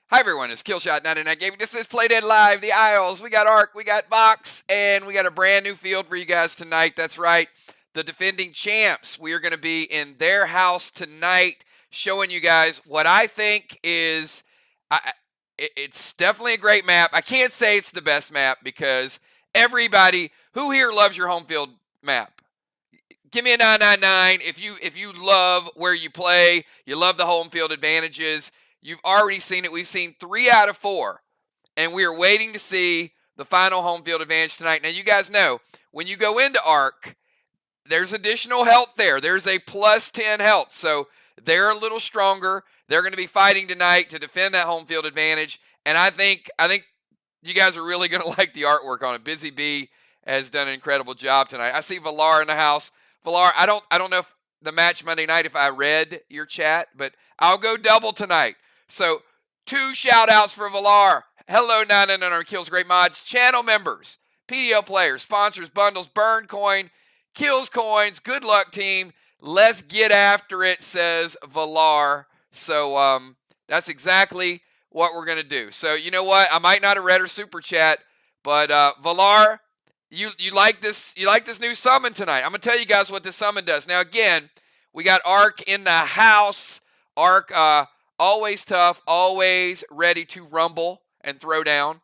Hi everyone, it's Killshot99 Gaming. This is Playdead Live, the Isles. We got Arc, we got VOX, and we got a brand new field for you guys tonight. That's right, the defending champs. We are going to be in their house tonight, showing you guys what I think is, it's definitely a great map. I can't say it's the best map because everybody, who here loves your home field map? Give me a 999 if you love where you play, you love the home field advantages. You've already seen it. We've seen 3 out of 4, and we are waiting to see the final home field advantage tonight. Now, you guys know, when you go into ARC, there's additional health there. There's a plus 10 health, so they're a little stronger. They're going to be fighting tonight to defend that home field advantage, and I think you guys are really going to like the artwork on it. Busy Bee has done an incredible job tonight. I see Valar in the house. Valar, I don't know if the match Monday night if I read your chat, but I'll go double tonight. So, 2 shout-outs for Valar. Hello, 999 Kills Great Mods. Channel members, PDL players, sponsors, bundles, burn coin, kills coins. Good luck, team. Let's get after it, says Valar. So, that's exactly what we're going to do. So, you know what? I might not have read her super chat, but Valar, you like this new summon tonight. I'm going to tell you guys what this summon does. Now, again, we got Arc in the house. Arc, always tough, always ready to rumble and throw down.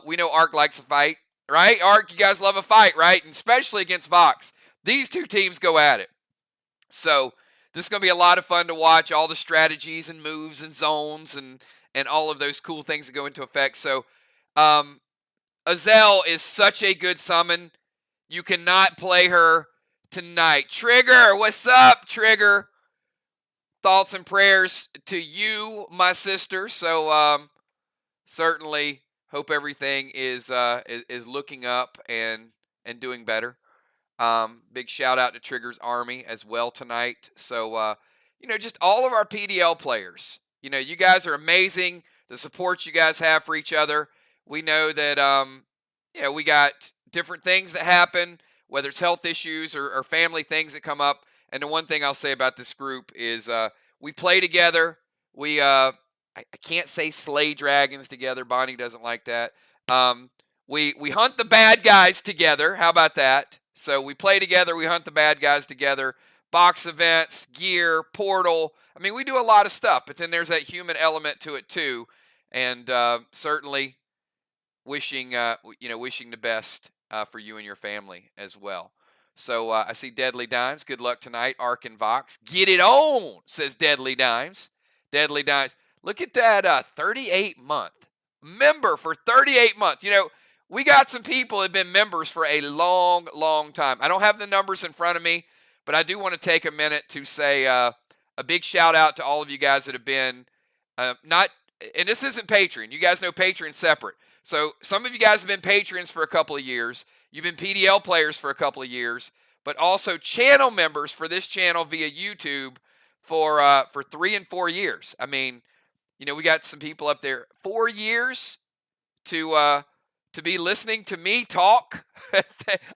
We know Arc likes a fight, right? Arc, you guys love a fight, right? And especially against VOX. These two teams go at it. So this is going to be a lot of fun to watch, all the strategies and moves and zones and all of those cool things that go into effect. So Azel is such a good summon. You cannot play her tonight. Trigger, what's up, Trigger? Thoughts and prayers to you, my sister. So certainly hope everything is looking up and doing better. Big shout out to Trigger's Army as well tonight. So just all of our PDL players. You guys are amazing. The support you guys have for each other. We know that we got different things that happen, whether it's health issues or family things that come up. And the one thing I'll say about this group is we play together. We I can't say slay dragons together. Bonnie doesn't like that. We hunt the bad guys together. How about that? So we play together. We hunt the bad guys together. Box events, gear, portal. I mean, we do a lot of stuff. But then there's that human element to it too. And certainly wishing the best for you and your family as well. So I see Deadly Dimes. Good luck tonight, Arc and Vox. Get it on, says Deadly Dimes. Deadly Dimes. Look at that 38-month member for 38 months. We got some people that have been members for a long, long time. I don't have the numbers in front of me, but I do want to take a minute to say a big shout out to all of you guys that have been not, and this isn't Patreon. You guys know Patreon's separate. So some of you guys have been patrons for a couple of years. You've been PDL players for a couple of years, but also channel members for this channel via YouTube for 3 and 4 years. I mean, we got some people up there 4 years to be listening to me talk.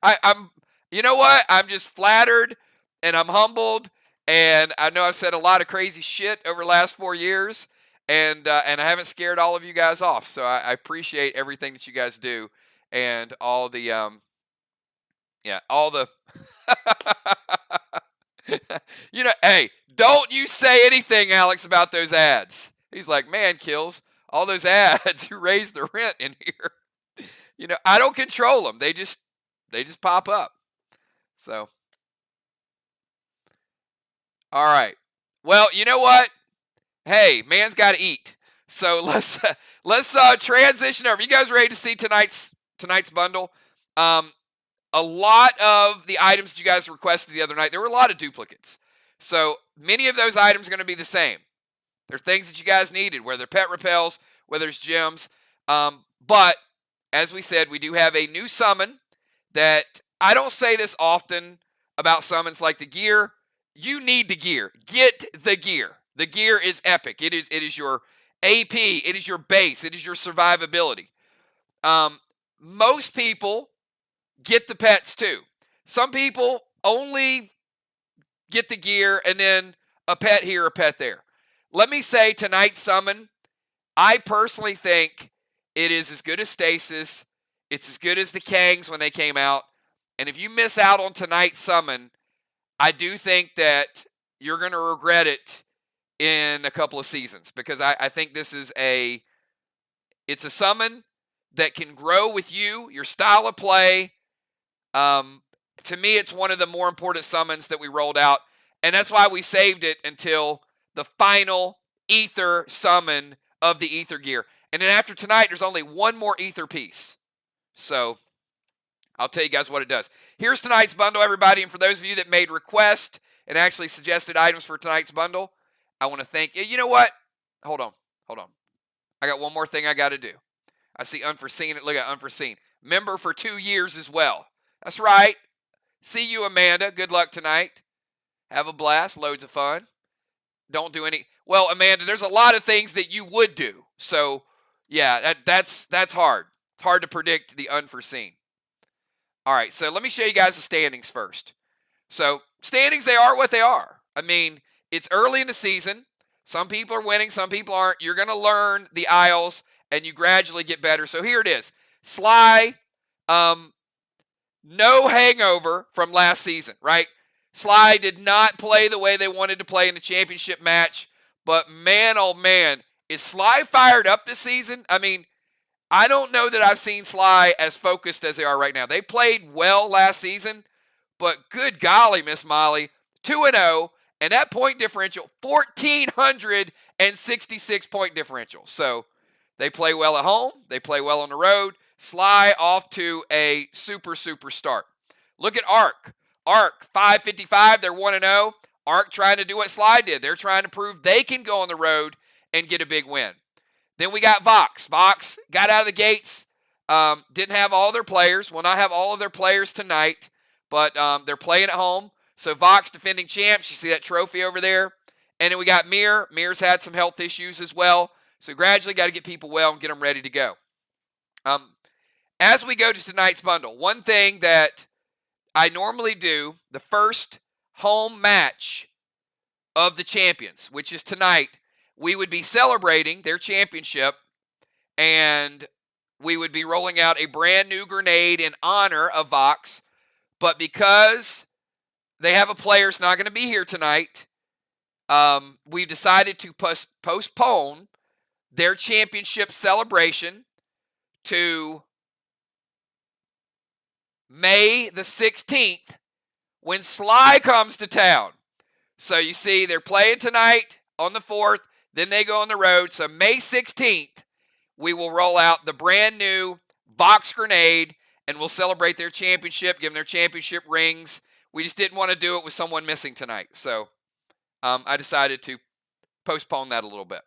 I'm you know what? I'm just flattered and I'm humbled, and I know I've said a lot of crazy shit over the last 4 years, and I haven't scared all of you guys off. So I appreciate everything that you guys do and all the hey, don't you say anything, Alex, about those ads. He's like, man, Kills, all those ads, you raised the rent in here. I don't control them. They just pop up. So, all right. Well, you know what? Hey, man's got to eat. So let's transition over. You guys ready to see tonight's bundle? A lot of the items that you guys requested the other night, there were a lot of duplicates. So many of those items are going to be the same. They're things that you guys needed, whether pet repels, whether it's gems. But as we said, we do have a new summon that I don't say this often about summons like the gear. You need the gear. Get the gear. The gear is epic. It is your AP. It is your base. It is your survivability. Most people get the pets too. Some people only get the gear and then a pet here, a pet there. Let me say tonight's summon I personally think it is as good as Stasis. It's as good as the Kangs when they came out. And if you miss out on tonight's summon, I do think that you're going to regret it in a couple of seasons, because I think this is it's a summon that can grow with you, your style of play. To me, it's one of the more important summons that we rolled out, and that's why we saved it until the final Ether summon of the Ether gear. And then after tonight, there's only one more Ether piece. So I'll tell you guys what it does. Here's tonight's bundle, everybody, and for those of you that made requests and actually suggested items for tonight's bundle, I want to thank you. You know what? Hold on. I got one more thing I got to do. I see unforeseen. Look at unforeseen. Member for 2 years as well. That's right. See you, Amanda. Good luck tonight. Have a blast. Loads of fun. Don't do any. Well, Amanda, there's a lot of things that you would do. So, yeah, that's hard. It's hard to predict the unforeseen. All right, so let me show you guys the standings first. So, standings, they are what they are. I mean, it's early in the season. Some people are winning, some people aren't. You're going to learn the aisles, and you gradually get better. So here it is. Sly, no hangover from last season, right? Sly did not play the way they wanted to play in the championship match, but man, oh man, is Sly fired up this season? I mean, I don't know that I've seen Sly as focused as they are right now. They played well last season, but good golly, Miss Molly, 2-0, and that point differential, 1,466 point differential. So they play well at home. They play well on the road. Sly off to a super start. Look at Arc. Arc, 555. They're 1-0. Arc trying to do what Sly did. They're trying to prove they can go on the road and get a big win. Then we got Vox. Vox got out of the gates. Didn't have all their players. Will not have all of their players tonight, but they're playing at home. So Vox defending champs. You see that trophy over there. And then we got Mir. Mir's had some health issues as well. So gradually got to get people well and get them ready to go. As we go to tonight's bundle, one thing that I normally do, the first home match of the champions, which is tonight, we would be celebrating their championship, and we would be rolling out a brand new grenade in honor of Vox. But because they have a player who's not going to be here tonight, we've decided to postpone their championship celebration to May the 16th when Sly comes to town. So you see, they're playing tonight on the 4th, then they go on the road. So May 16th, we will roll out the brand new Vox grenade, and we'll celebrate their championship, give them their championship rings. We just didn't want to do it with someone missing tonight. So I decided to postpone that a little bit.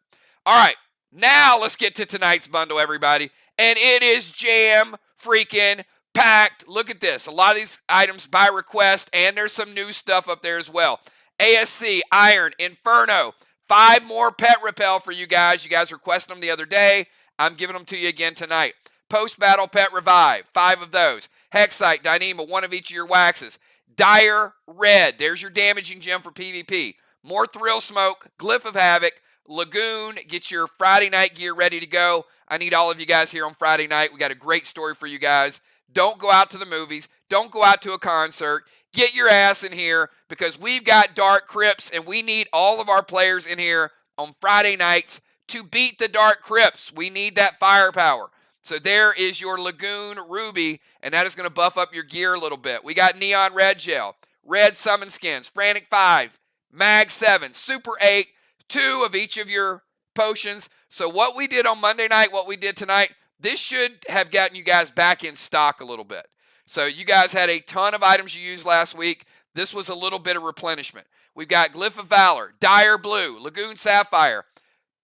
All right, now let's get to tonight's bundle, everybody. And it is jam freaking packed. Look at this. A lot of these items by request, and there's some new stuff up there as well. ASC, Iron, Inferno. 5 more Pet Repel for you guys. You guys requested them the other day. I'm giving them to you again tonight. Post-Battle Pet Revive. 5 of those. Hexite, Dyneema, 1 of each of your waxes. Dire Red. There's your damaging gem for PvP. More Thrill Smoke. Glyph of Havoc. Lagoon. Get your Friday night gear ready to go. I need all of you guys here on Friday night. We got a great story for you guys. Don't go out to the movies. Don't go out to a concert. Get your ass in here, because we've got Dark Crypts, and we need all of our players in here on Friday nights to beat the Dark Crypts. We need that firepower. So there is your Lagoon Ruby, and that is going to buff up your gear a little bit. We got Neon Red Gel, Red Summon Skins, Frantic 5, Mag 7, Super 8, 2 of each of your potions. So what we did on Monday night, what we did tonight, this should have gotten you guys back in stock a little bit. So you guys had a ton of items you used last week. This was a little bit of replenishment. We've got Glyph of Valor, Dire Blue, Lagoon Sapphire,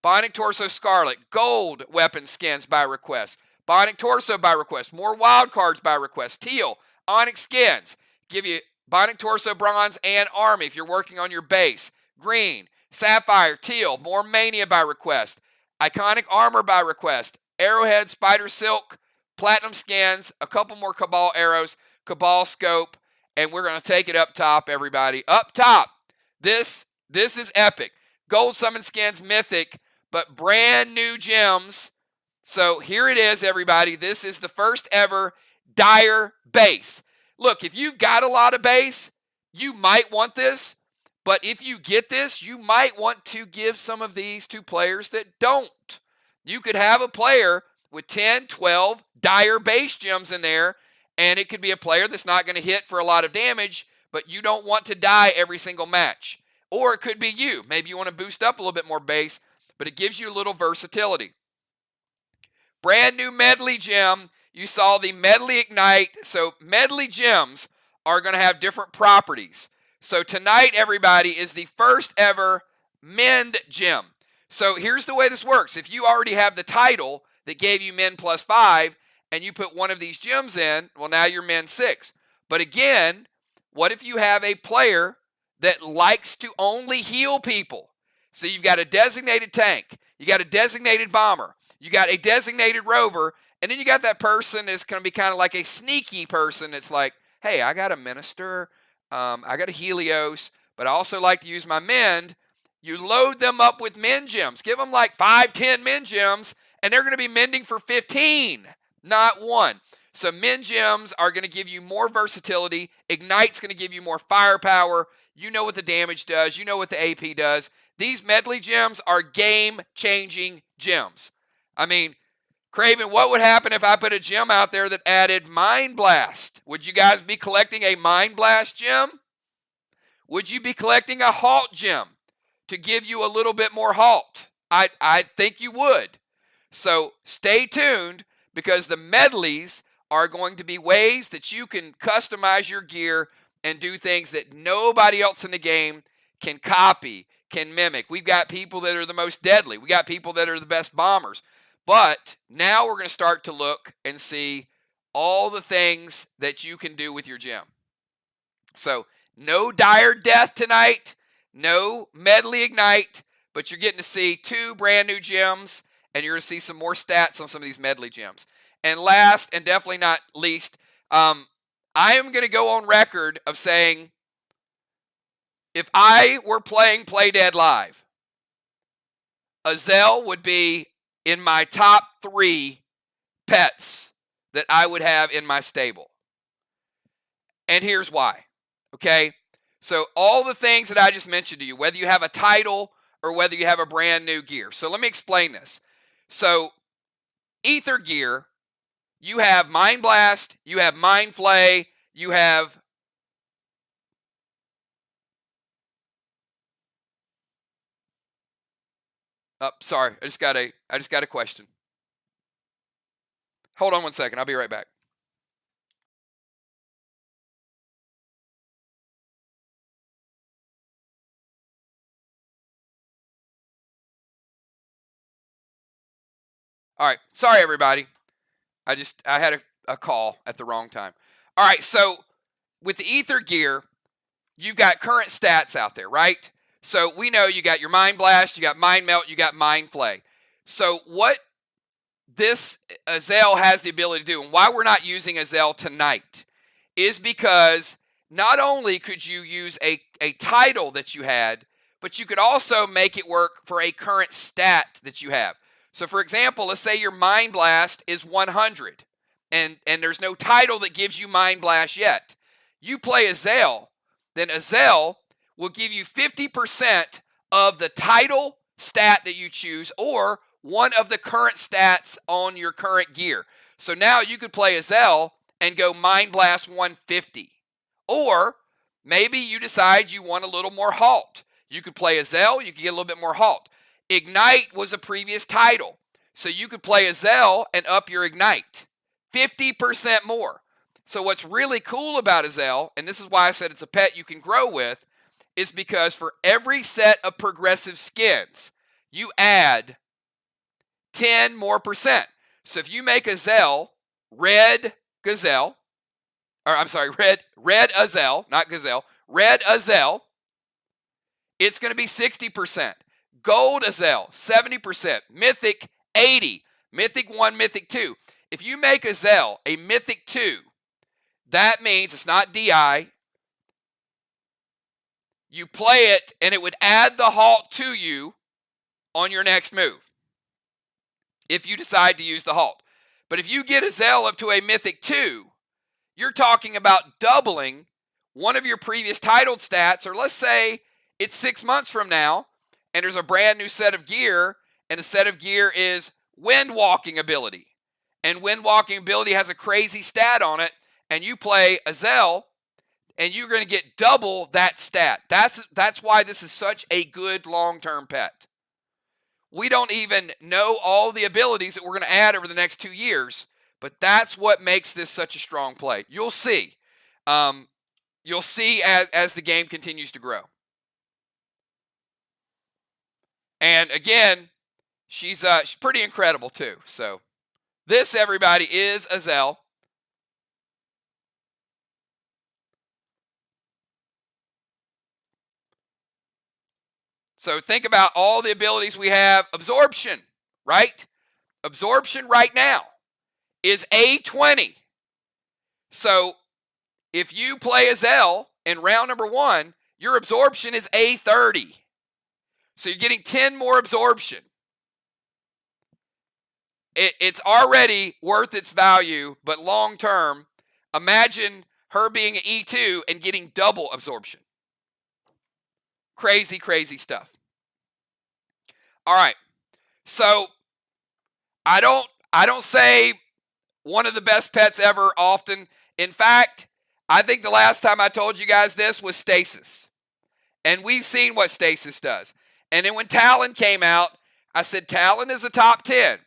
Bionic Torso Scarlet, Gold Weapon Skins by request, Bionic Torso by request, more wild cards by request, Teal, Onyx Skins, give you Bionic Torso Bronze and Army if you're working on your base, Green, Sapphire, Teal, more Mania by request, Iconic Armor by request, Arrowhead, Spider Silk, Platinum Skins, a couple more Cabal Arrows, Cabal Scope, and we're going to take it up top, everybody. Up top. This is epic. Gold Summon Skins, Mythic, but brand new gems. So here it is, everybody. This is the first ever dire base. Look, if you've got a lot of base, you might want this. But if you get this, you might want to give some of these to players that don't. You could have a player with 10, 12 dire base gems in there, and it could be a player that's not going to hit for a lot of damage, but you don't want to die every single match. Or it could be you. Maybe you want to boost up a little bit more base, but it gives you a little versatility. Brand new medley gem. You saw the medley ignite. So medley gems are going to have different properties. So tonight, everybody, is the first ever mend gem. So here's the way this works. If you already have the title that gave you mend +5 and you put one of these gems in, well, now you're mend 6. But again, what if you have a player that likes to only heal people? So you've got a designated tank, you got a designated bomber, you got a designated rover, and then you got that person that's going to be kind of like a sneaky person. It's like, hey, I got a minister, I got a Helios, but I also like to use my mend. You load them up with mend gems. Give them like 5, 10 mend gems, and they're going to be mending for 15, not 1. So mend gems are going to give you more versatility. Ignite's going to give you more firepower. You know what the damage does. You know what the AP does. These medley gems are game-changing gems. I mean, Craven, what would happen if I put a gem out there that added Mind Blast? Would you guys be collecting a Mind Blast gem? Would you be collecting a Halt gem to give you a little bit more halt? I think you would. So stay tuned, because the medleys are going to be ways that you can customize your gear and do things that nobody else in the game can copy, can mimic. We've got people that are the most deadly. We got people that are the best bombers. But now we're going to start to look and see all the things that you can do with your gem. So no dire death tonight, no medley ignite, but you're getting to see 2 brand new gems, and you're going to see some more stats on some of these medley gems. And last, and definitely not least, I am going to go on record of saying, if I were playing Play Dead Live, ISLES would be in my top 3 pets that I would have in my stable. And here's why, okay? So all the things that I just mentioned to you, whether you have a title or whether you have a brand new gear. So let me explain this. So Ether gear, you have Mind Blast, you have Mind Flay, you have sorry, I just got a question. Hold on one second, I'll be right back. All right, sorry everybody. I had a call at the wrong time. All right, so with the Ether gear, you've got current stats out there, right? So we know you got your Mind Blast, you got Mind Melt, you got Mind Flay. So what this ISLES has the ability to do, and why we're not using ISLES tonight, is because not only could you use a title that you had, but you could also make it work for a current stat that you have. So for example, let's say your Mind Blast is 100, and there's no title that gives you Mind Blast yet. You play ISLES, then ISLES will give you 50% of the title stat that you choose, or one of the current stats on your current gear. So now you could play ISLES and go Mind Blast 150. Or maybe you decide you want a little more halt. You could play ISLES, you could get a little bit more halt. Ignite was a previous title, so you could play ISLES and up your Ignite 50% more. So what's really cool about ISLES, and this is why I said it's a pet you can grow with, is because for every set of progressive skins, you add 10 more percent. So if you make ISLES red gazelle, or I'm sorry, red ISLES, not gazelle, red ISLES, it's going to be 60%. Gold ISLES, 70%. Mythic, 80. Mythic 1, Mythic 2. If you make ISLES a Mythic 2, that means it's not DI. You play it, and it would add the halt to you on your next move if you decide to use the halt. But if you get a Zell up to a Mythic 2, you're talking about doubling one of your previous titled stats, or let's say it's 6 months from now, and there's a brand new set of gear, and the set of gear is wind walking ability. And wind walking ability has a crazy stat on it, and you play a Zell, and you're going to get double that stat. That's why this is such a good long-term pet. We don't even know all the abilities that we're going to add over the next 2 years, but that's what makes this such a strong play. You'll see. You'll see as the game continues to grow. And again, she's pretty incredible too. So this, everybody, is a Zell. So think about all the abilities we have. Absorption, right? Absorption right now is A20. So if you play a Zell in round number 1, your absorption is A30. So you're getting 10 more absorption. It's already worth its value, but long term, imagine her being an E2 and getting double absorption. Crazy, crazy stuff. All right. So I don't say one of the best pets ever often. In fact, I think the last time I told you guys this was Stasis. And we've seen what Stasis does. And then when Talon came out, I said Talon is a top 10.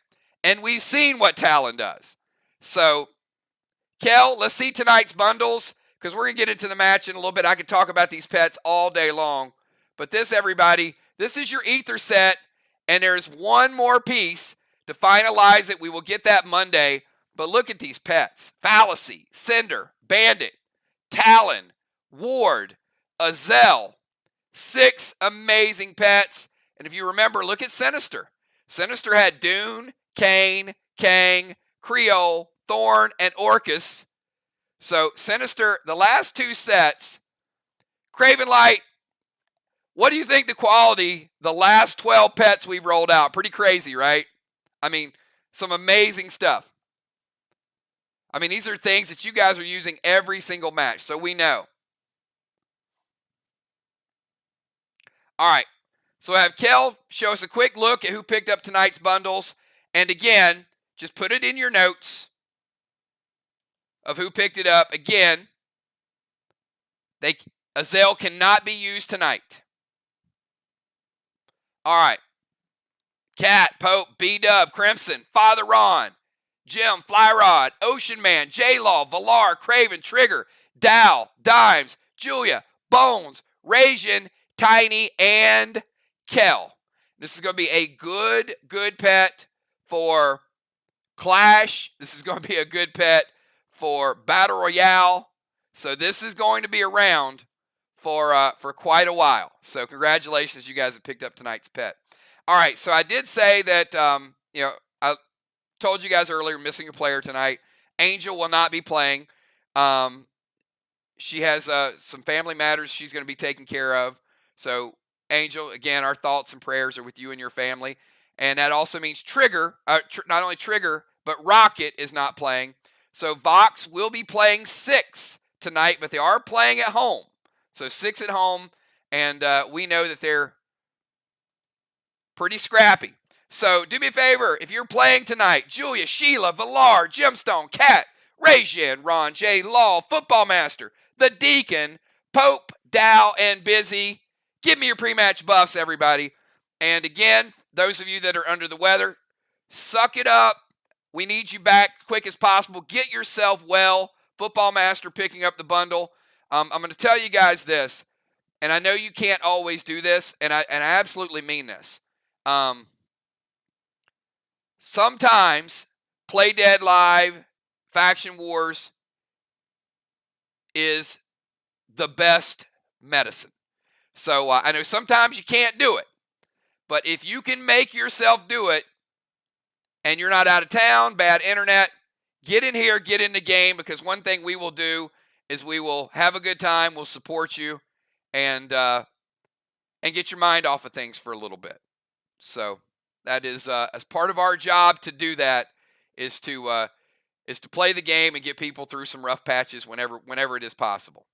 And we've seen what Talon does. So, Kel, let's see tonight's bundles, because we're going to get into the match in a little bit. I could talk about these pets all day long. But this, everybody, this is your Ether set, and there's one more piece to finalize it. We will get that Monday. But look at these pets. Fallacy, Cinder, Bandit, Talon, Ward, Zell. 6 amazing pets. And if you remember, look at Sinister. Sinister had Dune, Kane, Kang, Creole, Thorn, and Orcus. So Sinister, the last 2 sets, Craven Light, what do you think the quality, the last 12 pets we've rolled out? Pretty crazy, right? I mean, some amazing stuff. I mean, these are things that you guys are using every single match, so we know. All right, so I have Kel show us a quick look at who picked up tonight's bundles. And again, just put it in your notes of who picked it up. Again, a Zell cannot be used tonight. All right. Cat, Pope, B-Dub, Crimson, Father Ron, Jim, Flyrod, Ocean Man, J-Law, Valar, Craven, Trigger, Dow, Dimes, Julia, Bones, Rasian, Tiny, and Kel. This is going to be a good pet for Clash. This is going to be a good pet for Battle Royale. So this is going to be around for quite a while. So congratulations, you guys have picked up tonight's pet. All right, so I did say that, I told you guys earlier, missing a player tonight. Angel will not be playing. She has some family matters she's going to be taking care of. So, Angel, again, our thoughts and prayers are with you and your family. And that also means Trigger, not only Trigger, but Rocket is not playing. So, VOX will be playing 6 tonight, but they are playing at home. So, 6 at home, and we know that they're pretty scrappy. So, do me a favor, if you're playing tonight, Julia, Sheila, Valar, Gemstone, Cat, Rasian, Ron J. Law, Football Master, The Deacon, Pope, Dow, and Busy. Give me your pre-match buffs, everybody. And again, those of you that are under the weather, suck it up. We need you back quick as possible. Get yourself well. Football Master picking up the bundle. I'm going to tell you guys this, and I know you can't always do this, and I absolutely mean this. Sometimes Play Dead Live, Faction Wars is the best medicine. So I know sometimes you can't do it, but if you can make yourself do it and you're not out of town, bad internet, get in here, get in the game, because one thing we will do is we will have a good time, we'll support you, and get your mind off of things for a little bit. So that is as part of our job to do that is to play the game and get people through some rough patches whenever it is possible.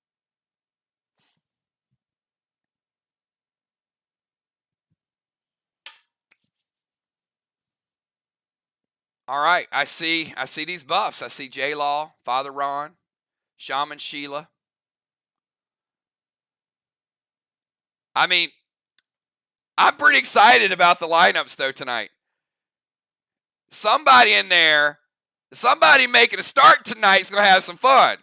All right, I see these buffs. I see J Law, Father Ron, Shaman Sheila. I mean, I'm pretty excited about the lineups though tonight. Somebody in there, somebody making a start tonight is gonna have some fun.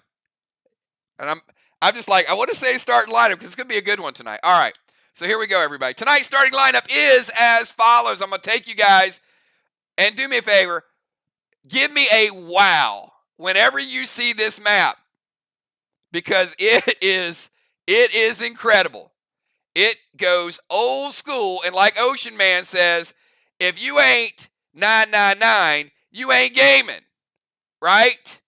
And I'm just like, I want to say starting lineup because it's gonna be a good one tonight. All right, so here we go, everybody. Tonight's starting lineup is as follows. I'm gonna take you guys and do me a favor. Give me a wow whenever you see this map because it is incredible. It goes old school, and like Ocean Man says, if you ain't 999, you ain't gaming, right?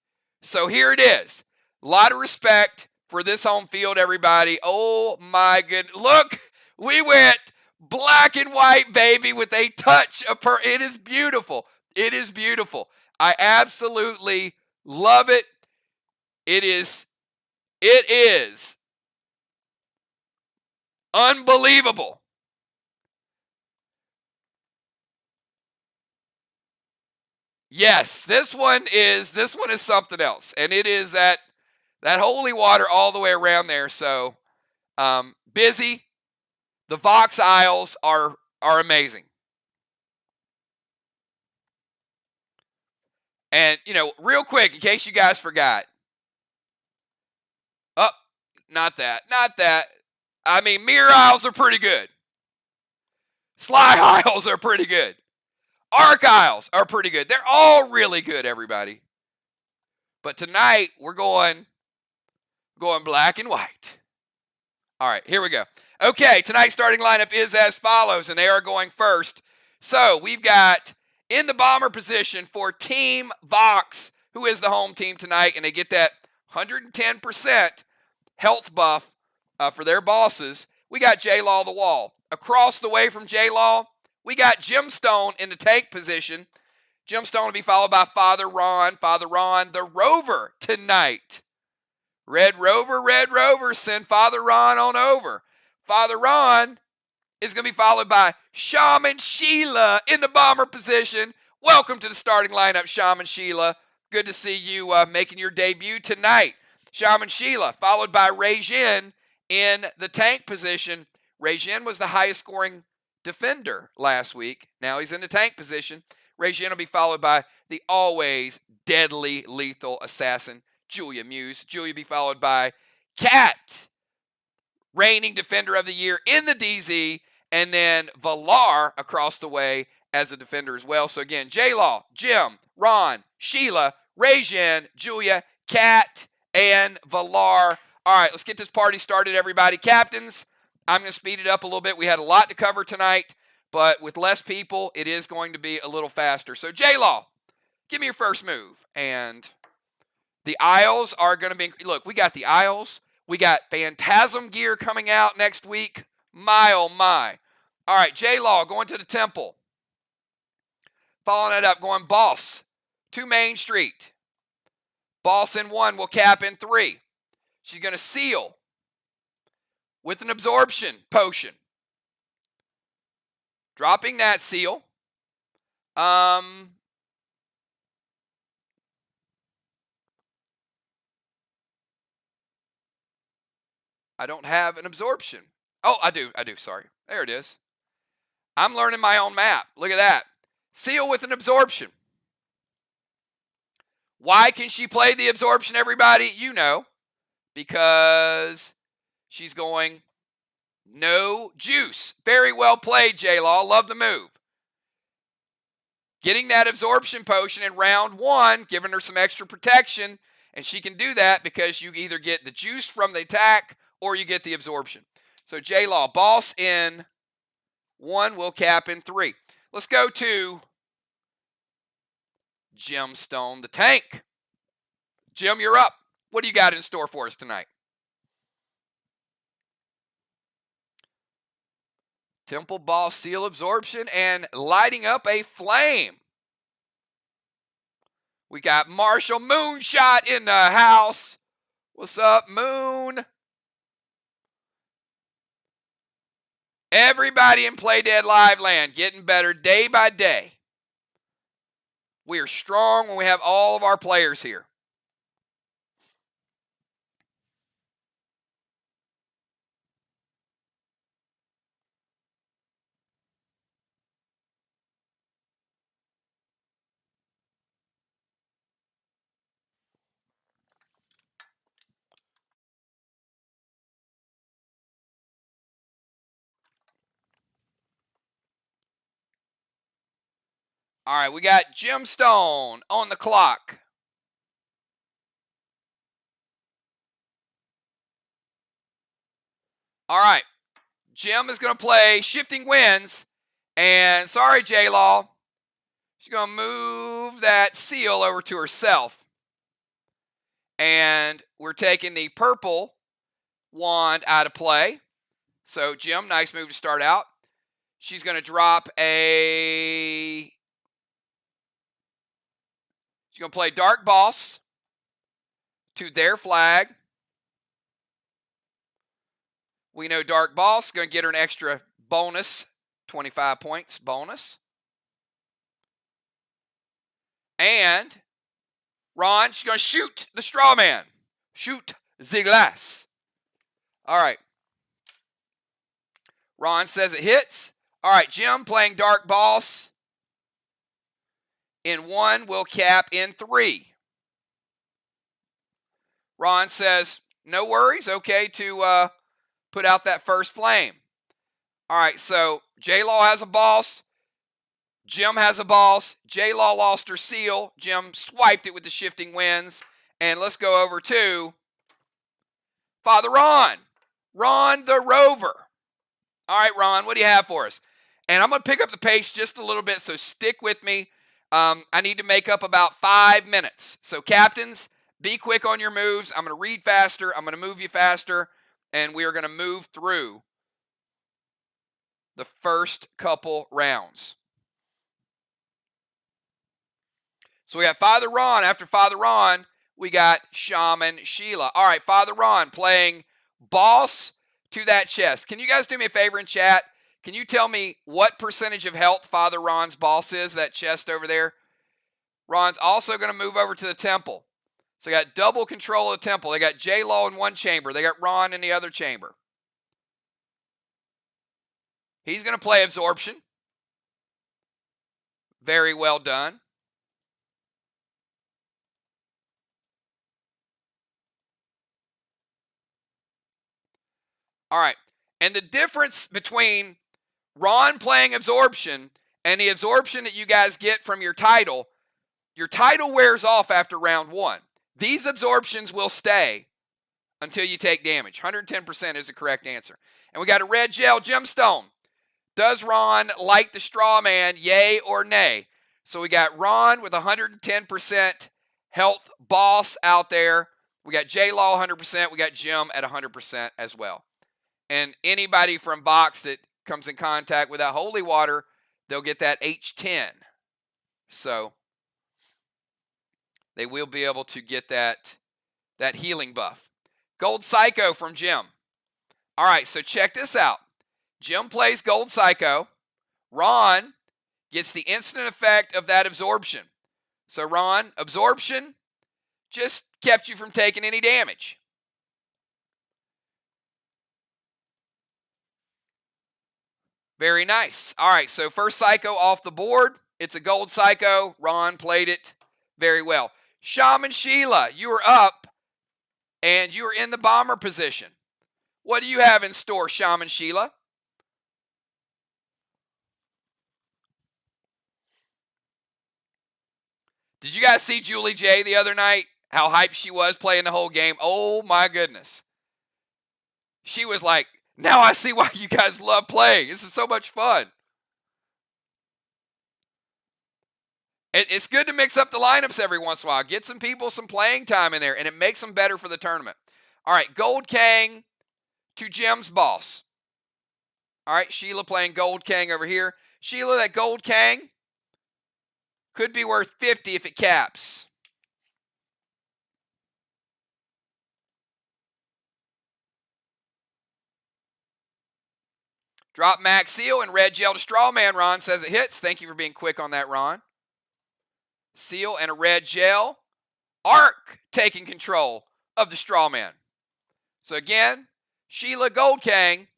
So here it is. A lot of respect for this home field, everybody. Oh my goodness. Look, we went black and white, baby, with a touch of it is beautiful. It is beautiful. I absolutely love it. It is unbelievable. Yes, this one is something else, and it is that holy water all the way around there. So busy. The VOX aisles are amazing. And real quick, in case you guys forgot. Oh, not that. I mean, mirror aisles are pretty good. Slide aisles are pretty good. Arc aisles are pretty good. They're all really good, everybody. But tonight, we're going black and white. All right, here we go. Okay, tonight's starting lineup is as follows, and they are going first. So we've got in the bomber position for Team VOX, who is the home team tonight, and they get that 110% health buff for their bosses. We got J-Law the Wall. Across the way from J-Law, we got Gemstone in the tank position. Gemstone will be followed by Father Ron. Father Ron, the Rover tonight. Red Rover, send Father Ron on over. Father Ron is going to be followed by Shaman Sheila in the bomber position. Welcome to the starting lineup, Shaman Sheila. Good to see you making your debut tonight. Shaman Sheila, followed by Rejin in the tank position. Rejin was the highest scoring defender last week. Now he's in the tank position. Rejin will be followed by the always deadly lethal assassin, Julia Muse. Julia will be followed by Kat, reigning defender of the year in the DZ, and then Valar across the way as a defender as well. So again, J-Law, Jim, Ron, Sheila, Rejin, Julia, Kat, and Valar. All right, let's get this party started, everybody. Captains, I'm going to speed it up a little bit. We had a lot to cover tonight, but with less people, it is going to be a little faster. So J-Law, give me your first move. And the aisles are going to be, look, we got the aisles. We got Phantasm gear coming out next week. My, oh my. All right, J-Law going to the temple. Following it up, going boss to Main Street. Boss in 1 will cap in 3. She's going to seal with an absorption potion. Dropping that seal. I don't have an absorption. Oh, I do, sorry. There it is. I'm learning my own map. Look at that. Seal with an absorption. Why can she play the absorption, everybody? You know. Because she's going no juice. Very well played, J-Law. Love the move. Getting that absorption potion in round 1, giving her some extra protection. And she can do that because you either get the juice from the attack or you get the absorption. So J-Law, boss in 1, will cap in 3. Let's go to Gemstone, the tank. Jim, you're up. What do you got in store for us tonight? Temple Boss Seal Absorption and lighting up a flame. We got Marshall Moonshot in the house. What's up, Moon? Everybody in Play Dead Live Land getting better day by day. We are strong when we have all of our players here. All right, we got Gemstone on the clock. All right, Jim is going to play Shifting Winds. And sorry, J-Law. She's going to move that seal over to herself. And we're taking the purple wand out of play. So, Jim, nice move to start out. She's going to drop a... She's going to play Dark Boss to their flag. We know Dark Boss is going to get her an extra bonus, 25 points bonus. And Ron, she's going to shoot the straw man. Shoot the glass. All right. Ron says it hits. All right, Jim playing Dark Boss. In 1, we'll cap in 3. Ron says, no worries, okay to put out that first flame. All right, so J-Law has a boss. Jim has a boss. J-Law lost her seal. Jim swiped it with the Shifting Winds. And let's go over to Father Ron. Ron the Rover. All right, Ron, what do you have for us? And I'm going to pick up the pace just a little bit, so stick with me. I need to make up about 5 minutes. So, captains, be quick on your moves. I'm going to read faster. I'm going to move you faster. And we are going to move through the first couple rounds. So, we got Father Ron. After Father Ron, we got Shaman Sheila. All right, Father Ron playing Boss to that chest. Can you guys do me a favor in chat? Can you tell me what percentage of health Father Ron's boss is, that chest over there? Ron's also going to move over to the temple. So they got double control of the temple. They got J-Law in one chamber. They got Ron in the other chamber. He's going to play Absorption. Very well done. All right. And the difference between Ron playing Absorption and the absorption that you guys get from your title wears off after round 1. These absorptions will stay until you take damage. 110% is the correct answer. And we got a red gel gemstone. Does Ron like the straw man, yay or nay? So we got Ron with 110% health boss out there. We got J-Law 100%. We got Jim at 100% as well. And anybody from VOX that comes in contact with that holy water, they'll get that H10. So they will be able to get that healing buff. Gold Psycho from Jim. All right, so check this out. Jim plays Gold Psycho. Ron gets the instant effect of that absorption. So Ron, absorption just kept you from taking any damage. Very nice. All right, so first Psycho off the board. It's a Gold Psycho. Ron played it very well. Shaman Sheila, you are up, and you are in the bomber position. What do you have in store, Shaman Sheila? Did you guys see Julie J the other night? How hyped she was playing the whole game? Oh, my goodness. She was like, now I see why you guys love playing. This is so much fun. It's good to mix up the lineups every once in a while. Get some people some playing time in there, and it makes them better for the tournament. All right, Gold Kang to Jim's boss. All right, Sheila playing Gold King over here. Sheila, that Gold King could be worth 50 if it caps. Drop Max Seal and red gel to straw man. Ron says it hits. Thank you for being quick on that, Ron. Seal and a red gel. Ark taking control of the straw man. So again, Sheila, Gold King,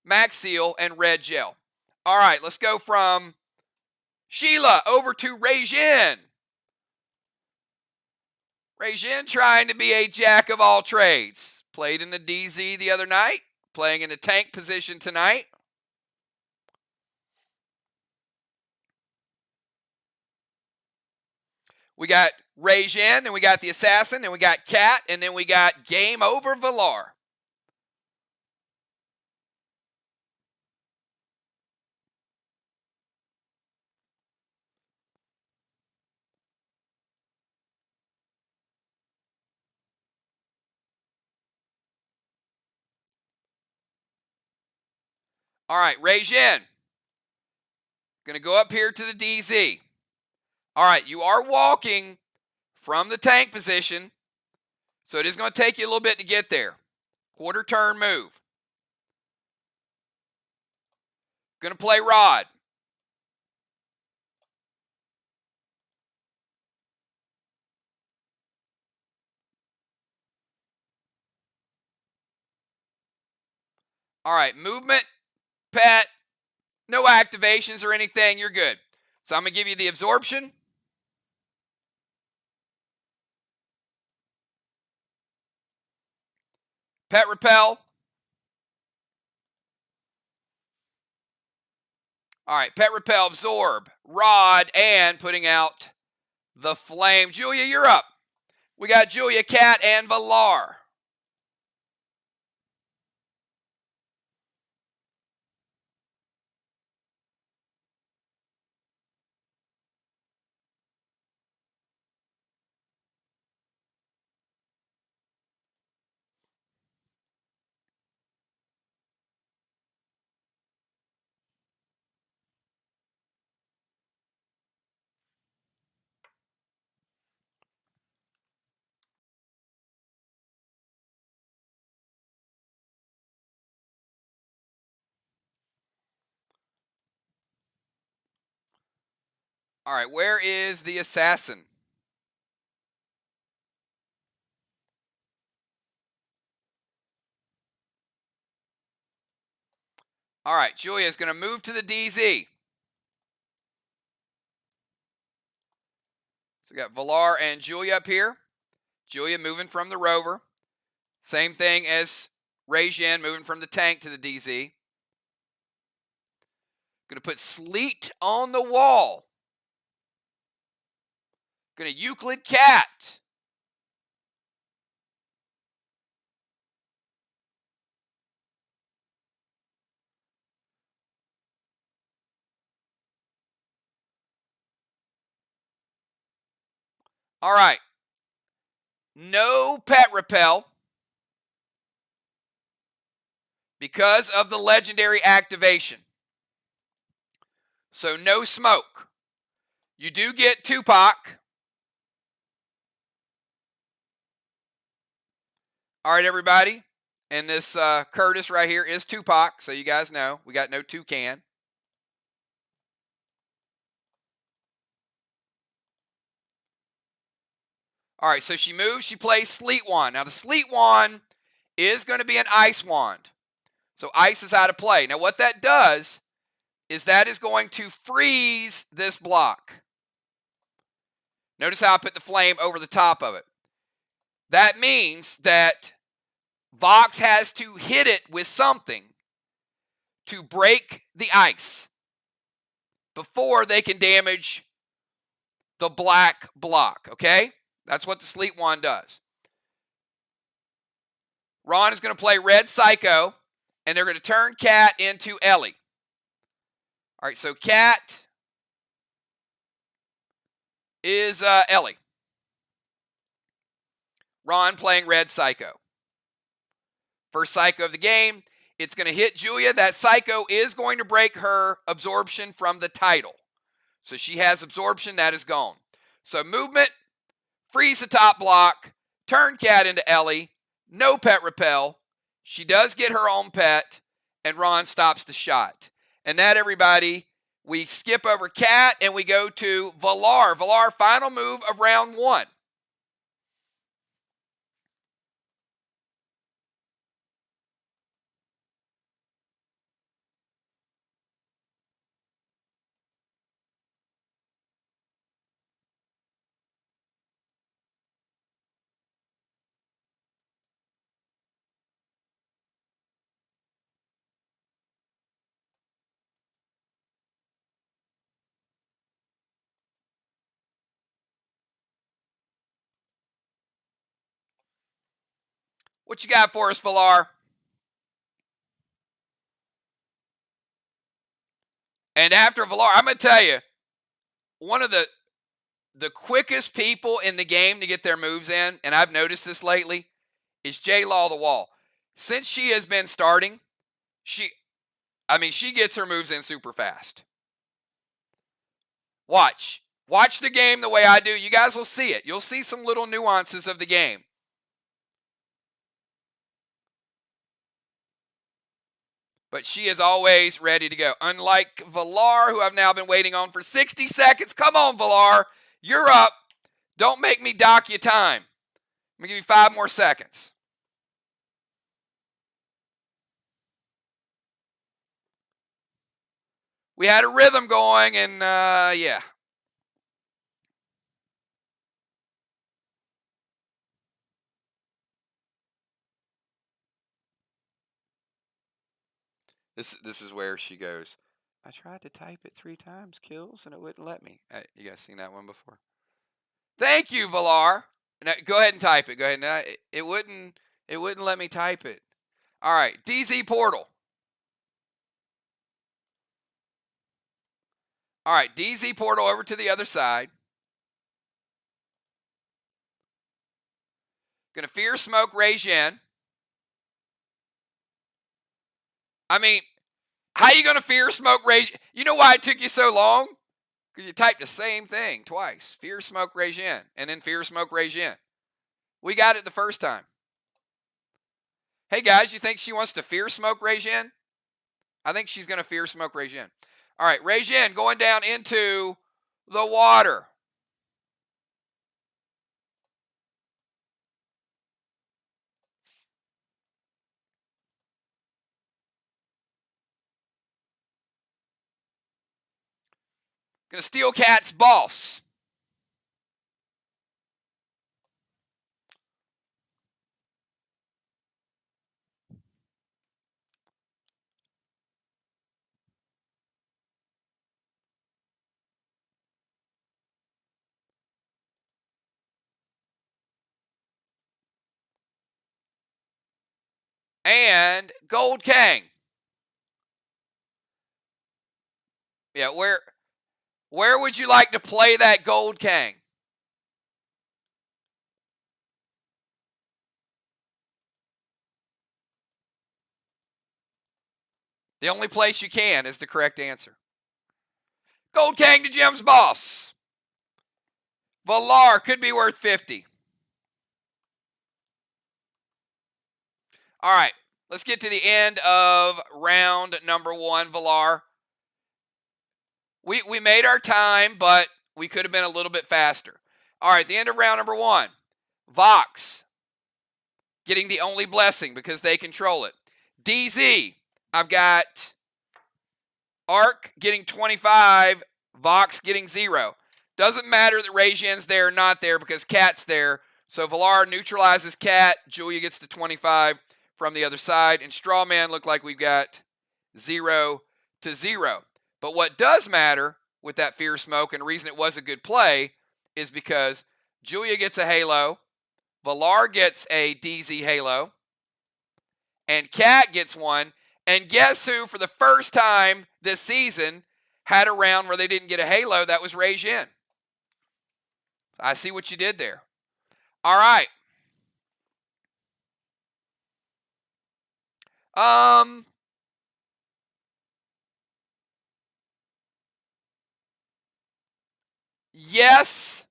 Max Seal, and red gel. All right, let's go from Sheila over to Rejin. Rejin trying to be a jack of all trades. Played in the DZ the other night. Playing in the tank position tonight. We got Rejin, and we got the Assassin, and we got Cat, and then we got Game Over Valar. All right, Rejin. Going to go up here to the DZ. All right, you are walking from the tank position, so it is going to take you a little bit to get there. Quarter turn move. Going to play Rod. All right, movement, pet, no activations or anything, you're good. So I'm going to give you the absorption. Pet repel. All right, pet repel, absorb, Rod, and putting out the flame. Julia, you're up. We got Julia, Cat, and Valar. All right, where is the Assassin? All right, Julia is going to move to the DZ. So we got Valar and Julia up here. Julia moving from the rover. Same thing as Rejin moving from the tank to the DZ. Going to put Sleet on the wall. Going to Euclid Cat. All right. No pet repel because of the legendary activation. So no smoke. You do get Tupac. All right, everybody. And this Curtis right here is Tupac, so you guys know. We got no Toucan. All right, so she moves. She plays Sleet Wand. Now, the Sleet Wand is going to be an Ice Wand. So ice is out of play. Now, what that does is that is going to freeze this block. Notice how I put the flame over the top of it. That means that VOX has to hit it with something to break the ice before they can damage the black block, okay? That's what the Sleet Wand does. Ron is going to play Red Psycho, and they're going to turn Cat into Ellie. All right, so Cat is Ellie. Ron playing Red Psycho. First Psycho of the game It's going to hit Julia. That Psycho is going to break her absorption from the title. So she has absorption. That is gone. So movement, freeze the top block, turn Cat into Ellie, no pet repel. She does get her own pet, and Ron stops the shot. And that, everybody, we skip over Cat and we go to Valar. Valar, final move of round 1. What you got for us, Valar? And after Valar, I'm going to tell you, one of the quickest people in the game to get their moves in, and I've noticed this lately, is J Law the Wall. Since she has been starting, she gets her moves in super fast. Watch the game the way I do. You guys will see it. You'll see some little nuances of the game. But she is always ready to go. Unlike Valar, who I've now been waiting on for 60 seconds. Come on, Valar. You're up. Don't make me dock you time. I'm going to give you 5 more seconds. We had a rhythm going, and yeah. This is where she goes, I tried to type it 3 times, kills, and it wouldn't let me. You guys seen that one before? Thank you, Valar. Now, go ahead and type it. Go ahead. Now, it wouldn't let me type it. All right, DZ Portal. All right, DZ Portal over to the other side. Gonna Fear Smoke Regen. I mean, how you gonna Fear Smoke Regen? You know why it took you so long? Because you typed the same thing twice. Fear Smoke Regen, and then Fear Smoke Regen. We got it the first time. Hey guys, you think she wants to Fear Smoke Regen? I think she's gonna Fear Smoke Regen. All right, Regen going down into the water. Gonna steal Cat's boss. And Gold Kang. Yeah, where would you like to play that Gold Kang? The only place you can is the correct answer. Gold Kang to Jim's boss. Valar could be worth 50. All right, let's get to the end of round number 1, Valar. We made our time, but we could have been a little bit faster. All right, the end of round number 1. VOX getting the only blessing because they control it. DZ, I've got Arc getting 25, VOX getting 0. Doesn't matter that Regen's there or not there because Cat's there. So Valar neutralizes Cat. Julia gets the 25 from the other side. And Strawman look like we've got 0 to 0. But what does matter with that Fear Smoke, and the reason it was a good play, is because Julia gets a Halo, Valar gets a DZ Halo, and Cat gets one. And guess who, for the first time this season, had a round where they didn't get a Halo? That was Regen. I see what you did there. All right. Yes.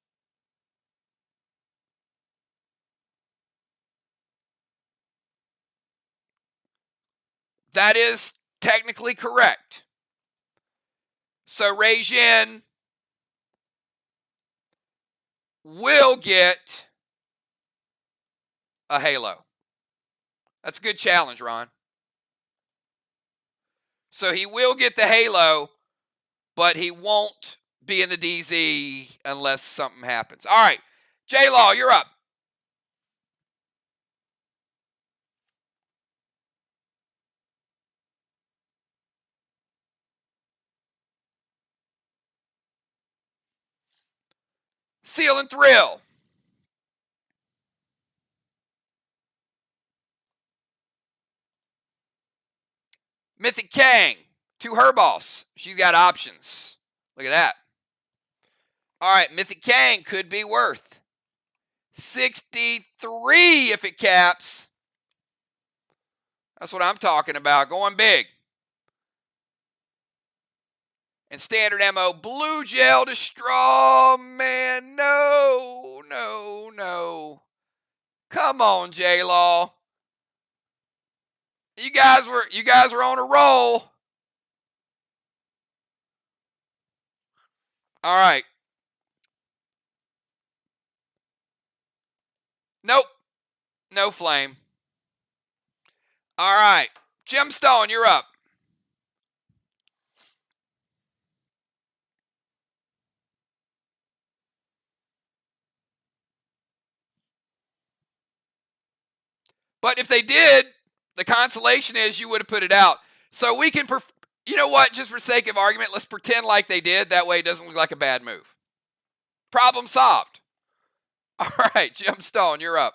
That is technically correct. So Rei will get a halo. That's a good challenge, Ron. So he will get the halo, but he won't be in the DZ unless something happens. All right, J-Law, you're up. Seal and Thrill. Mythic Kang to her boss. She's got options. Look at that. All right, Mythic Kang could be worth 63 if it caps. That's what I'm talking about. Going big. And standard ammo, blue gel to straw. Man, no, no, no. Come on, J-Law. You guys were on a roll. All right. Nope. No flame. All right. Gemstone, you're up. But if they did, the consolation is you would have put it out. So we can, you know what, just for sake of argument, let's pretend like they did. That way it doesn't look like a bad move. Problem solved. All right, Gemstone, you're up.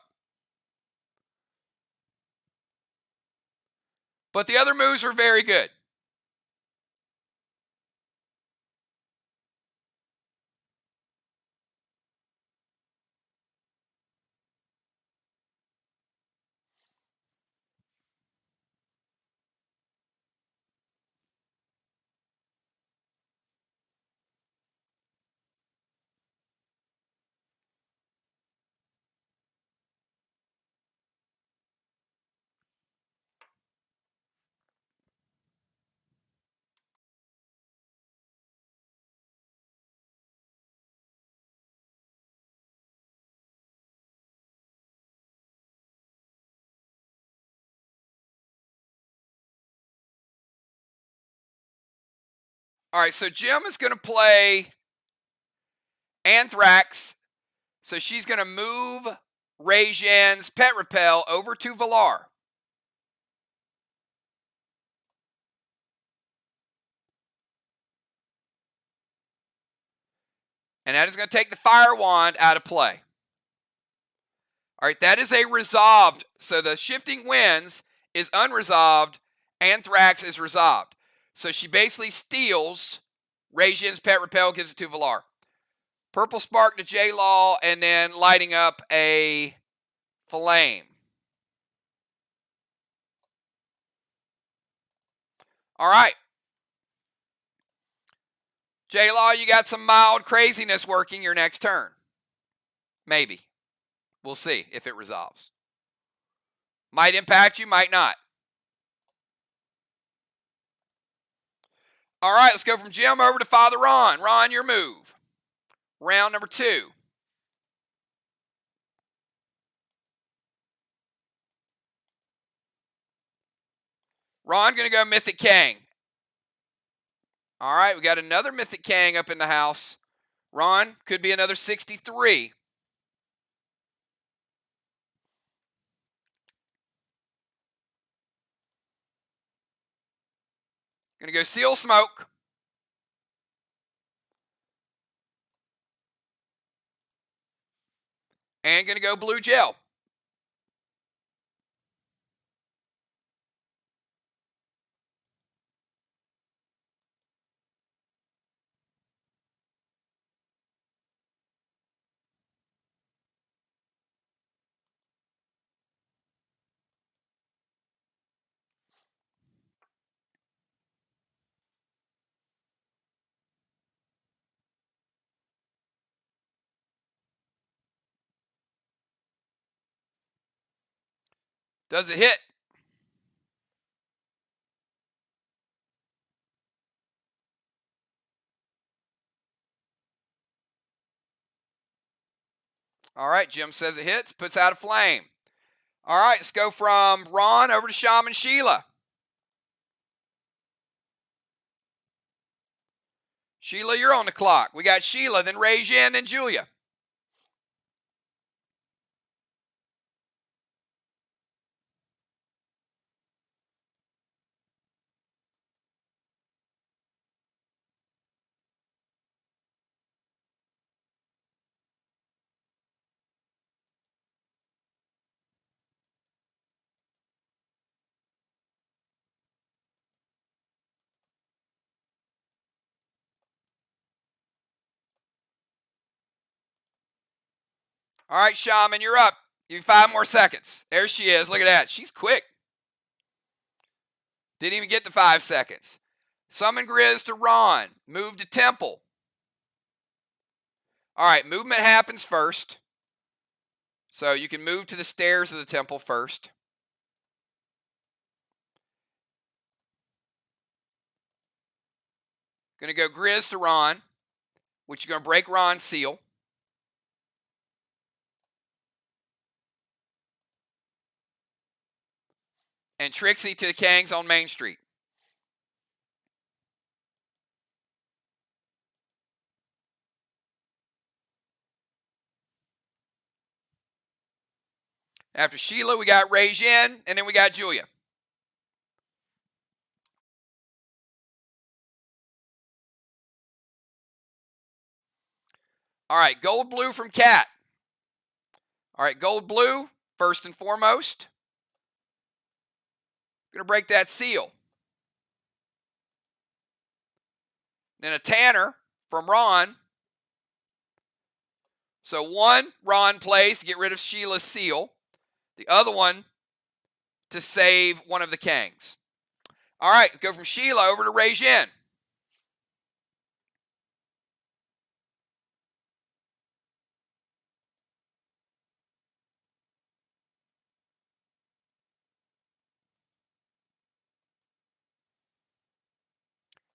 But the other moves were very good. All right, so Jim is going to play Anthrax. So she's going to move Rei-Jan's Pet Repel over to Valar. And that is going to take the Fire Wand out of play. All right, that is a resolved. So the Shifting Winds is unresolved. Anthrax is resolved. So she basically steals Rei-Jan's Pet Repel, gives it to Valar. Purple Spark to J-Law, and then lighting up a flame. All right. J-Law, you got some mild craziness working your next turn. Maybe. We'll see if it resolves. Might impact you, might not. All right, let's go from Jim over to Father Ron. Ron, your move. Round number 2. Ron going to go Mythic Kang. All right, we got another Mythic Kang up in the house. Ron, could be another 63. Going to go Seal Smoke. And going to go Blue Gel. Does it hit? All right, Jim says it hits, puts out a flame. All right, let's go from Ron over to Shaman Sheila. Sheila, you're on the clock. We got Sheila, then Rajan, then Julia. All right, Shaman, you're up. You have 5 more seconds. There she is. Look at that. She's quick. Didn't even get the 5 seconds. Summon Grizz to Ron. Move to Temple. All right, movement happens first. So you can move to the stairs of the temple first. Going to go Grizz to Ron, which is going to break Ron's seal. And Trixie to the Kangs on Main Street. After Sheila, we got Rajan, and then we got Julia. All right, gold blue from Cat. All right, gold blue, first and foremost. Going to break that seal. Then a Tanner from Ron. So one, Ron plays to get rid of Sheila's seal. The other one to save one of the Kangs. All right, go from Sheila over to Rajan.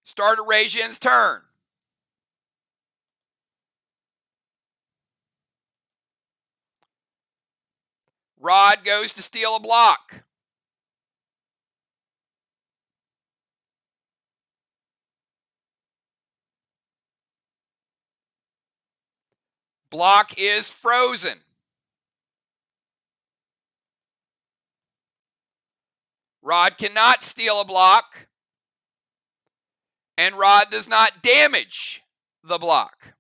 Start at Rajan's turn. Rod goes to steal a block. Block is frozen. Rod cannot steal a block. And Rod does not damage the block.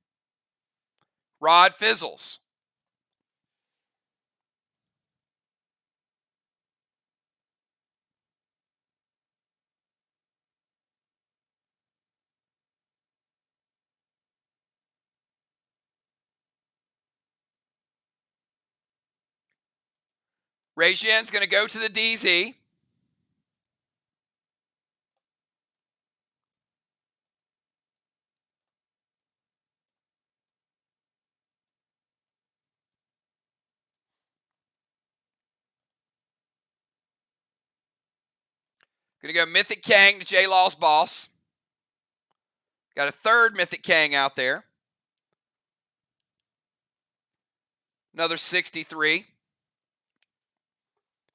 Rod fizzles. Rajan's going to go to the DZ. Going to go Mythic Kang to J-Law's boss. Got a third Mythic Kang out there. Another 63.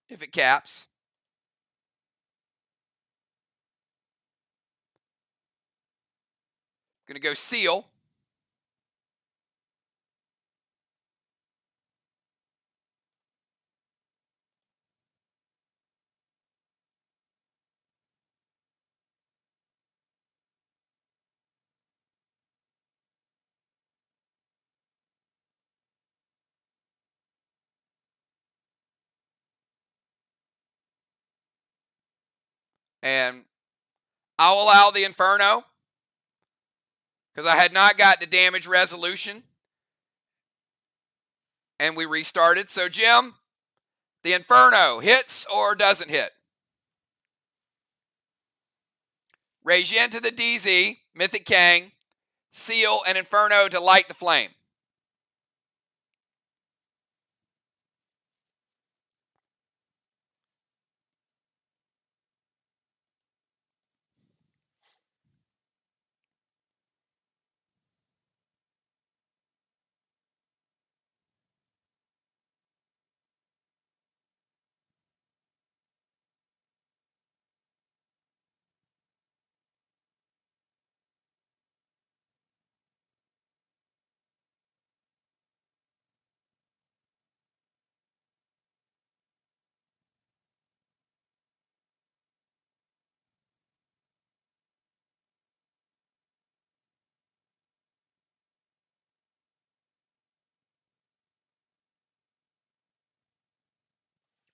If it caps. Going to go Seal. And I'll allow the Inferno because I had not got the damage resolution. And we restarted. So, Jim, the Inferno hits or doesn't hit? Rajan to the DZ, Mythic Kang, Seal, and Inferno to light the flame.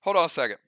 Hold on a second.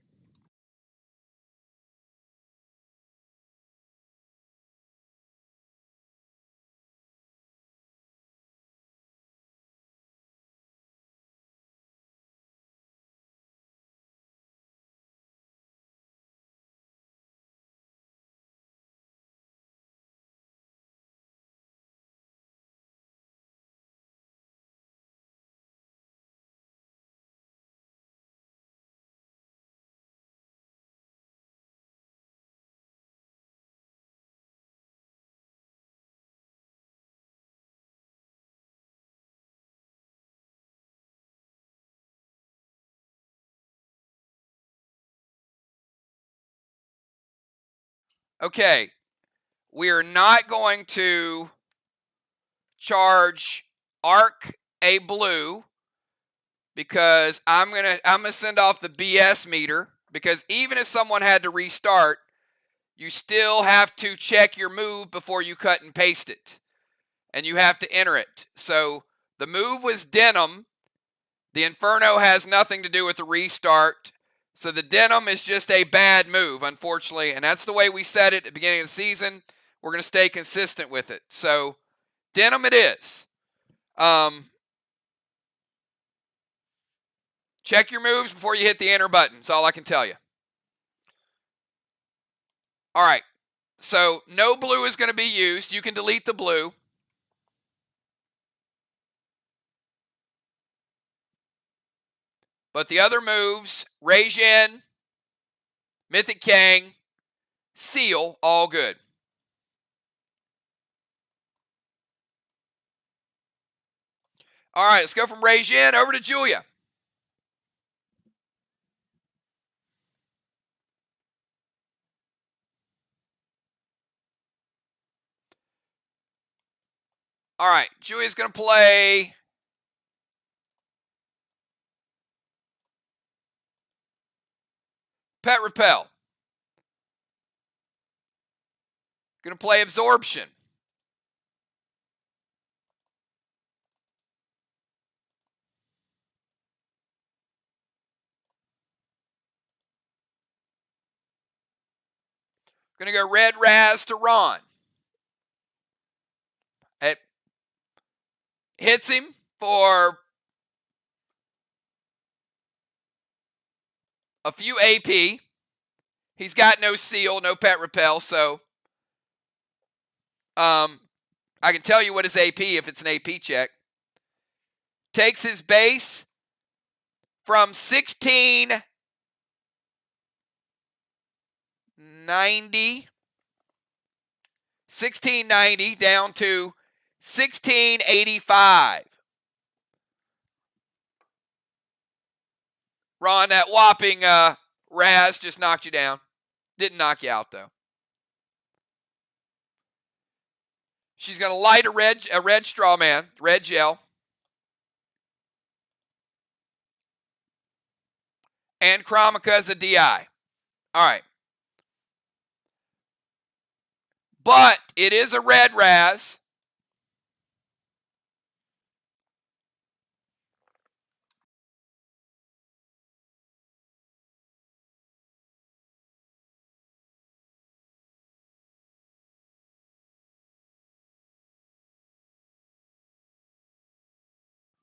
Okay, we are not going to charge Arc a blue because I'm gonna send off the BS meter, because even if someone had to restart, you still have to check your move before you cut and paste it, and you have to enter it. So the move was denim. The Inferno has nothing to do with the restart. So the denim is just a bad move, unfortunately, and that's the way we said it at the beginning of the season. We're going to stay consistent with it. So denim it is. Check your moves before you hit the enter button. That's all I can tell you. All right. So no blue is going to be used. You can delete the blue. But the other moves, Reijin, Mythic Kang, Seal, all good. All right, let's go from Reijin over to Julia. All right, Julia's going to play Pet Repel. Going to play Absorption. Going to go Red Raz to Ron. It hits him for a few AP. He's got no seal, no Pet Repel, so I can tell you what his AP if it's an AP check. Takes his base from 1690 down to 1685. Ron, that whopping Raz just knocked you down. Didn't knock you out, though. She's going to light a red straw man, red gel. And Chromica is a DI. All right. But it is a red Raz.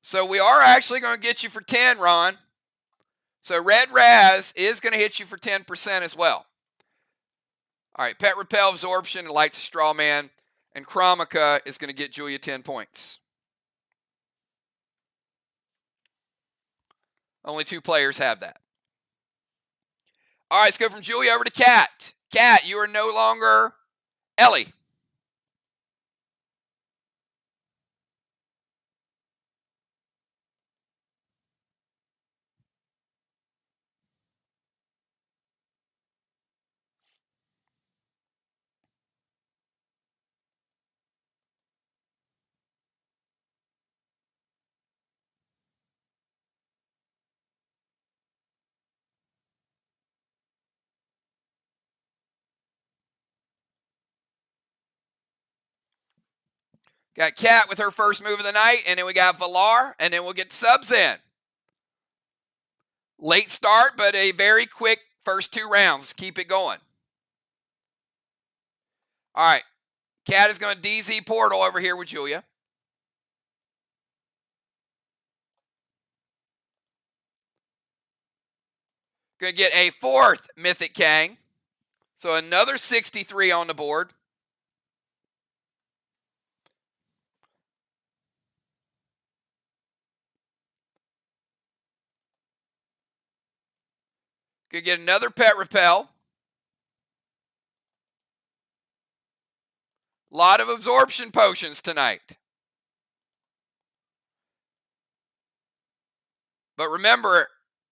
So we are actually going to get you for 10, Ron. So Red Raz is going to hit you for 10% as well. All right, Pet Repel, Absorption, and Lights a Straw Man. And Chromica is going to get Julia 10 points. Only 2 players have that. All right, let's go from Julia over to Kat. Kat, you are no longer Ellie. Got Kat with her first move of the night, and then we got Valar, and then we'll get subs in. Late start, but a very quick first 2 rounds. Keep it going. All right. Cat is going to DZ Portal over here with Julia. Going to get a 4th Mythic Kang. So another 63 on the board. Going to get another Pet Repel. A lot of absorption potions tonight. But remember,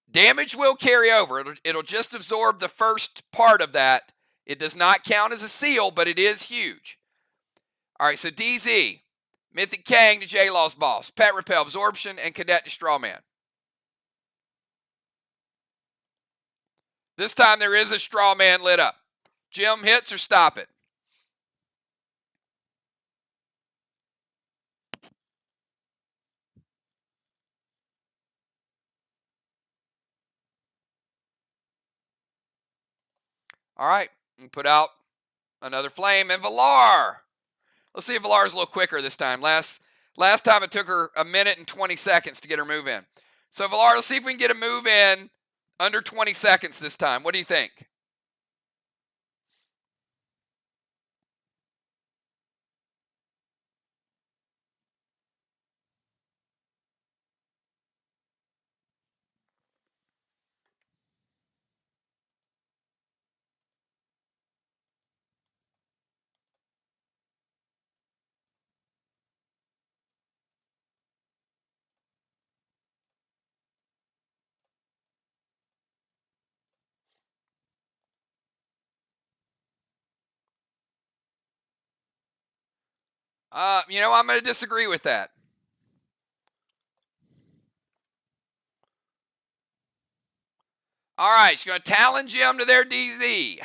damage will carry over. It'll just absorb the first part of that. It does not count as a seal, but it is huge. All right, so DZ, Mythic Kang to J-Law's boss, Pet Repel, Absorption, and Cadet to Strawman. This time there is a Strawman lit up. Jim, hits or stop it? All right, and put out another flame, and Valar. Let's see if Valar is a little quicker this time. Last time it took her 1 minute and 20 seconds to get her move in. So Valar, let's see if we can get a move in under 20 seconds this time. What do you think? I'm going to disagree with that. All right, she's going to Talon Jim to their DZ.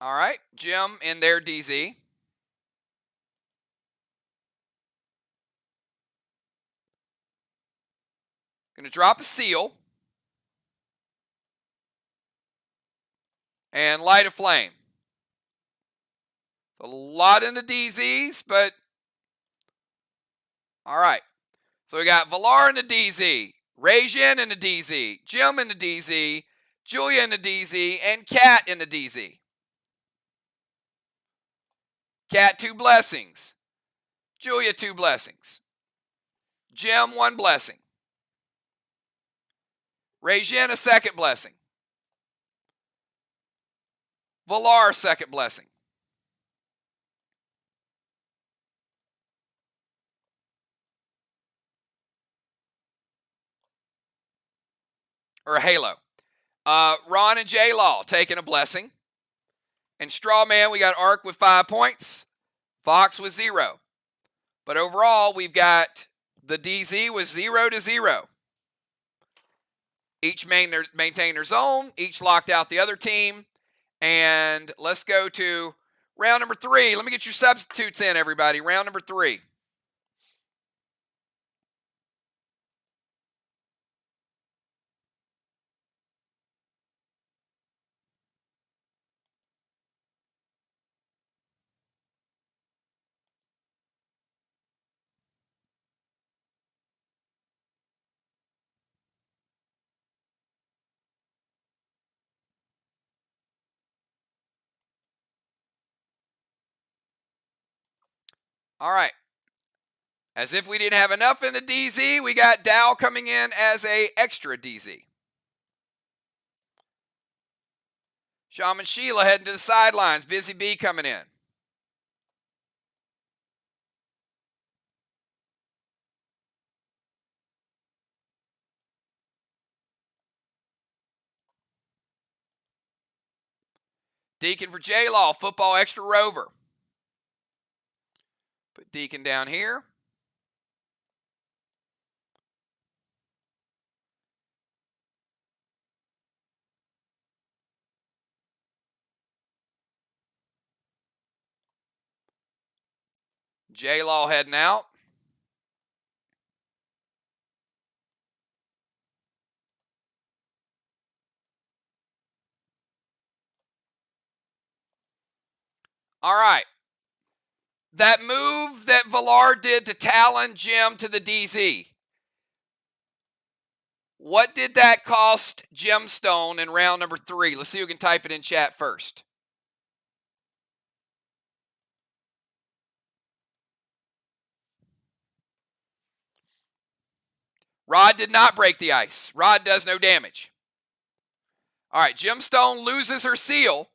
All right, Jim in their DZ. Going to drop a seal. And light a flame. A lot in the DZs, but all right. So we got Valar in the DZ, Rajin in the DZ, Jim in the DZ, Julia in the DZ, and Cat in the DZ. Cat 2 blessings. Julia 2 blessings. Jim 1 blessing. Rajin a 2nd blessing. Valar 2nd blessing. Or a halo. Ron and J-Law taking a blessing. And Strawman, we got Arc with 5 points. Vox with 0. But overall, we've got the DZ with 0 to 0. Each maintained their zone. Each locked out the other team. And let's go to round number 3. Let me get your substitutes in, everybody. Round number 3. All right. As if we didn't have enough in the DZ, we got Dow coming in as a extra DZ. Shaman Sheila heading to the sidelines. Busy Bee coming in. Deacon for J-Law, football extra rover. Put Deacon down here. J-Law heading out. All right. That move that Villar did to Talon Jim to the DZ. What did that cost Gemstone in round number 3? Let's see who can type it in chat first. Rod did not break the ice. Rod does no damage. All right, Gemstone loses her seal.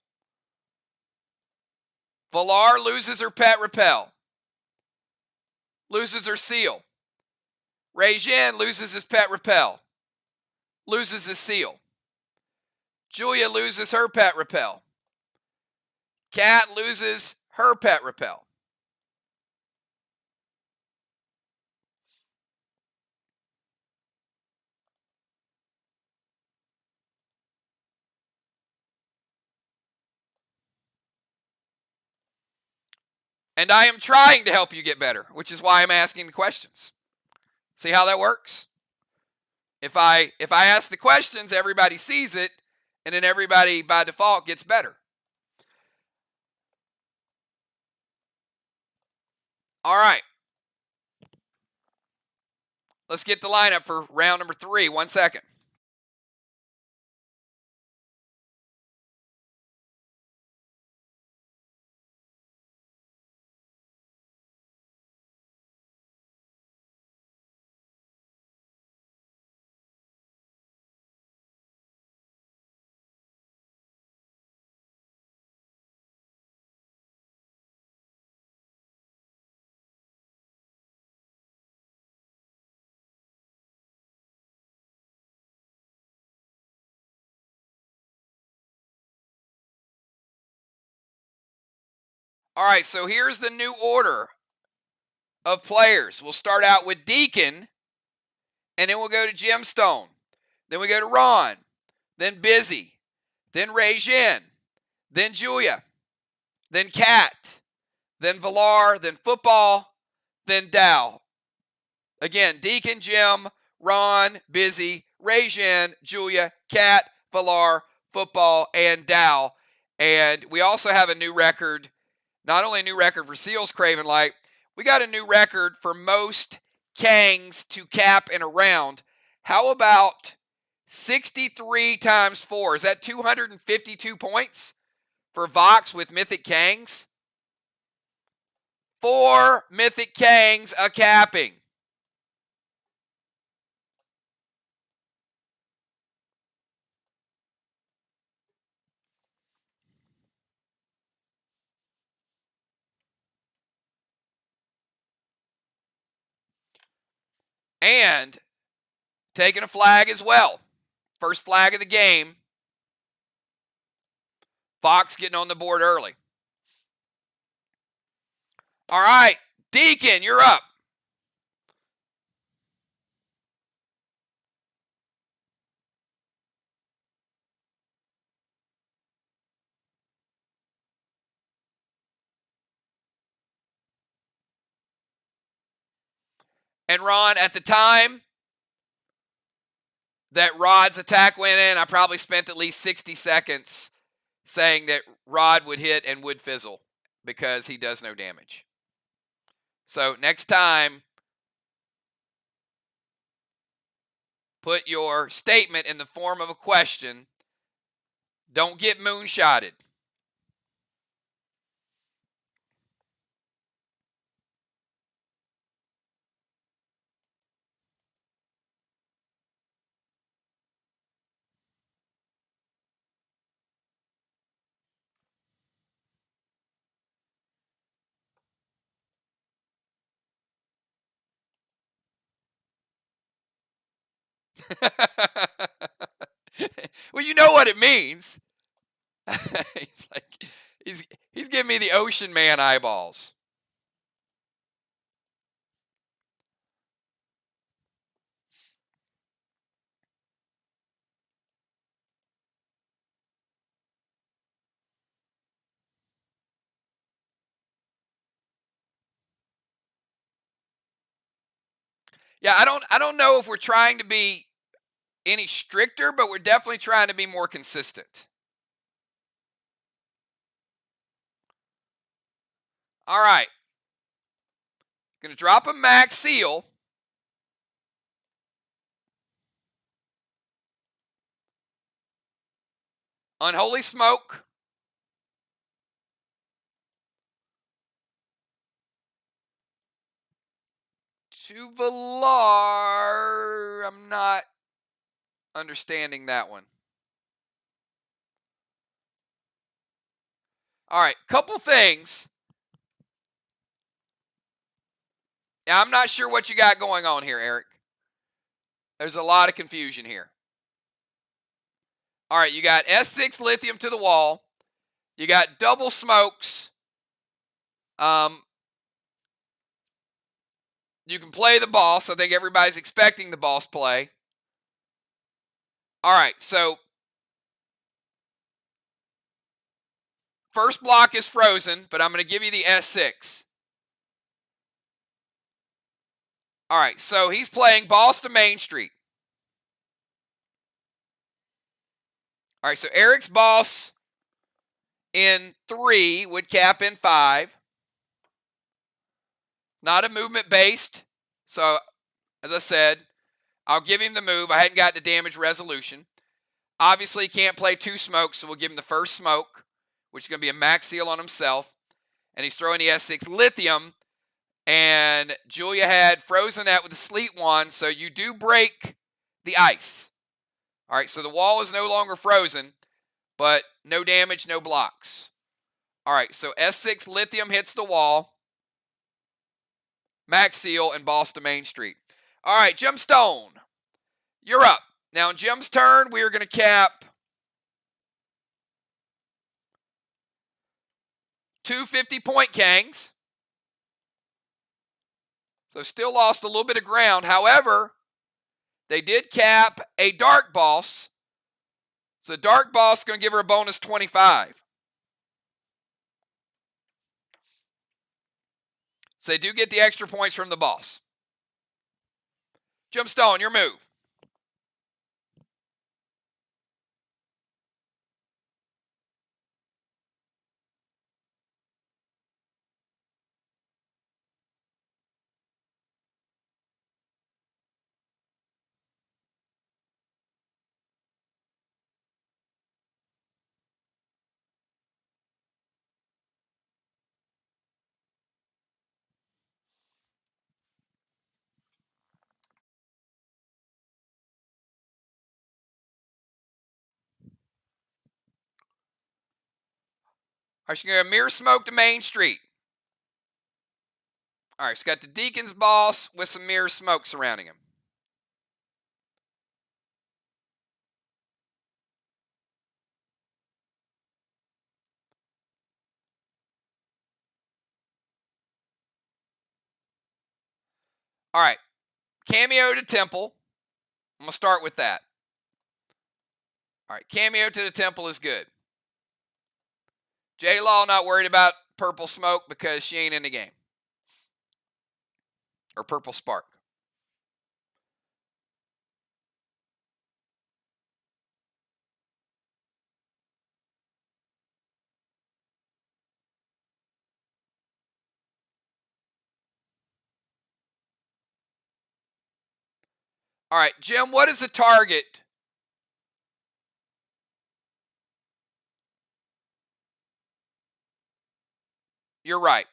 Villar loses her pet repel. Loses her seal. Regin loses his pet repel. Loses his seal. Julia loses her pet repel. Kat loses her pet repel. And I am trying to help you get better, which is why I'm asking the questions. See how that works? If I ask the questions, everybody sees it, and then everybody by default gets better. All right. Let's get the lineup for round number 3. 1 second. All right, so here's the new order of players. We'll start out with Deacon, and then we'll go to Gemstone. Then we go to Ron, then Busy, then Regin, then Julia, then Kat, then Villar, then Football, then Dow. Again, Deacon, Jim, Ron, Busy, Regin, Julia, Kat, Villar, Football, and Dow. And we also have a new record, not only a new record for Seals Craven Light, we got a new record for most Kangs to cap in a round. How about 63 times 4? Is that 252 points for VOX with Mythic Kangs? 4 Mythic Kangs a capping. And taking a flag as well. First flag of the game. Fox getting on the board early. All right, Deacon, you're up. And Ron, at the time that Rod's attack went in, I probably spent at least 60 seconds saying that Rod would hit and would fizzle because he does no damage. So next time, put your statement in the form of a question. Don't get moonshotted. Well, you know what it means. He's giving me the Ocean Man eyeballs. Yeah, I don't know if we're trying to be any stricter, but we're definitely trying to be more consistent. All right. Going to drop a max seal. Unholy Smoke. Tuvalar. I'm not understanding that one. All right, couple things. Now, I'm not sure what you got going on here, Eric. There's a lot of confusion here. All right, you got S6 lithium to the wall. You got double smokes. You can play the boss. I think everybody's expecting the boss play. All right, so first block is frozen, but I'm going to give you the S6. All right, so he's playing boss to Main Street. All right, so Eric's boss in 3 would cap in 5. Not a movement based. So, as I said, I'll give him the move. I hadn't got the damage resolution. Obviously, he can't play 2 smokes, so we'll give him the first smoke, which is going to be a max seal on himself. And he's throwing the S6 lithium. And Julia had frozen that with the sleet one, so you do break the ice. All right, so the wall is no longer frozen, but no damage, no blocks. All right, so S6 lithium hits the wall. Max seal and boss to Main Street. All right, Gemstone, you're up. Now, in Jim's turn, we are going to cap 2 50-point Kangs. So still lost a little bit of ground. However, they did cap a dark boss. So the dark boss is going to give her a bonus 25. So they do get the extra points from the boss. Gemstone, your move. All right, she's going to mirror smoke to Main Street. All right, she's got the Deacon's boss with some mirror smoke surrounding him. All right, cameo to Temple. I'm going to start with that. All right, cameo to the Temple is good. J-Law not worried about purple smoke because she ain't in the game. Or purple spark. All right, Jim, what is the target? You're right.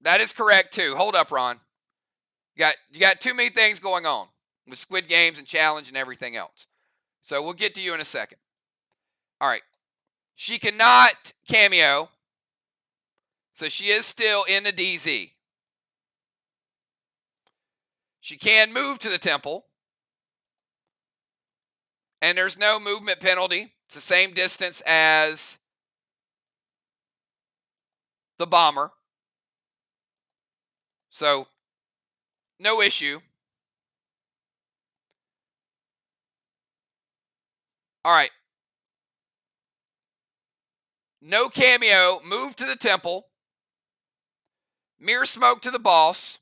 That is correct too. Hold up, Ron. You got too many things going on with Squid Games and Challenge and everything else. So we'll get to you in a second. All right. She cannot cameo. So she is still in the DZ. She can move to the Temple. And there's no movement penalty. It's the same distance as the Bomber. So, no issue. All right. No cameo. Move to the Temple. Mirror smoke to the boss.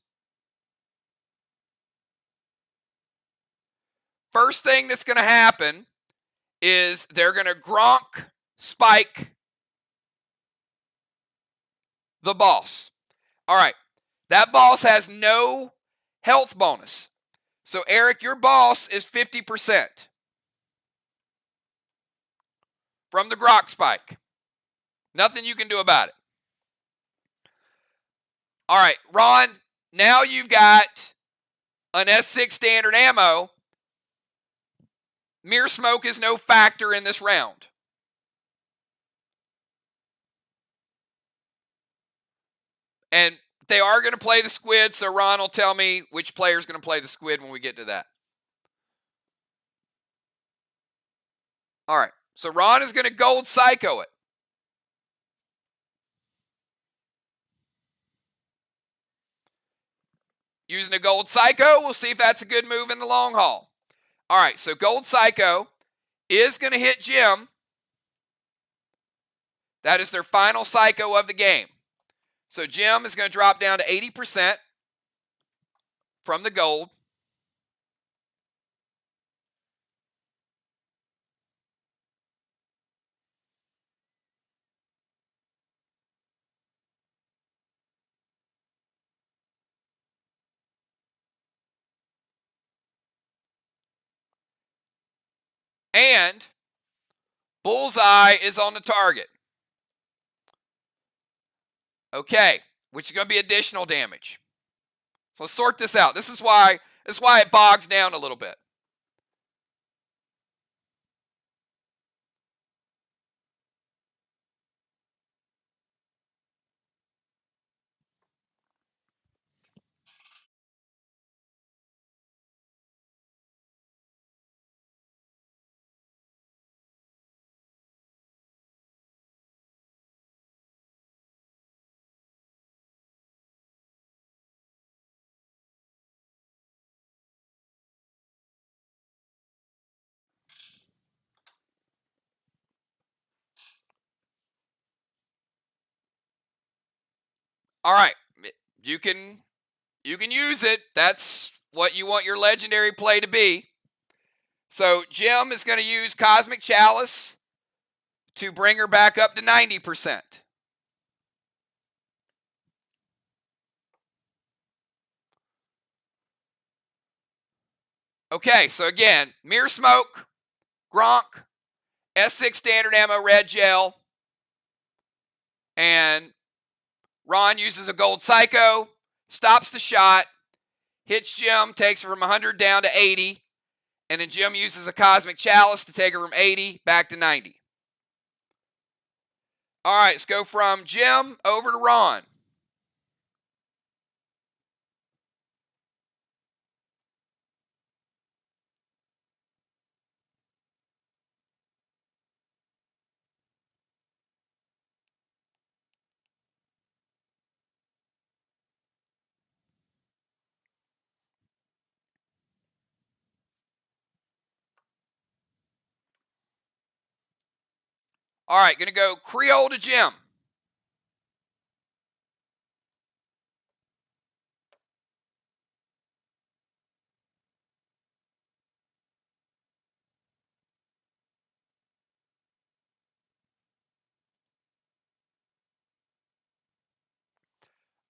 first thing that's going to happen is they're going to Gronk spike the boss. All right. That boss has no health bonus. So, Eric, your boss is 50% from the Grok spike. Nothing you can do about it. All right, Ron, now you've got an S6 standard ammo. Mirror smoke is no factor in this round. And they are going to play the squid, so Ron will tell me which player is going to play the squid when we get to that. All right, so Ron is going to gold psycho it. Using a gold psycho, we'll see if that's a good move in the long haul. All right, so gold psycho is going to hit Jim. That is their final psycho of the game. So Jim is going to drop down to 80% from the gold. And bullseye is on the target. Okay, which is going to be additional damage. So let's sort this out. This is why it bogs down a little bit. All right, you can use it. That's what you want your legendary play to be. So Jim is going to use Cosmic Chalice to bring her back up to 90%. Okay, so again, Mirror Smoke, Gronk, S6 standard ammo red gel, and Ron uses a gold psycho, stops the shot, hits Jim, takes her from 100 down to 80, and then Jim uses a Cosmic Chalice to take her from 80 back to 90. All right, let's go from Jim over to Ron. All right, going to go Creole to Jim.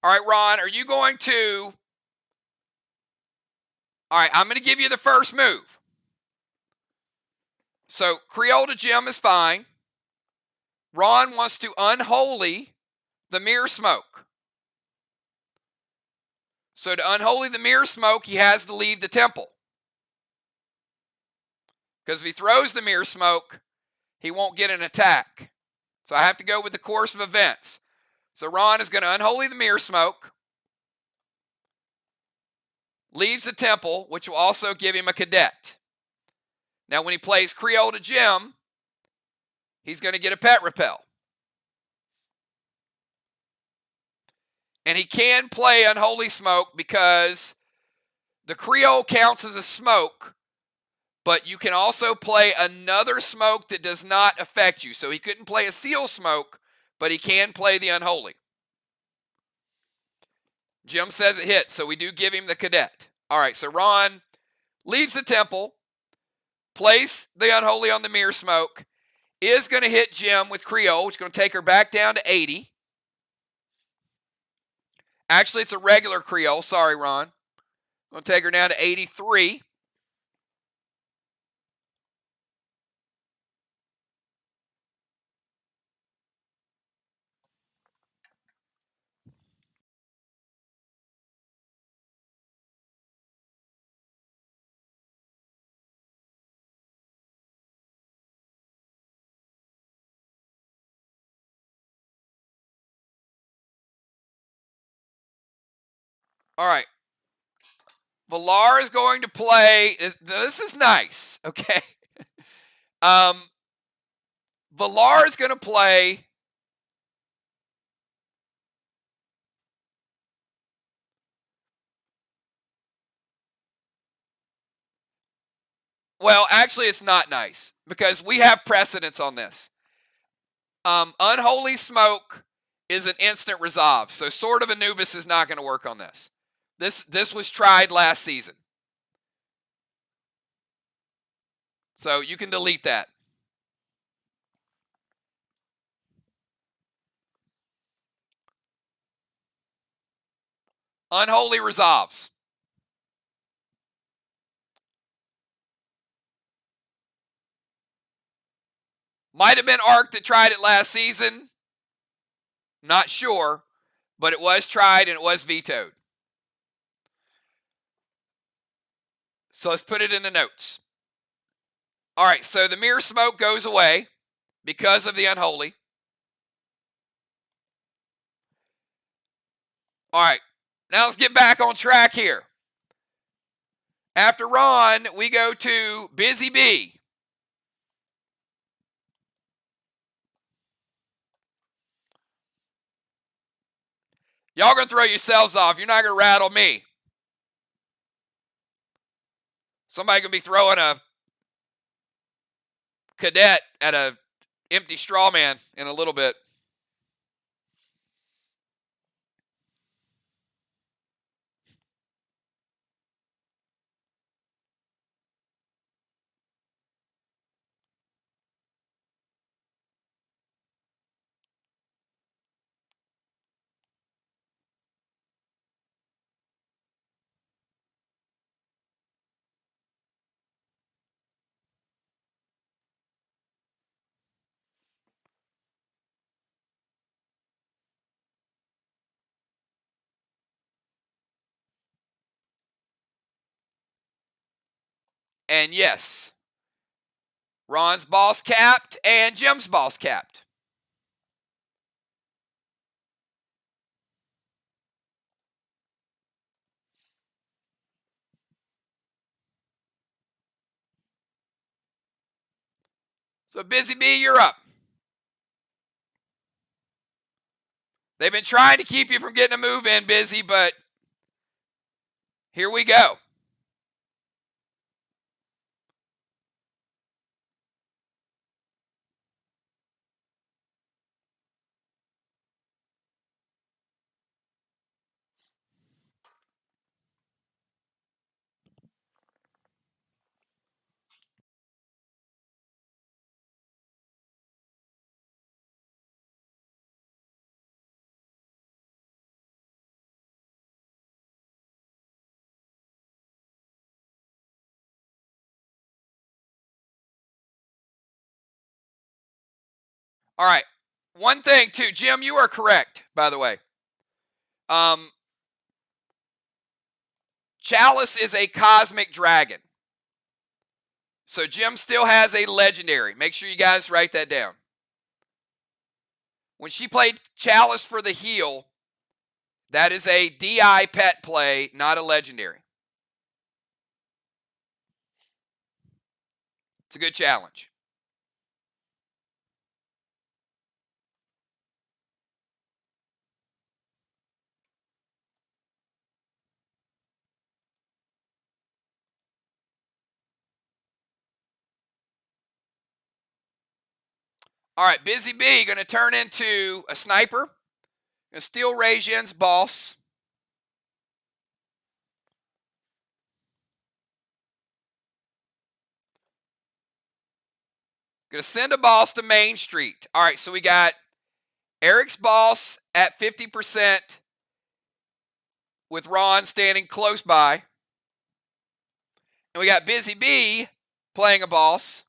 All right, Ron, are you going to... All right, I'm going to give you the first move. So Creole to Jim is fine. Ron wants to unholy the Mirror Smoke. So to unholy the Mirror Smoke, he has to leave the temple. Because if he throws the Mirror Smoke, he won't get an attack. So I have to go with the course of events. So Ron is going to unholy the Mirror Smoke. Leaves the temple, which will also give him a cadet. Now when he plays Creole to Jim, he's going to get a pet repel. And he can play Unholy Smoke because the Creole counts as a smoke, but you can also play another smoke that does not affect you. So he couldn't play a Seal Smoke, but he can play the Unholy. Jim says it hits, so we do give him the cadet. All right, so Ron leaves the temple, Plays the Unholy on the Mirror Smoke. Is going to hit Jim with Creole, which is going to take her back down to 80. Actually, it's a regular Creole. Sorry, Ron. Going to take her down to 83. All right. Villar is going to play. This is nice, okay? Villar is going to play. Well, actually, it's not nice because we have precedence on this. Unholy Smoke is an instant resolve, so Sword of Anubis is not going to work on this. This was tried last season. So you can delete that. Unholy resolves. Might have been Arc that tried it last season. Not sure, but it was tried and it was vetoed. So let's put it in the notes. All right, so the Mirror Smoke goes away because of the Unholy. All right, now let's get back on track here. After Ron, we go to Busy Bee. Y'all gonna throw yourselves off. You're not gonna rattle me. Somebody gonna be throwing a cadet at a empty straw man in a little bit. And yes, Ron's boss capped and Jim's boss capped. So Busy Bee, you're up. They've been trying to keep you from getting a move in, Busy, but here we go. All right. One thing, too. Jim, you are correct, by the way. Chalice is a cosmic dragon. So Jim still has a legendary. Make sure you guys write that down. When she played Chalice for the heal, that is a DI pet play, not a legendary. It's a good challenge. All right, Busy Bee going to turn into a sniper. Going to steal Rajin's boss. Going to send a boss to Main Street. All right, so we got Eric's boss at 50% with Ron standing close by. And we got Busy Bee playing a boss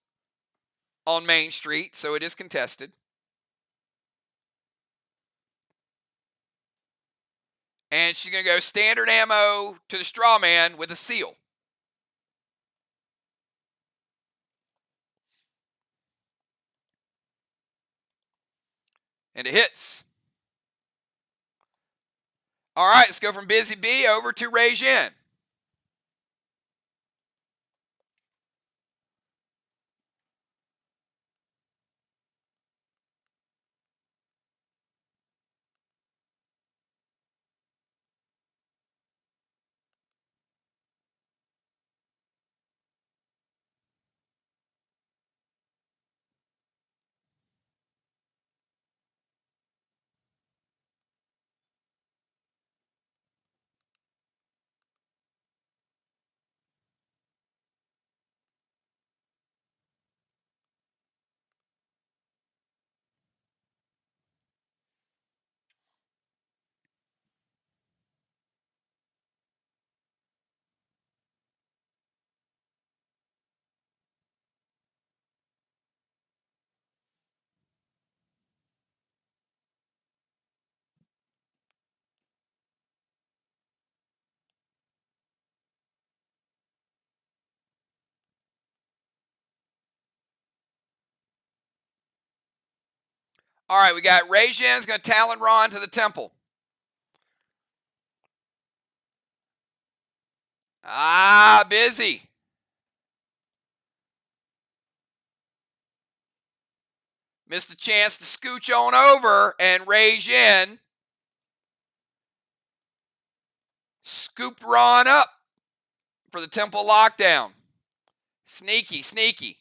on Main Street, so it is contested. And she's going to go standard ammo to the straw man with a seal. And it hits. All right, let's go from Busy Bee over to Regine. All right, we got Regine's going to Talon Ron to the temple. Busy. Missed a chance to scooch on over, and Regine scooped Ron up for the temple lockdown. Sneaky, sneaky.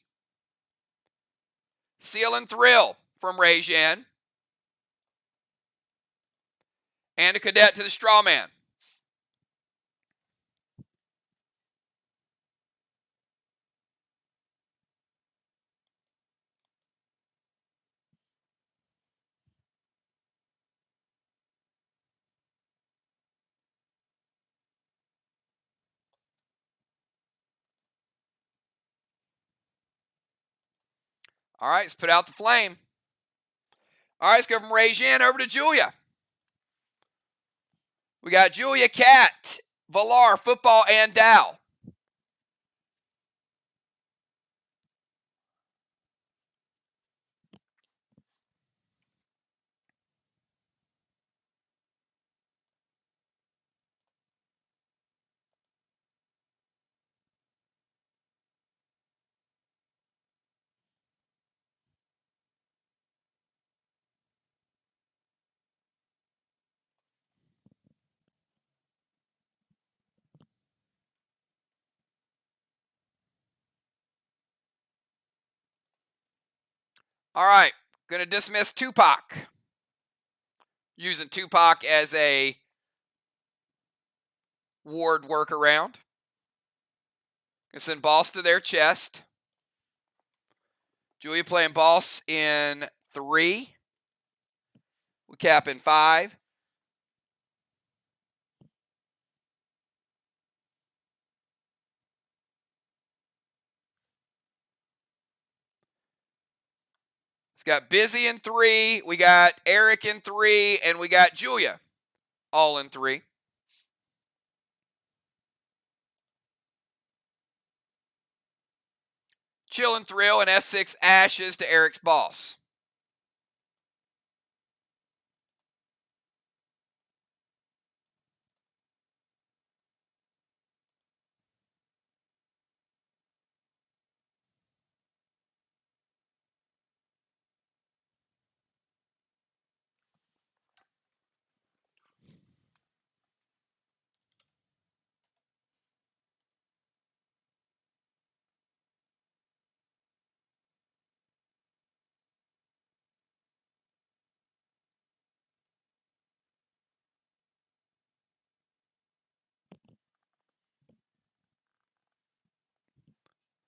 Seal and Thrill from Regine. And a cadet to the straw man. All right, let's put out the flame. All right, let's go from Regine over to Julia. We got Julia, Cat, Valar, Football, and Dow. All right, going to dismiss Tupac. Using Tupac as a ward workaround. Going to send boss to their chest. Julia playing boss in 3. We cap in 5. It's got Busy in 3. We got Eric in 3. And we got Julia all in 3. Chill and Thrill and S6 Ashes to Eric's boss.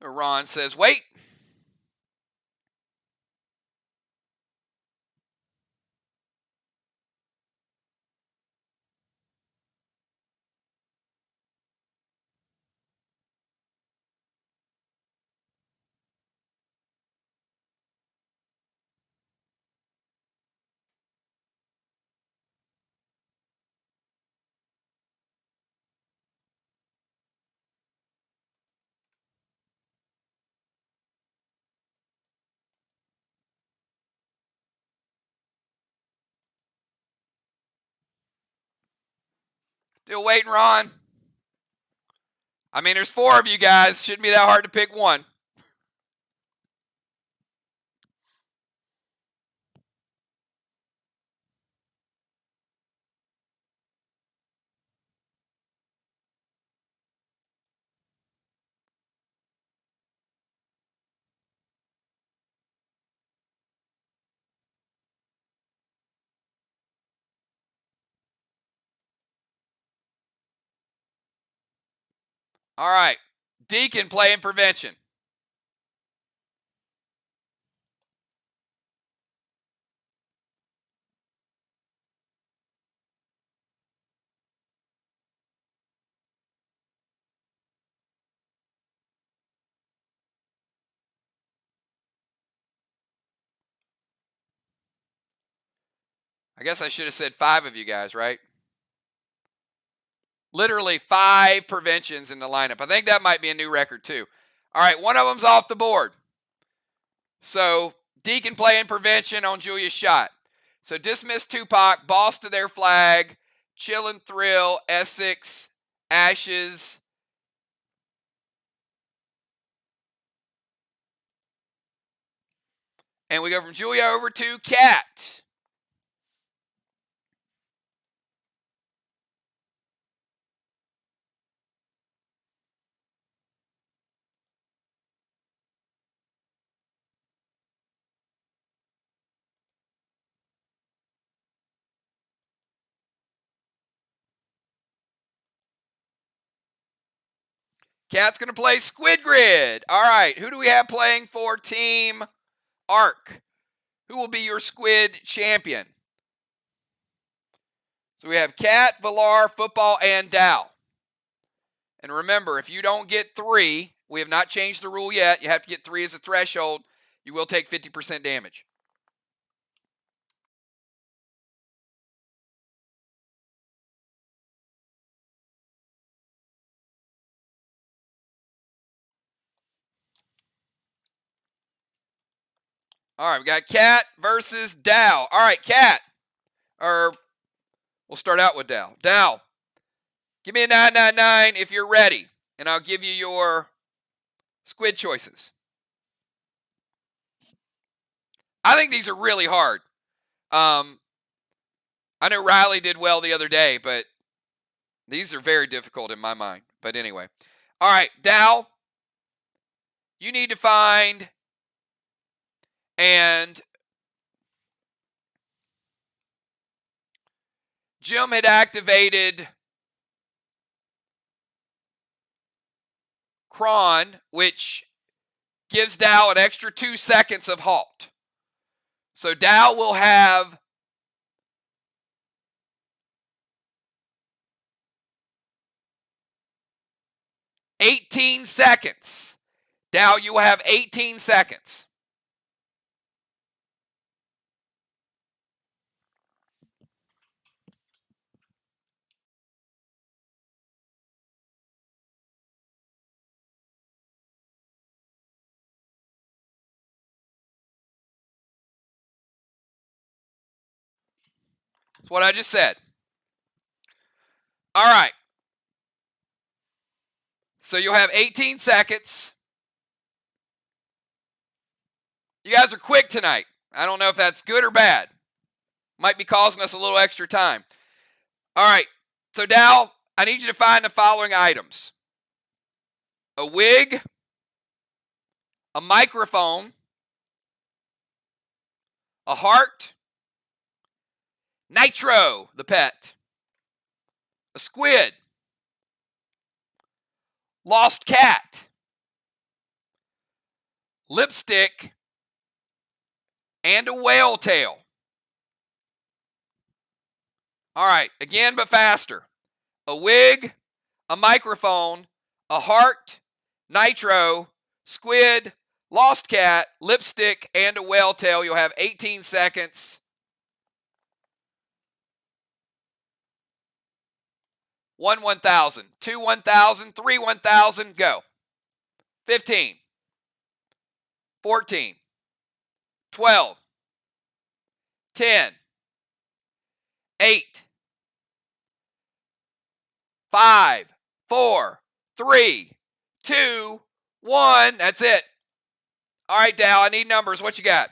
Ron says, wait. Still waiting, Ron? I mean, there's 4 of you guys. Shouldn't be that hard to pick one. All right. Deacon playing prevention. I guess I should have said 5 of you guys, right? Literally 5 preventions in the lineup. I think that might be a new record too. All right, one of them's off the board. So Deacon playing prevention on Julia's shot. So dismiss Tupac, boss to their flag, chill and thrill, Essex, Ashes. And we go from Julia over to Cat. Cat's going to play Squid Grid. All right, who do we have playing for Team Arc? Who will be your Squid champion? So we have Cat, Villar, Football, and Dow. And remember, if you don't get 3, we have not changed the rule yet. You have to get 3 as a threshold. You will take 50% damage. All right, we got Cat versus Dow. All right, Cat. Or we'll start out with Dow. Dow, give me a 999 if you're ready, and I'll give you your Squid choices. I think these are really hard. I know Riley did well the other day, but these are very difficult in my mind. But anyway. All right, Dow, you need to find and Jim had activated Kron, which gives Dow an extra 2 seconds of halt. So Dow will have 18 seconds. Dow, you will have 18 seconds. That's what I just said. All right. So you'll have 18 seconds. You guys are quick tonight. I don't know if that's good or bad. Might be causing us a little extra time. All right. So Dow, I need you to find the following items: a wig, a microphone, a heart, Nitro, the pet, a squid, lost cat, lipstick, and a whale tail. All right, again, but faster. A wig, a microphone, a heart, Nitro, squid, lost cat, lipstick, and a whale tail. You'll have 18 seconds. 1 1,000, 2 1,000, 3 1,000, go. 15, 14, 12, 10, 8, 5, 4, 3, 2, 1. That's it. All right, Dow, I need numbers. What you got?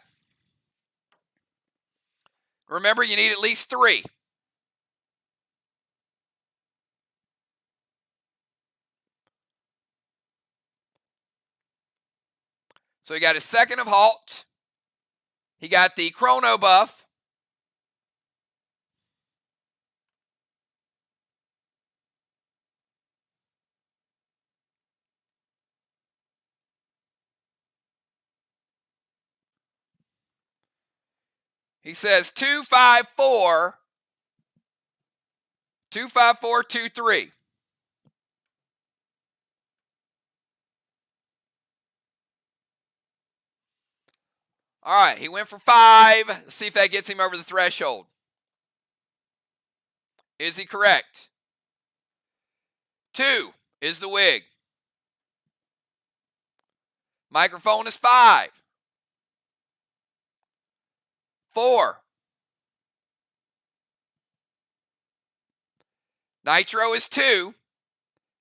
Remember, you need at least 3. So he got his second of halt. He got the chrono buff. He says 254, 25423. All right, he went for 5. Let's see if that gets him over the threshold. Is he correct? 2 is the wig. Microphone is 5. 4. Nitro is 2.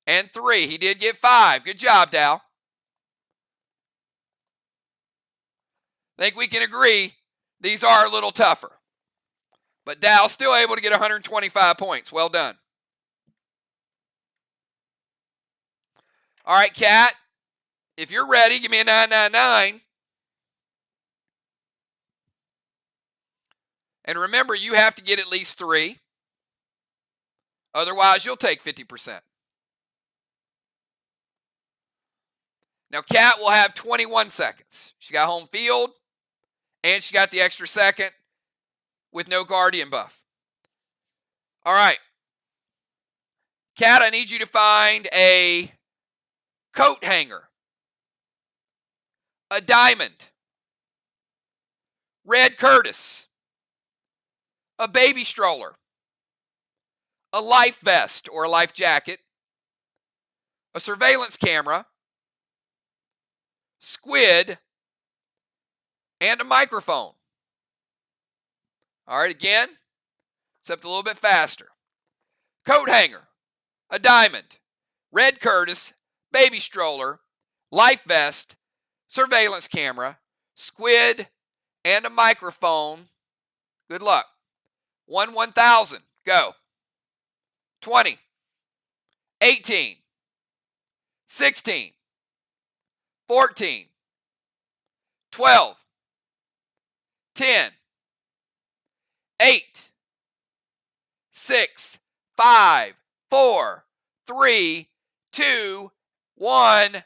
And 3. He did get 5. Good job, Dow. I think we can agree these are a little tougher. But Dow's still able to get 125 points. Well done. All right, Kat, if you're ready, give me a 999. And remember, you have to get at least 3. Otherwise, you'll take 50%. Now, Kat will have 21 seconds. She got home field, and she got the extra second with no guardian buff. All right. Kat, I need you to find a coat hanger, a diamond, red Curtis, a baby stroller, a life vest or a life jacket, a surveillance camera, squid, and a microphone. All right, again, except a little bit faster. Coat hanger, a diamond, red Curtis, baby stroller, life vest, surveillance camera, squid, and a microphone. Good luck. 1,000. Go. 20. 18. 16. 14. 12. 10. 8. 6. 5. 4. 3. 2. 1.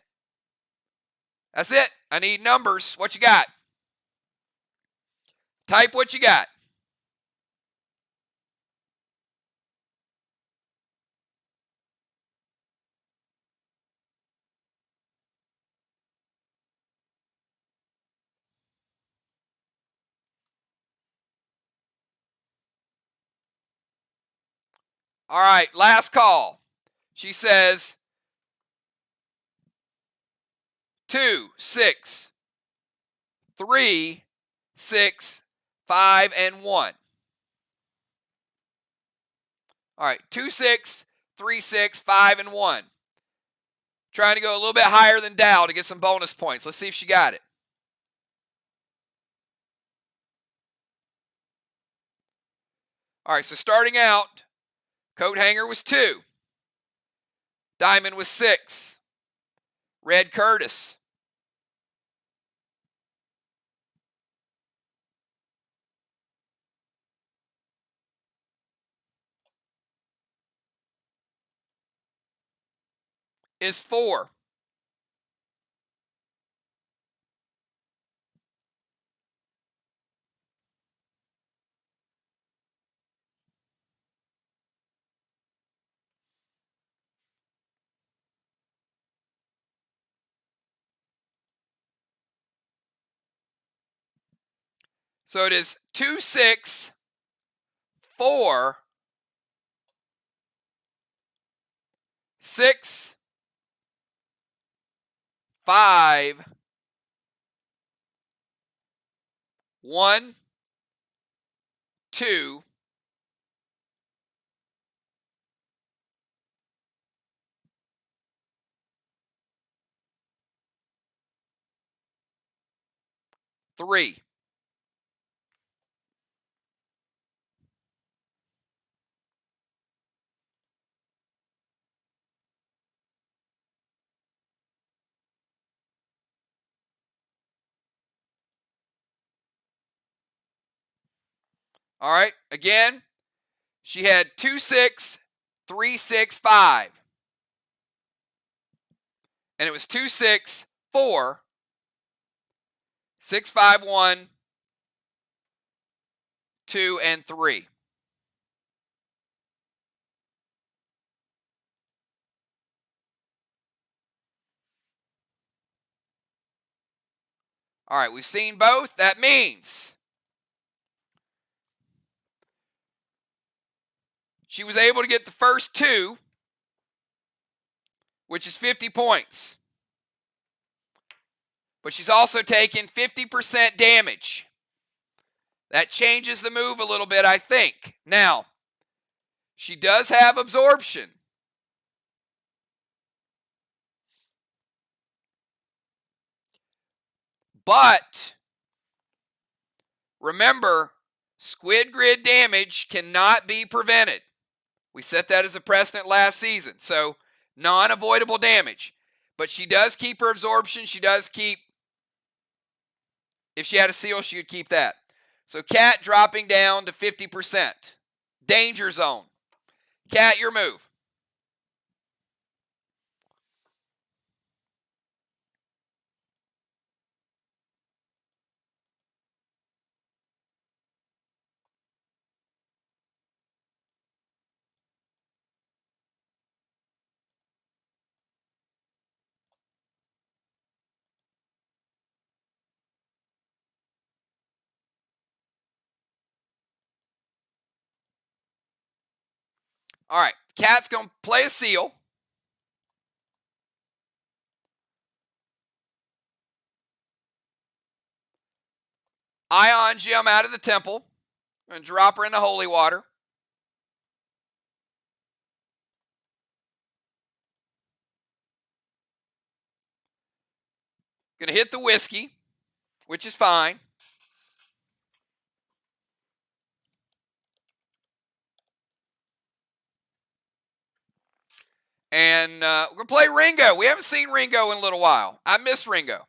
That's it. I need numbers. What you got? Type what you got. All right, last call. She says 2, 6, 3, 6, 5, and 1. All right, 2, 6, 3, 6, 5, and 1. Trying to go a little bit higher than Dow to get some bonus points. Let's see if she got it. All right, so starting out, coat hanger was 2. Diamond was 6. Red Curtis. Is 4. So it is 2, 6, 4, 6, 5, 1, 2, 3. All right, again, she had 2, 6, 3, 6, 5. And it was 2, 6, 4, 6, 5, 1, 2, and 3. All right, we've seen both. That means she was able to get the first 2, which is 50 points. But she's also taken 50% damage. That changes the move a little bit, I think. Now, she does have absorption. But remember, squid grid damage cannot be prevented. We set that as a precedent last season. So, non-avoidable damage. But she does keep her absorption. She does keep, if she had a seal, she would keep that. So, Cat dropping down to 50%. Danger zone. Cat, your move. All right, Cat's going to play a seal. Ion gem out of the temple. And drop her in the holy water. Going to hit the whiskey, which is fine. And we're going to play Ringo. We haven't seen Ringo in a little while. I miss Ringo.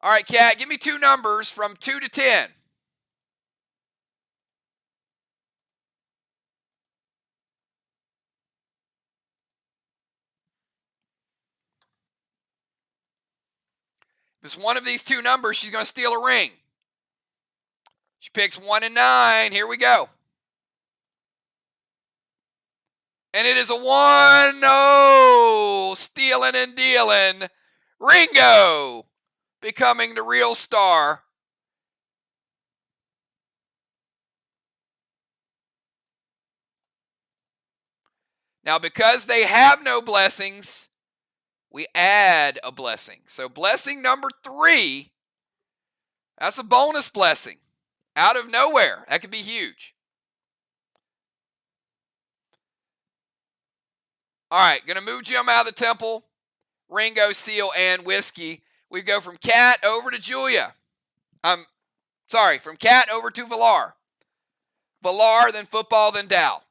All right, Cat, give me 2 numbers from 2 to 10. If it's one of these 2 numbers, she's going to steal a ring. She picks 1 and 9. Here we go. And it is a 1. No, stealing and dealing. Ringo becoming the real star. Now, because they have no blessings, we add a blessing. So blessing number 3, that's a bonus blessing. Out of nowhere. That could be huge. All right, going to move Jim out of the temple. Ringo, seal, and whiskey. We go from Cat over to Julia. From Cat over to Villar. Villar, then football, then Dow.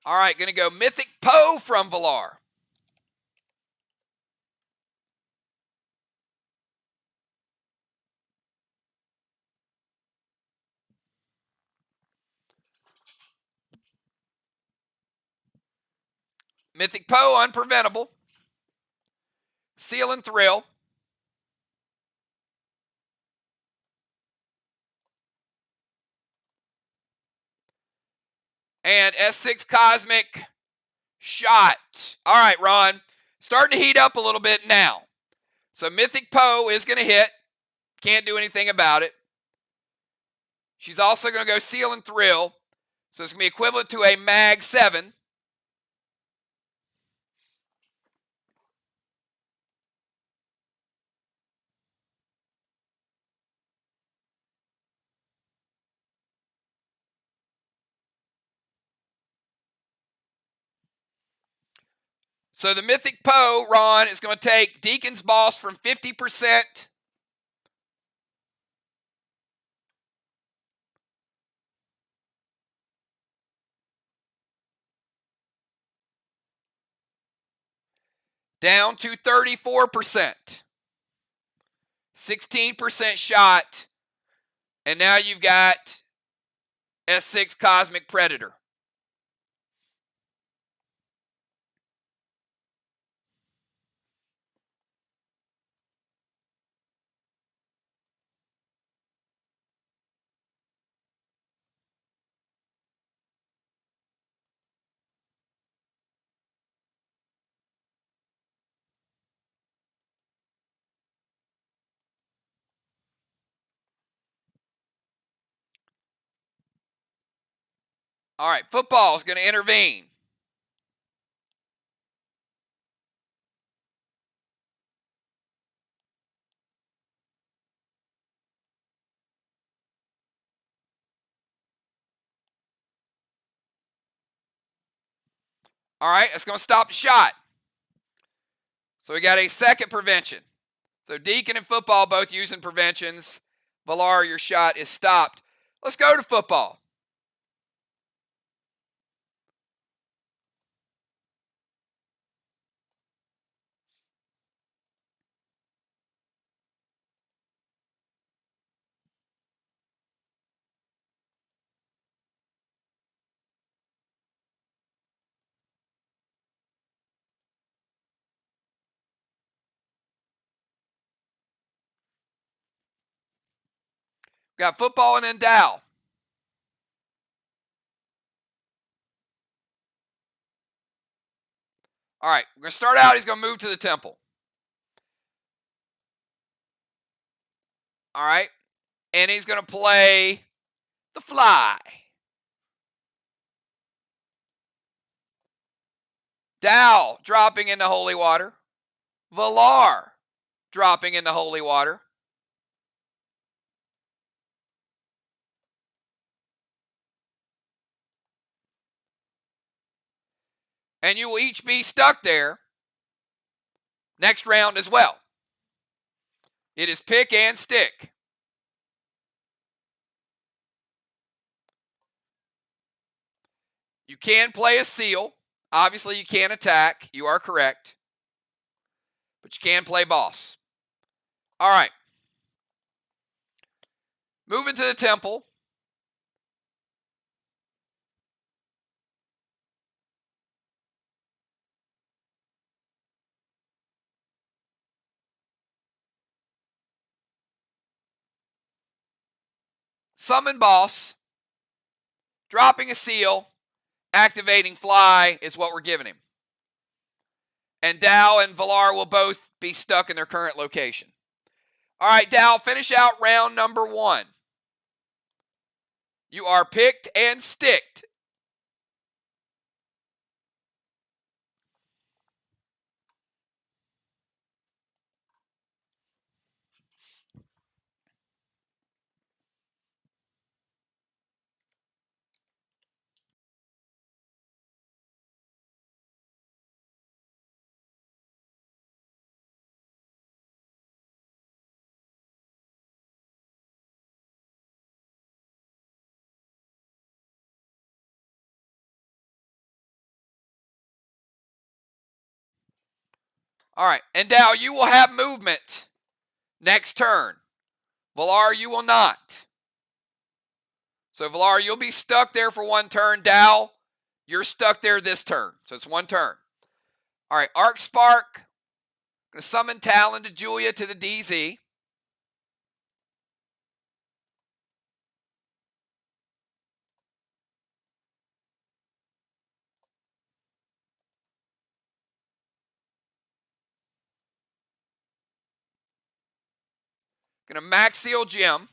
All right, going to go Mythic Poe from Villar. Mythic Poe, Unpreventable. Seal and Thrill. And S6 Cosmic Shot. All right, Ron. Starting to heat up a little bit now. So Mythic Poe is going to hit. Can't do anything about it. She's also going to go Seal and Thrill. So it's going to be equivalent to a Mag 7. So the Mythic Poe, Ron, is going to take Deacon's Boss from 50% down to 34%. 16% shot. And now you've got S6 Cosmic Predator. All right, football is going to intervene. All right, it's going to stop the shot. So we got a second prevention. So Deacon and football both using preventions. Valar, your shot is stopped. Let's go to football. We got football and endow. All right, we're going to start out. He's going to move to the temple. All right, and he's going to play the fly. Dow dropping into holy water. Valar dropping into holy water. And you will each be stuck there next round as well. It is pick and stick. You can play a seal. Obviously, you can't attack. You are correct. But you can play boss. All right. Moving to the temple. Summon boss. Dropping a seal. Activating fly is what we're giving him. And Dow and Valar will both be stuck in their current location. All right, Dow, finish out round number 1. You are picked and sticked. All right, and Dow, you will have movement next turn. Valar, you will not. So, Valar, you'll be stuck there for 1 turn. Dow, you're stuck there this turn. So, it's 1 turn. All right, Arc Spark. Going to summon Talon to Julia to the DZ. Going to max seal Jim.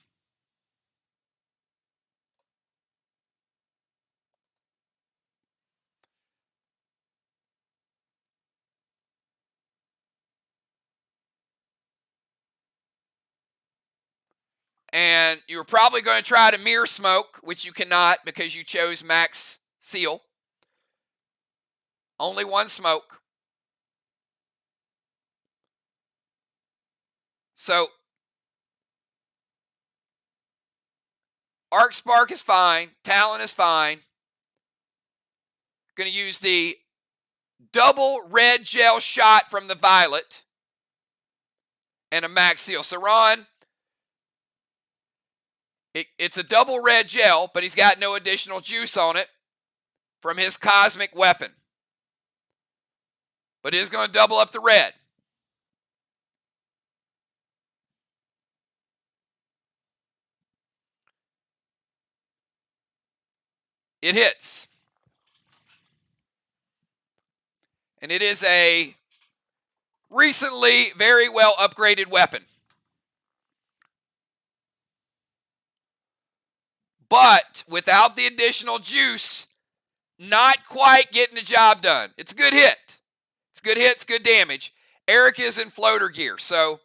And you were probably going to try to mirror smoke, which you cannot because you chose max seal. Only one smoke. So Arc Spark is fine. Talon is fine. Going to use the double red gel shot from the Violet and a max seal. So Ron, it's a double red gel, but he's got no additional juice on it from his cosmic weapon. But it is going to double up the red. It hits. And it is a recently very well upgraded weapon. But without the additional juice, not quite getting the job done. It's a good hit. It's a good hit. It's good damage. Eric is in floater gear, so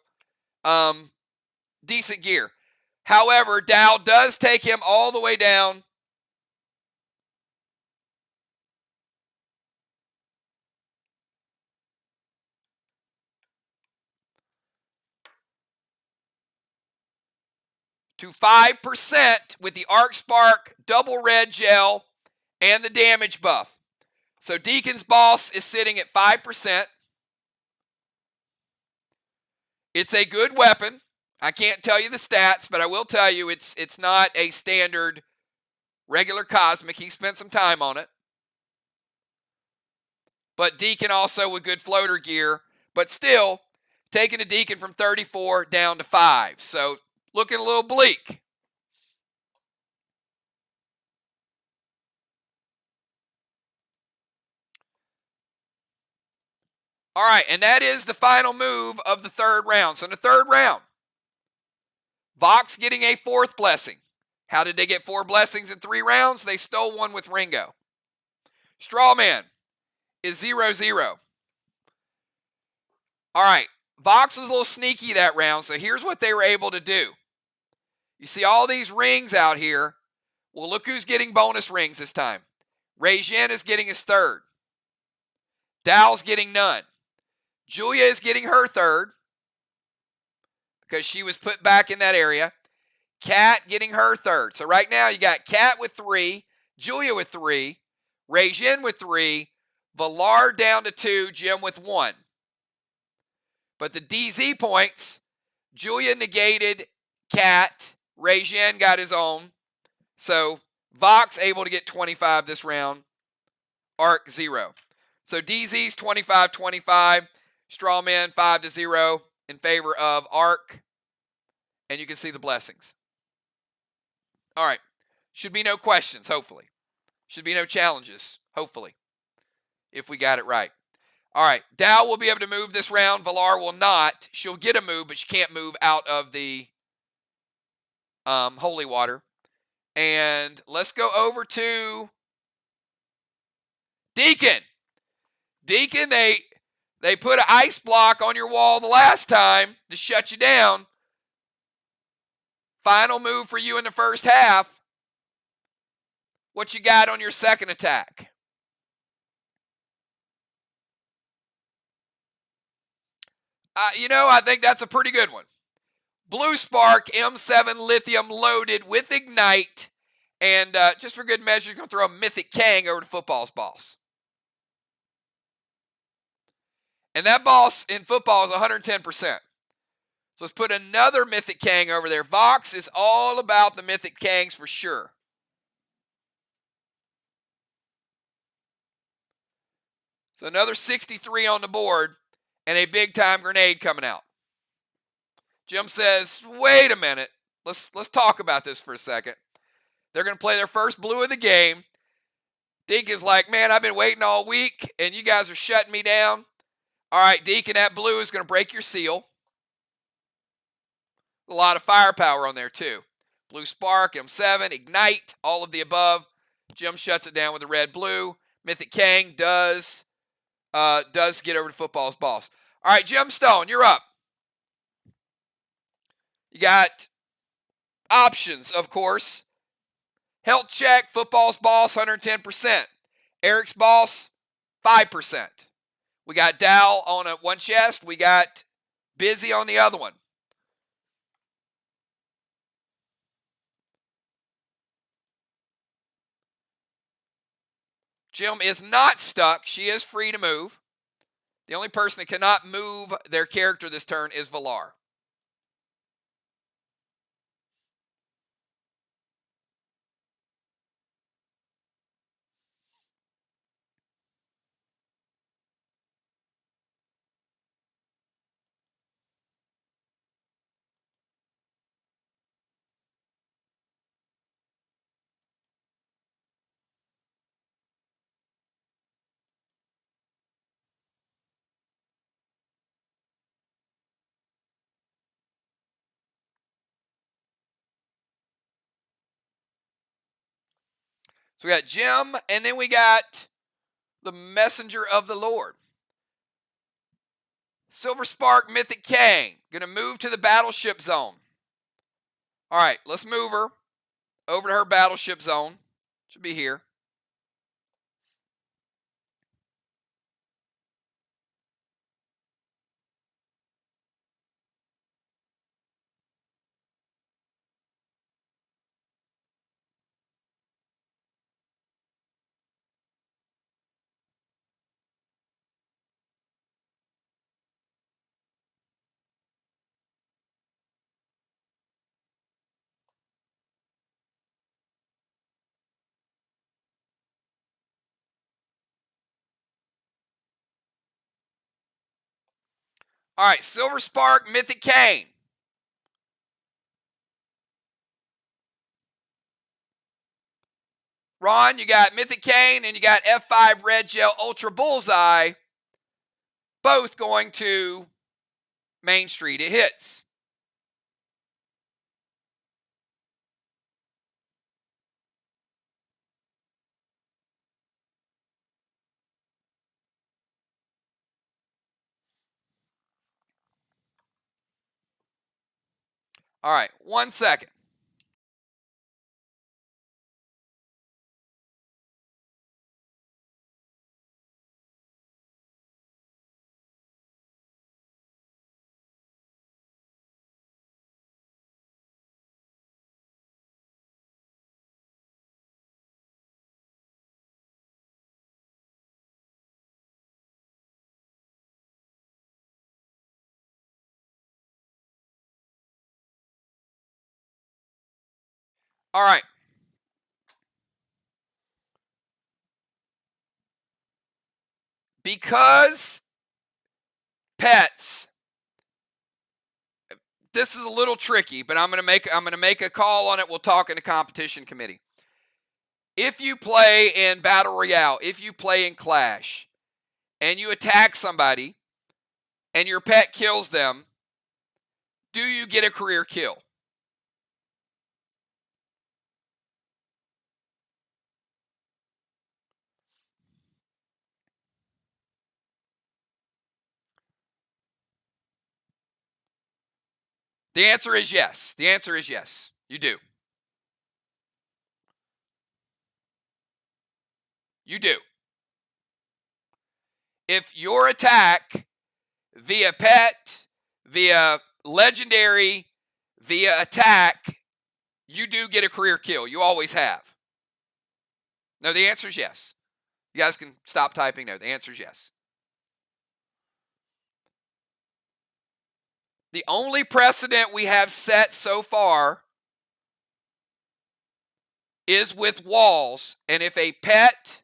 decent gear. However, Dow does take him all the way down to 5% with the Arc Spark, double red gel, and the damage buff. So Deacon's boss is sitting at 5%. It's a good weapon. I can't tell you the stats, but I will tell you it's not a standard regular cosmic. He spent some time on it. But Deacon also with good floater gear, but still taking a Deacon from 34 down to 5. So looking a little bleak. All right, and that is the final move of the third round. So in the third round, VOX getting a 4th blessing. How did they get 4 blessings in 3 rounds? They stole one with Ringo. Strawman is 0-0. All right, VOX was a little sneaky that round, so here's what they were able to do. You see all these rings out here. Well, look who's getting bonus rings this time. Regine is getting his 3rd. Dow's getting none. Julia is getting her 3rd because she was put back in that area. Kat getting her 3rd. So right now you got Kat with 3, Julia with 3, Regine with 3, Valar down to 2, Jim with 1. But the DZ points, Julia negated Kat, Regine got his own. So VOX able to get 25 this round, Arc 0. So DZ's 25-25, Strawman 5-0 in favor of Arc. And you can see the blessings. All right. Should be no questions, hopefully. Should be no challenges, hopefully, if we got it right. All right. Dow will be able to move this round. Valar will not. She'll get a move, but she can't move out of the holy water. And let's go over to Deacon. Deacon, they put an ice block on your wall the last time to shut you down. Final move for you in the first half. What you got on your second attack? I think that's a pretty good one. Blue Spark, M7 Lithium loaded with Ignite. And just for good measure, you're going to throw a Mythic Kang over to Football's boss. And that boss in football is 110%. So let's put another Mythic Kang over there. VOX is all about the Mythic Kangs for sure. So another 63 on the board and a big-time grenade coming out. Jim says, wait a minute. Let's talk about this for a second. They're going to play their first blue of the game. Deacon's like, man, I've been waiting all week, and you guys are shutting me down. All right, Deacon, that blue is going to break your seal. A lot of firepower on there, too. Blue Spark, M7, Ignite, all of the above. Jim shuts it down with the red-blue. Mythic Kang does get over to Football's boss. All right, Jim Stone, you're up. You got Options, of course. Health check, football's boss, 110%. Eric's boss, 5%. We got Dow on one chest. We got Busy on the other one. Jim is not stuck. She is free to move. The only person that cannot move their character this turn is Valar. So we got Jim, and then we got the Messenger of the Lord. Silver Spark, Mythic Kang, going to move to the battleship zone. All right, let's move her over to her battleship zone. Should be here. All right, Silver Spark, Mythic Kang. Ron, you got Mythic Kane and you got F5 Red Gel Ultra Bullseye, both going to Main Street. It hits. All right, 1 second. All right. Because pets, this is a little tricky, but I'm going to make a call on it. We'll talk in the competition committee. If you play in Battle Royale, if you play in Clash, and you attack somebody, and your pet kills them, do you get a career kill? The answer is yes. The answer is yes. You do. You do. If your attack via pet, via legendary, via attack, you do get a career kill. You always have. No, the answer is yes. You guys can stop typing. No, the answer is yes. The only precedent we have set so far is with walls, and if a pet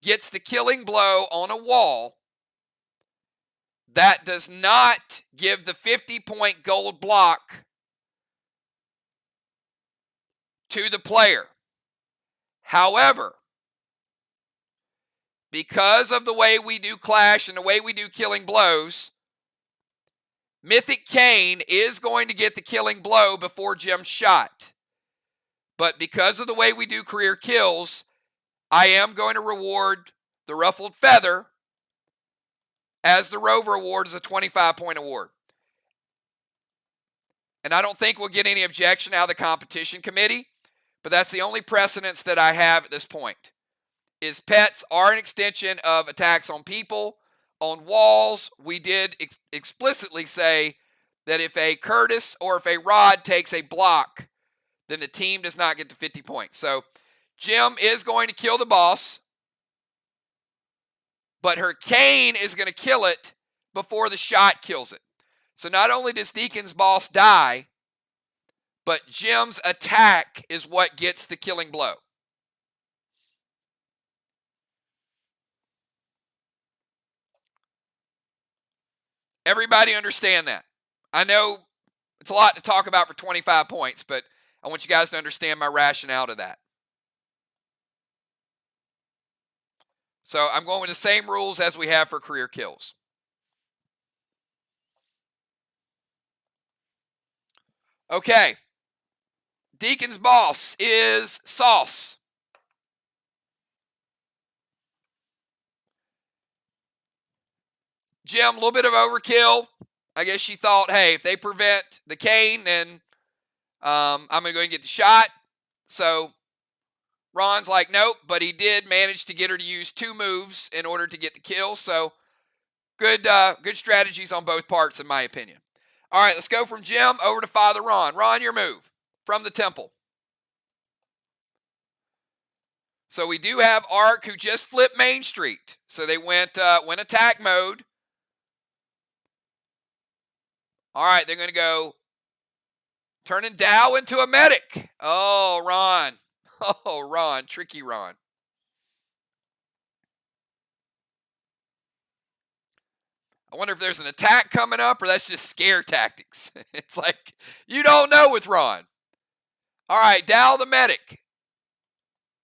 gets the killing blow on a wall, that does not give the 50-point gold block to the player. However, because of the way we do Clash and the way we do killing blows, Mythic Kane is going to get the killing blow before Jim's shot. But because of the way we do career kills, I am going to reward the Ruffled Feather as the Rover award as a 25-point award. And I don't think we'll get any objection out of the competition committee, but that's the only precedence that I have at this point, is pets are an extension of attacks on people. On walls, we did explicitly say that if a Curtis or if a Rod takes a block, then the team does not get to 50 points. So Jim is going to kill the boss, but her cane is going to kill it before the shot kills it. So not only does Deacon's boss die, but Jim's attack is what gets the killing blow. Everybody understand that? I know it's a lot to talk about for 25 points, but I want you guys to understand my rationale to that. So I'm going with the same rules as we have for career kills. Okay. Deacon's boss is Sauce. Jim, a little bit of overkill. I guess she thought, hey, if they prevent the cane, then I'm going to go and get the shot. So Ron's like, nope, but he did manage to get her to use 2 moves in order to get the kill. So good strategies on both parts, in my opinion. All right, let's go from Jim over to Father Ron. Ron, your move from the temple. So we do have Ark, who just flipped Main Street. So they went attack mode. All right, they're going to go turning Dow into a medic. Oh, Ron. Oh, Ron. Tricky Ron. I wonder if there's an attack coming up, or that's just scare tactics. It's like, you don't know with Ron. All right, Dow the medic.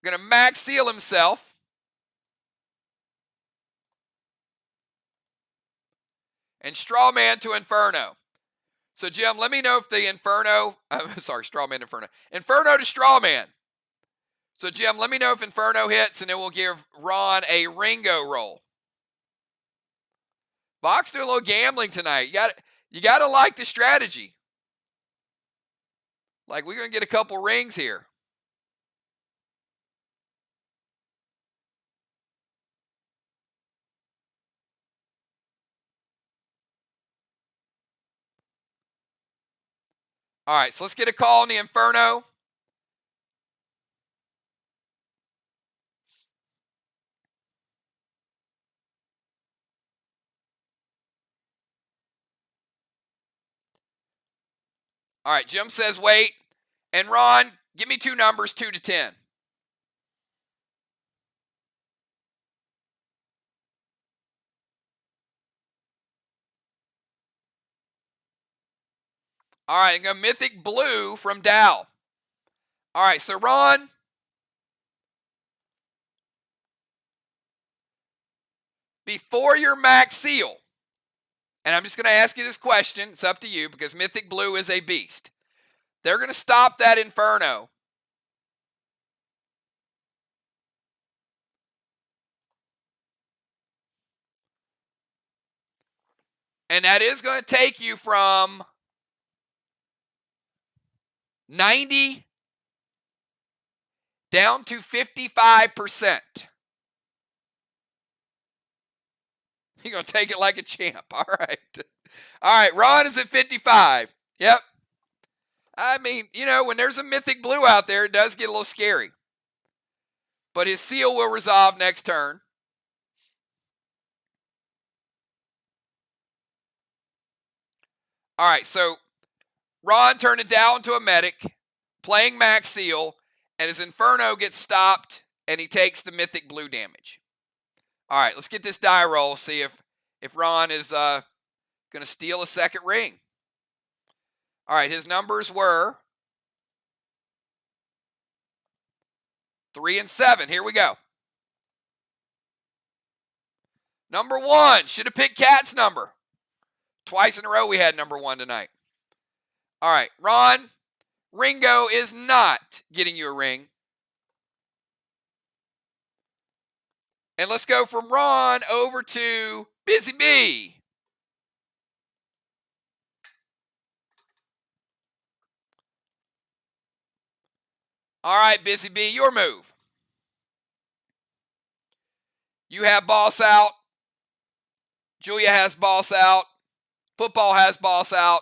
Going to max seal himself. And Strawman to Inferno. So, Jim, let me know if the Inferno, Strawman Inferno. Inferno to Strawman. So, Jim, let me know if Inferno hits, and then we'll give Ron a Ringo roll. VOX doing a little gambling tonight. You got to like the strategy. Like, we're going to get a couple rings here. All right, so let's get a call on the Inferno. All right, Jim says wait. And Ron, give me 2 numbers, 2 to 10. All right, I'm going to Mythic Blue from Dow. All right, so Ron, before your max seal, and I'm just going to ask you this question. It's up to you because Mythic Blue is a beast. They're going to stop that Inferno. And that is going to take you from 90 down to 55%. You're going to take it like a champ. All right. All right, Ron is at 55. Yep. I mean, when there's a Mythic Blue out there, it does get a little scary. But his seal will resolve next turn. All right, so Ron turned it down to a medic, playing max seal, and his Inferno gets stopped, and he takes the Mythic Blue damage. All right, let's get this die roll, see if Ron is going to steal a second ring. All right, his numbers were 3 and 7. Here we go. Number 1, should have picked Cat's number. Twice in a row we had number 1 tonight. All right, Ron, Ringo is not getting you a ring. And let's go from Ron over to Busy Bee. All right, Busy Bee, your move. You have boss out. Julia has boss out. Football has boss out.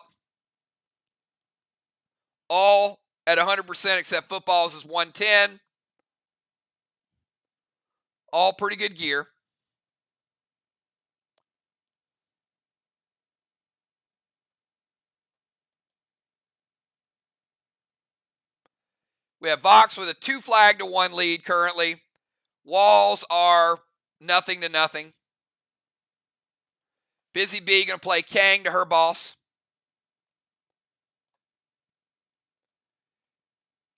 All at 100% except football's is 110. All pretty good gear. We have Vox with a 2 flag to 1 lead currently. Walls are nothing to nothing. Busy Bee going to play Kang to her boss.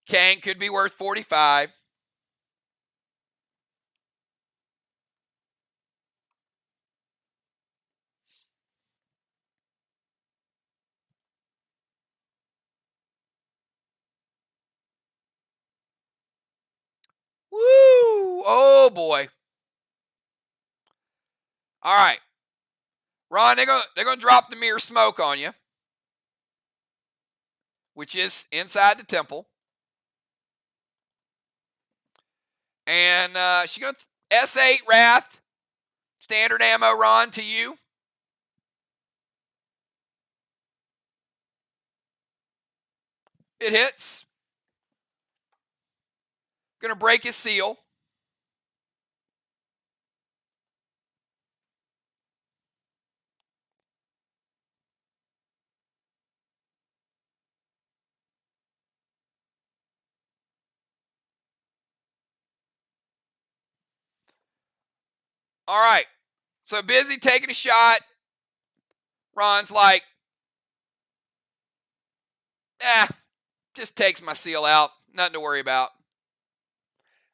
Kang could be worth 45. Woo! Oh boy. All right. Ron, they're going to drop the mirror smoke on you, which is inside the temple. And she's going to S8 Wrath. Standard ammo, Ron, to you. It hits. Going to break his seal. All right. So Busy taking a shot. Ron's like, just takes my seal out. Nothing to worry about.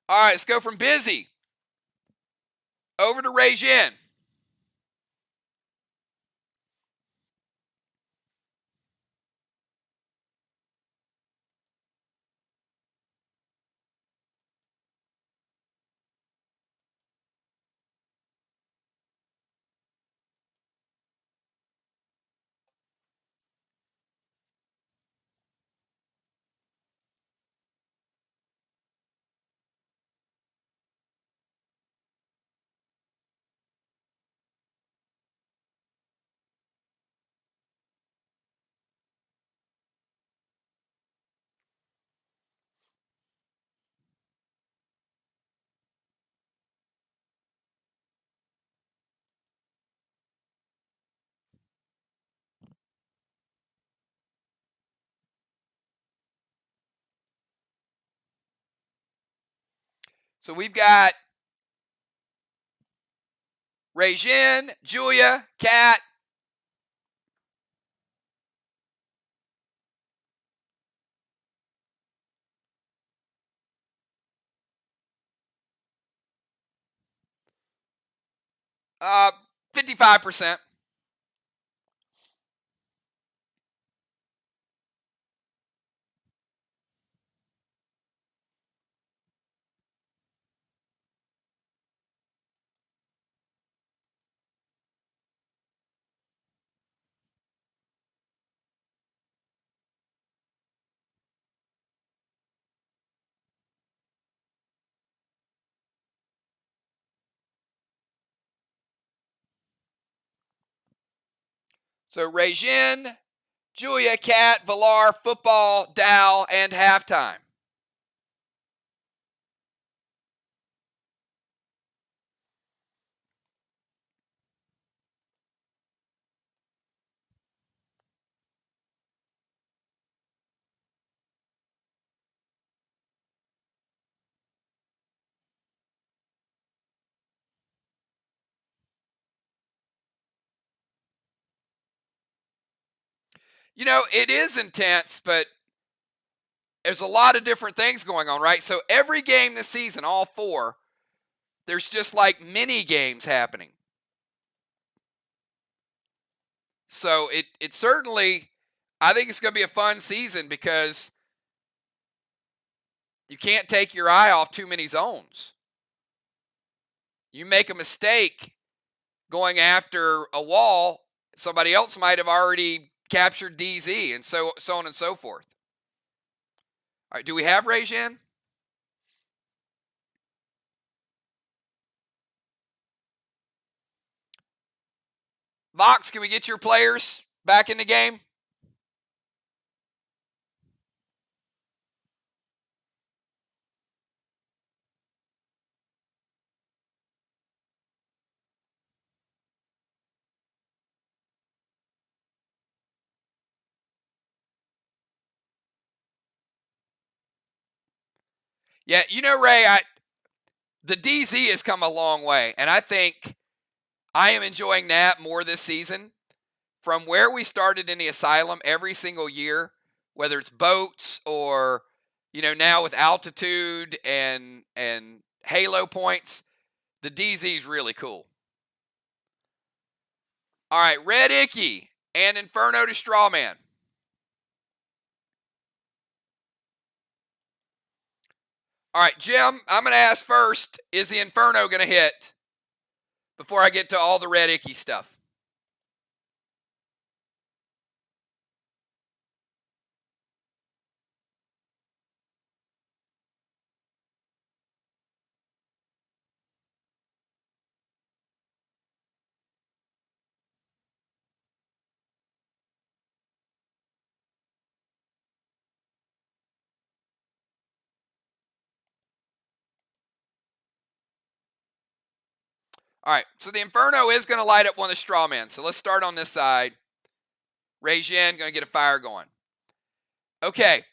All right, let's go from Busy over to Regin. So we've got Regin, Julia, Kat. Uh, 55%. So Regin, Julia, Kat, Villar, football, Dow, and halftime. You know, it is intense, but there's a lot of different things going on, right? So every game this season, all 4, there's just like mini games happening. So it certainly, I think it's going to be a fun season because you can't take your eye off too many zones. You make a mistake going after a wall, somebody else might have already captured DZ, and so on and so forth. All right, do we have Regin? Vox, can we get your players back in the game? Yeah, you know, Ray, the DZ has come a long way, and I think I am enjoying that more this season. From where we started in the asylum every single year, whether it's boats or, you know, now with altitude and halo points, the DZ is really cool. All right, Red Icky and Inferno to Strawman. All right, Jim, I'm going to ask first, is the Inferno going to hit before I get to all the Red Icky stuff? All right, so the Inferno is going to light up one of the Strawmen. So let's start on this side. Rejin going to get a fire going. Okay.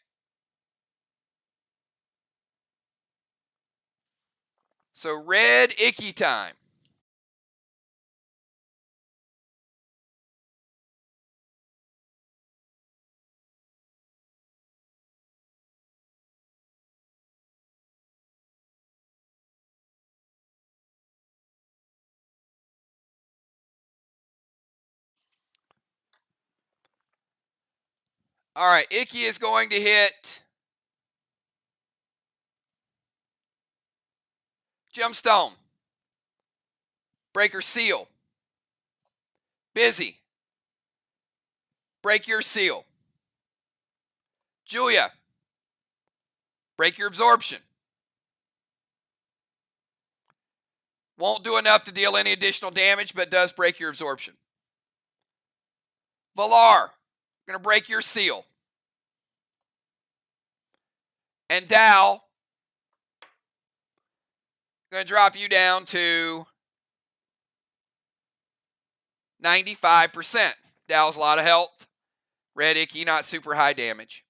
So Red Icky time. All right, Icky is going to hit Gemstone, Breaker Seal, Busy, break your seal. Julia, break your absorption. Won't do enough to deal any additional damage, but does break your absorption. Valar, going to break your seal. And Dow, going to drop you down to 95%. Dow's a lot of health. Red Icky, not super high damage.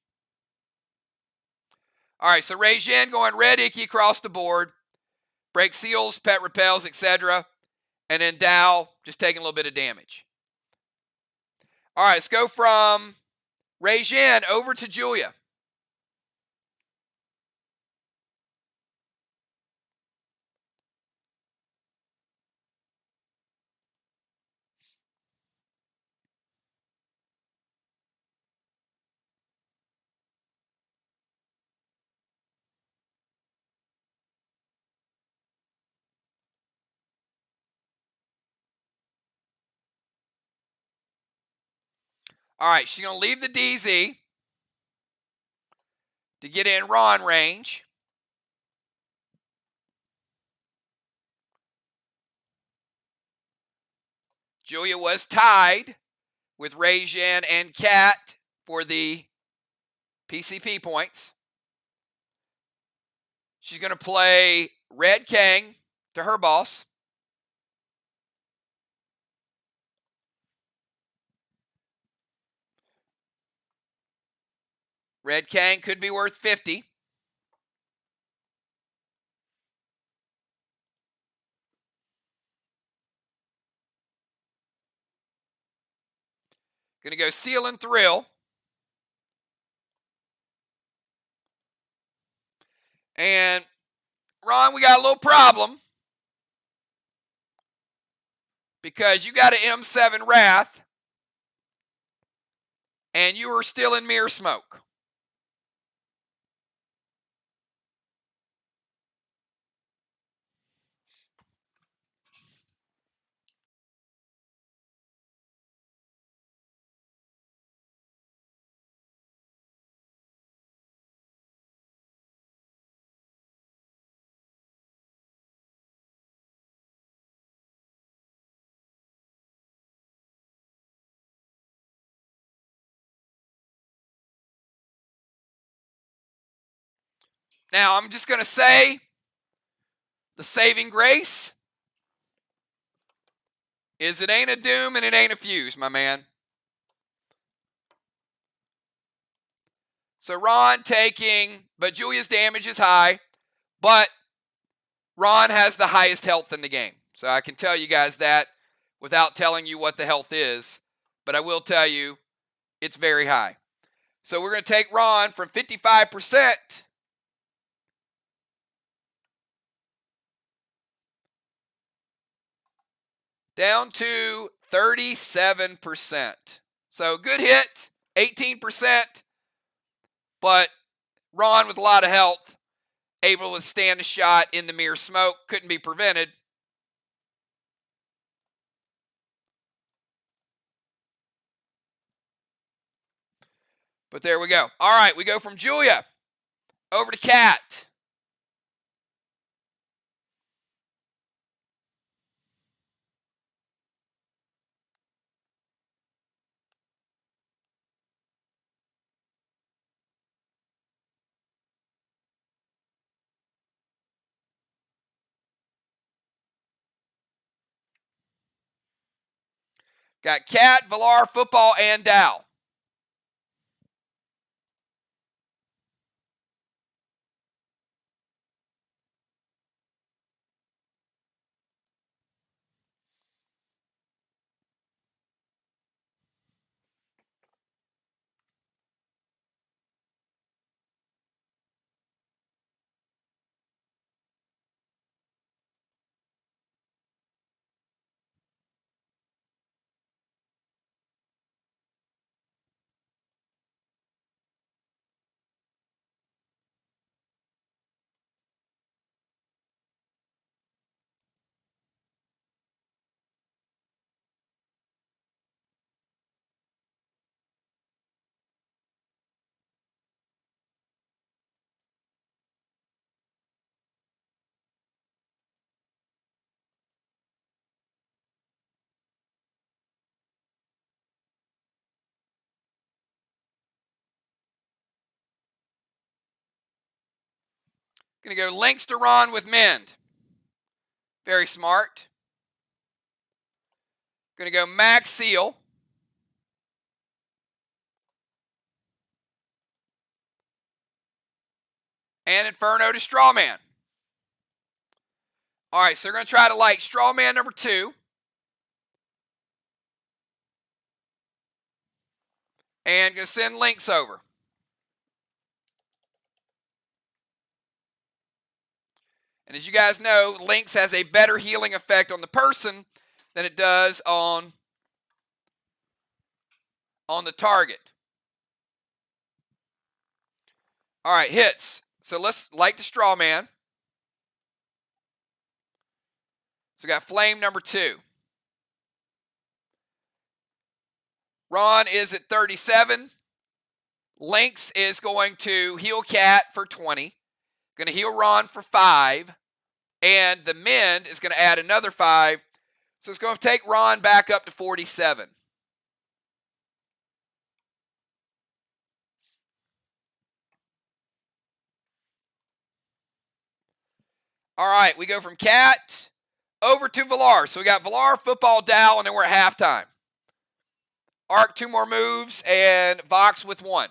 All right, so Rejin going Red Icky across the board. Break seals, pet repels, etc. And then Dow just taking a little bit of damage. All right, let's go from Rejin over to Julia. All right, she's going to leave the DZ to get in Ron range. Julia was tied with Rejin and Kat for the PCP points. She's going to play Red Kang to her boss. Red Kang could be worth 50. Going to go Seal and Thrill. And Ron, we got a little problem because you got an M7 Wrath and you are still in Mirror Smoke. Now, I'm just going to say the saving grace is it ain't a doom and it ain't a fuse, my man. So Ron taking, but Julia's damage is high, but Ron has the highest health in the game. So I can tell you guys that without telling you what the health is, but I will tell you it's very high. So we're going to take Ron from 55% down to 37%. So good hit, 18%, but Ron with a lot of health, able to withstand a shot in the mirror smoke, couldn't be prevented. But there we go. All right, we go from Julia over to Kat. Got Kat, Villar, football, and Dow. Going to go links to Ron with Mend. Very smart. Going to go Max Seal. And Inferno to Strawman. All right, so we're going to try to like Strawman number 2. And going to send links over. And as you guys know, links has a better healing effect on the person than it does on the target. All right, hits. So let's like the straw man. So we got flame number 2. Ron is at 37. Lynx is going to heal Cat for 20. Going to heal Ron for 5. And the Mend is going to add another 5. So it's going to take Ron back up to 47. All right, we go from Cat over to Villar. So we got Villar, football, Dow, and then we're at halftime. Arc 2 more moves, and Vox with 1.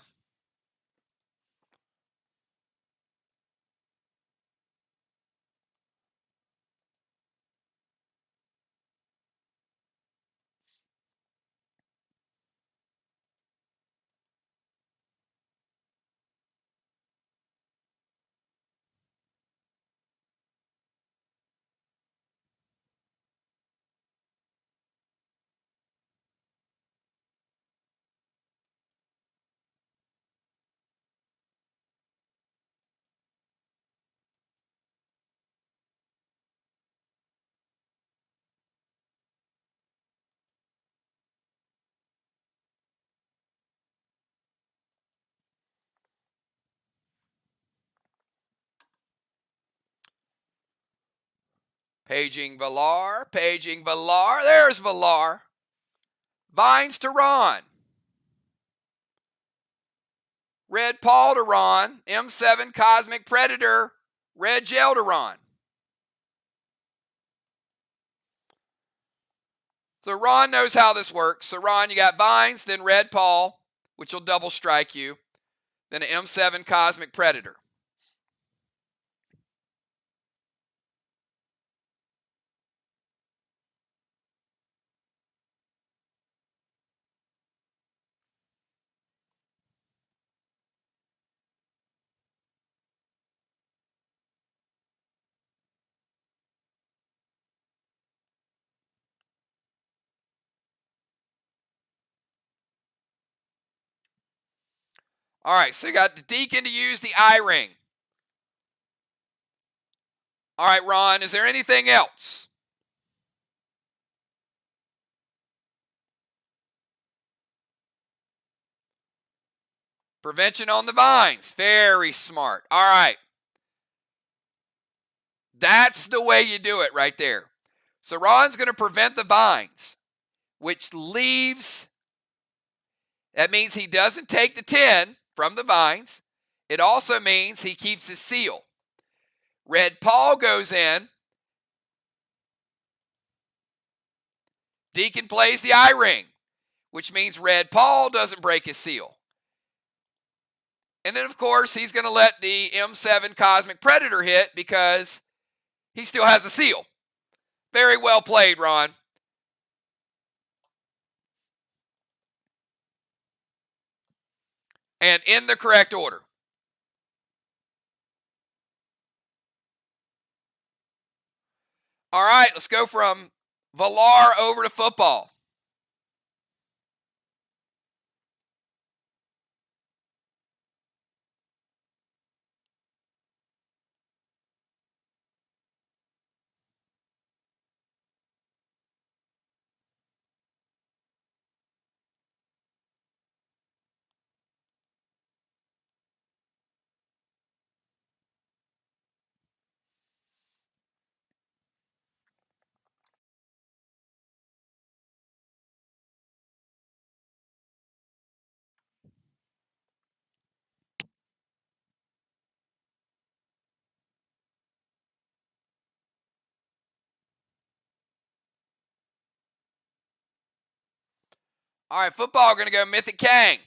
Paging Villar, paging Villar. There's Villar. Vines to Ron. Red Paul to Ron. M7 Cosmic Predator. Red Gel to Ron. So Ron knows how this works. So Ron, you got Vines, then Red Paul, which will double strike you, then an M7 Cosmic Predator. All right, so you got the Deacon to use the I-ring. All right, Ron, is there anything else? Prevention on the Vines. Very smart. All right. That's the way you do it right there. So Ron's going to prevent the Vines, which leaves, that means he doesn't take the 10 from the Vines. It also means he keeps his seal. Red Paul goes in. Deacon plays the I-ring, which means Red Paul doesn't break his seal. And then, of course, he's going to let the M7 Cosmic Predator hit because he still has a seal. Very well played, Ron. And in the correct order. All right, let's go from Valar over to football. All right, football, going to go Mythic Kang.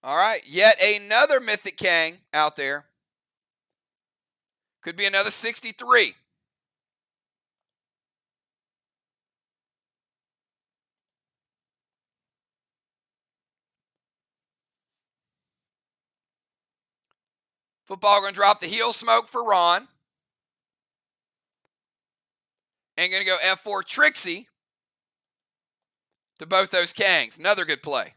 All right, yet another Mythic Kang out there. Could be another 63. Football going to drop the heel smoke for Ron. And going to go F4 Trixie to both those Kangs. Another good play.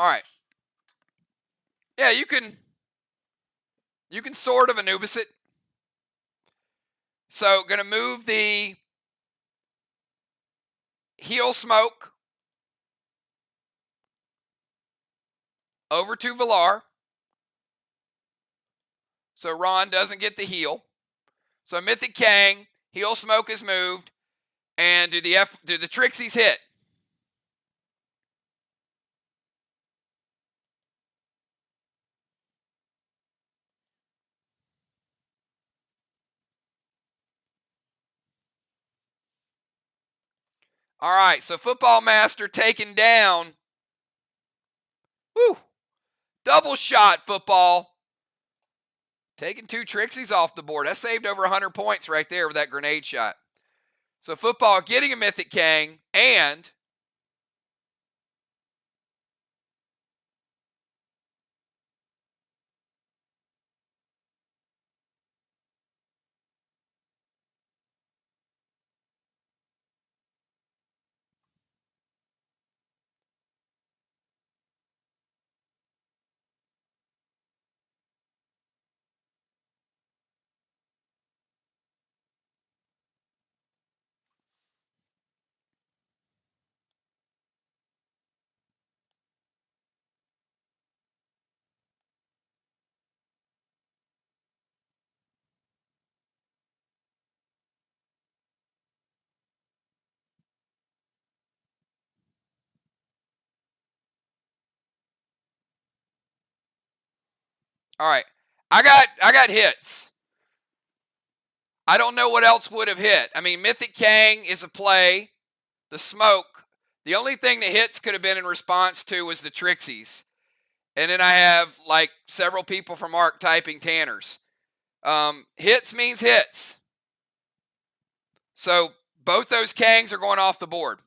All right. Yeah, you can sort of Anubis it. So, going to move the heel smoke over to Valar. So Ron doesn't get the heel. So Mythic Kang, heel smoke is moved. And do the Trixies hit? All right, so Football Master taken down. Woo! Double shot, Football. Taking 2 Trixies off the board. That saved over 100 points right there with that grenade shot. So Football getting a Mythic Kang and All right. I got hits. I don't know what else would have hit. I mean, Mythic Kang is a play. The smoke. The only thing that hits could have been in response to was the Trixies. And then I have like several people from ARC typing Tanners. Hits means hits. So both those Kangs are going off the board.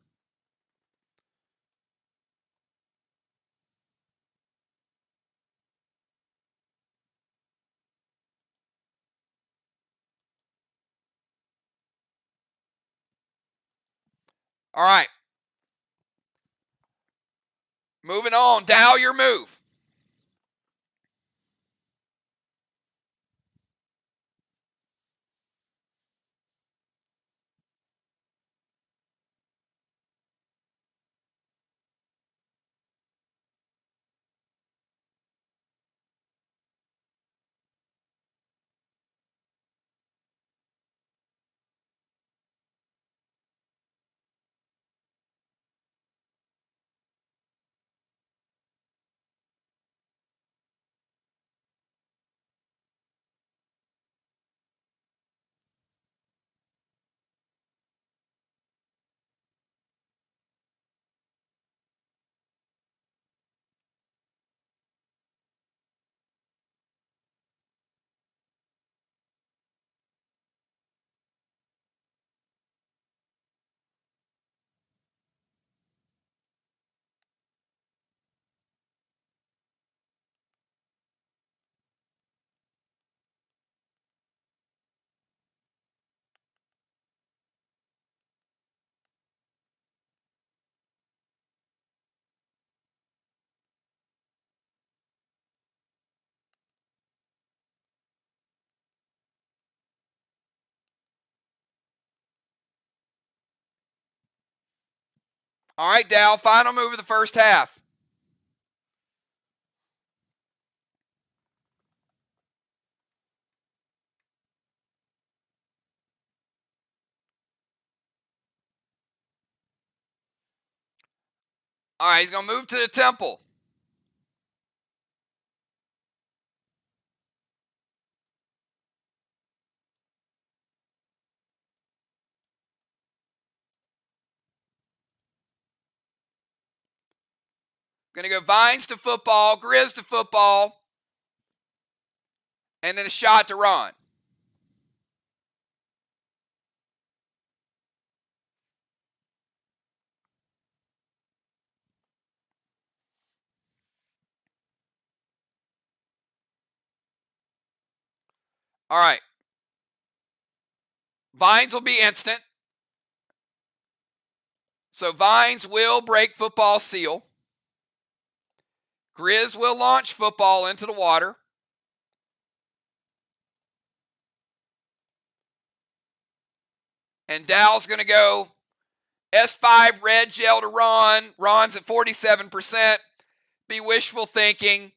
All right. Moving on. Dow, your move. All right, Dow, final move of the first half. All right, he's going to move to the temple. Going to go Vines to football, Grizz to football, and then a shot to Ron. All right. Vines will be instant. So Vines will break football seal. Grizz will launch football into the water. And Dow's going to go S5 red gel to Ron. Ron's at 47%. Be wishful thinking.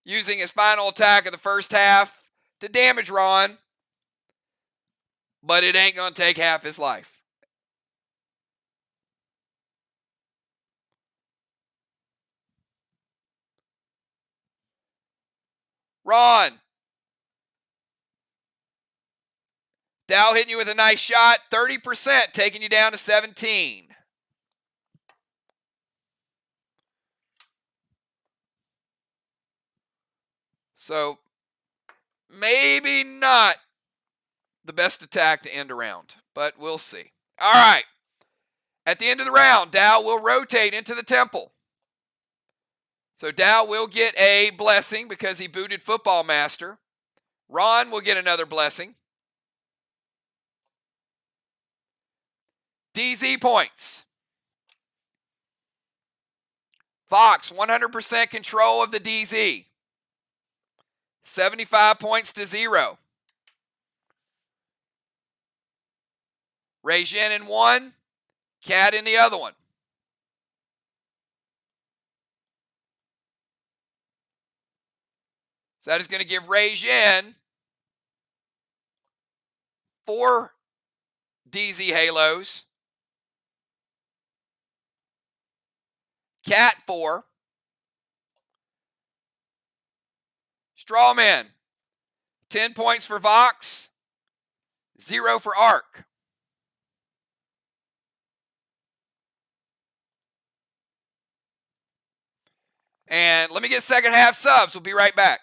Using his final attack of the first half to damage Ron. But it ain't going to take half his life. Ron. Dow hitting you with a nice shot. 30%, taking you down to 17. So, maybe not the best attack to end a round, but we'll see. All right. At the end of the round, Dow will rotate into the temple. So Dow will get a blessing because he booted Football Master. Ron will get another blessing. DZ points. VOX, 100% control of the DZ. 75 points to 0. Regin in one, Cat in the other one. So that is going to give Regin 4 DZ Halos. Cat 4. Strawman, 10 points for VOX, 0 for ARC. And let me get second half subs. We'll be right back.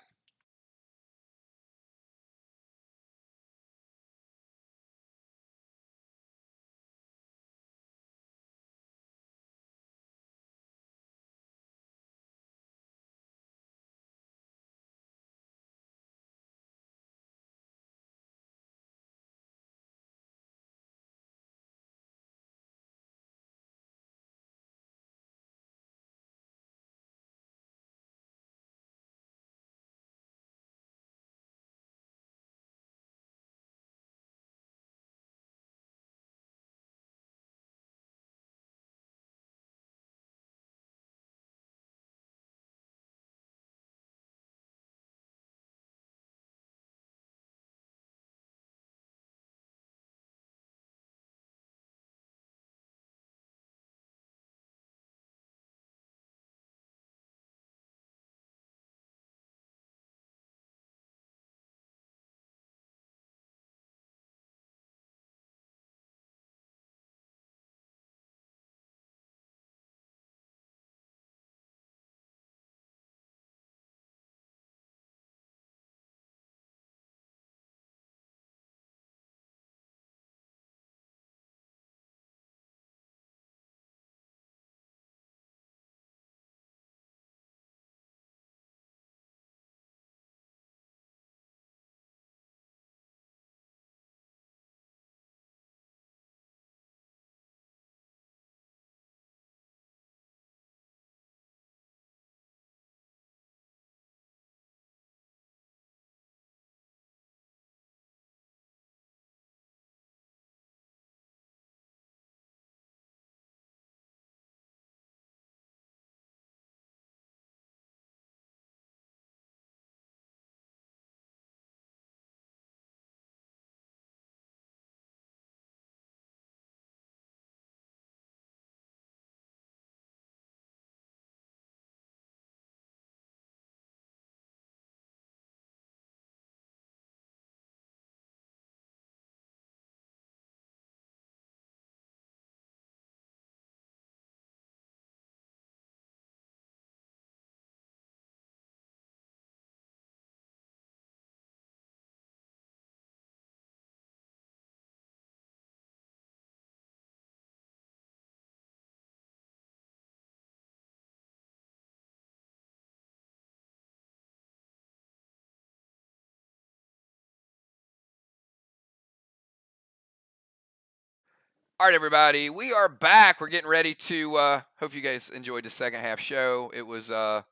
All right, everybody, we are back. We're getting ready to, hope you guys enjoyed the second half show. It was, well,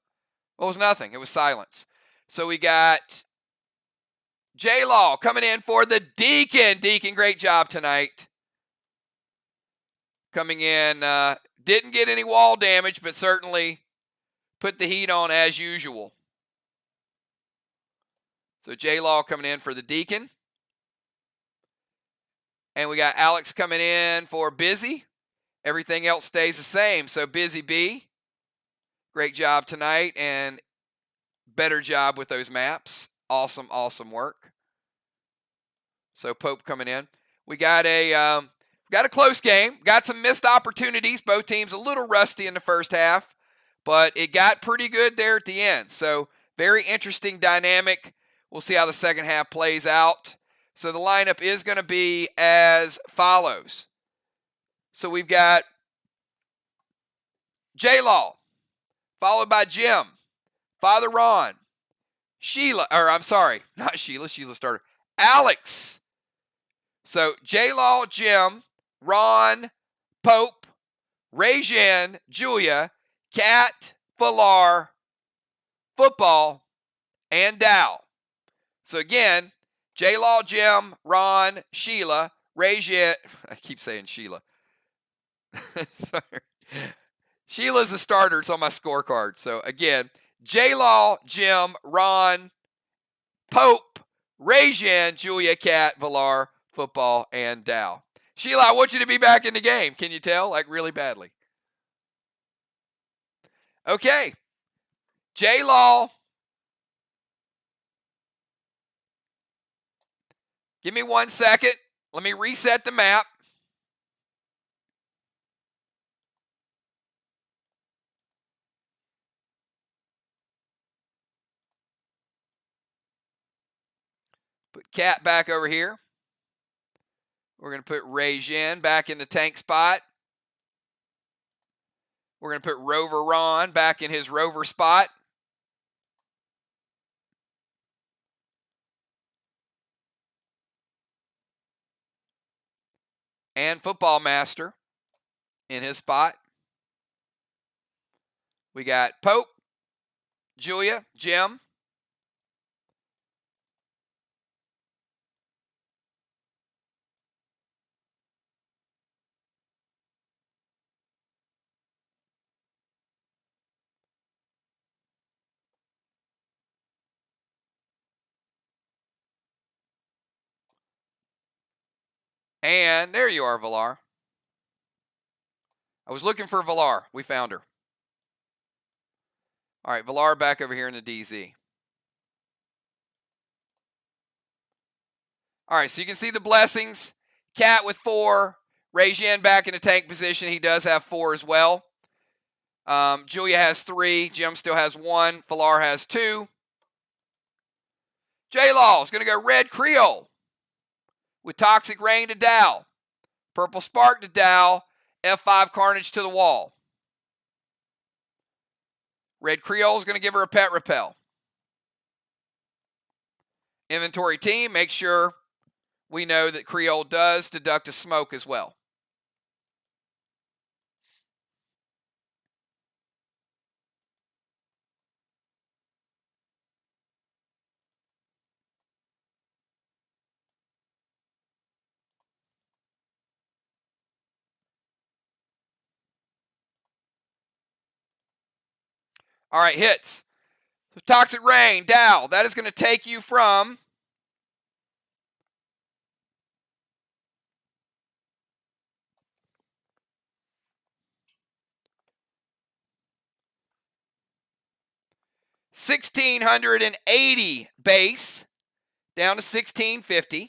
it was nothing. It was silence. So we got J-Law coming in for the Deacon. Deacon, great job tonight. Coming in, didn't get any wall damage, but certainly put the heat on as usual. So J-Law coming in for the Deacon. And we got Alex coming in for Busy. Everything else stays the same. So Busy B, great job tonight and better job with those maps. Awesome, awesome work. So Pope coming in. We got a close game. Got some missed opportunities. Both teams a little rusty in the first half, but it got pretty good there at the end. So very interesting dynamic. We'll see how the second half plays out. So the lineup is going to be as follows. So we've got J-Law, followed by Jim, Father Ron, Sheila, or I'm sorry, not Sheila, Sheila started, Alex. So J-Law, Jim, Ron, Pope, Rajan, Julia, Kat, Falar, Football, and Dow. So again, J-Law, Jim, Ron, Sheila, Rajan, I keep saying Sheila. Sorry. Sheila's the starter. It's on my scorecard. So again, J-Law, Jim, Ron, Pope, Rajan, Julia, Kat, Valar, Football, and Dow. Sheila, I want you to be back in the game. Can you tell? Like really badly. Okay. J-Law Give me 1 second. Let me reset the map. Put Cat back over here. We're going to put Ray Jin back in the tank spot. We're going to put Rover Ron back in his rover spot. And Football Master in his spot. We got Pope, Julia, Jim. And there you are, Villar. I was looking for Villar. We found her. All right, Villar back over here in the DZ. All right, so you can see the blessings. Cat with 4. Ray Jin back in the tank position. He does have 4 as well. Julia has 3. Jim still has 1. Villar has 2. J-Law is going to go Red Creole with Toxic Rain to Dow. Purple Spark to Dow. F5 Carnage to the wall. Red Creole is going to give her a pet repel. Inventory team, make sure we know that Creole does deduct a smoke as well. All right, hits. So Toxic Rain, Dow, that is going to take you from $1,680 base down to $1,650.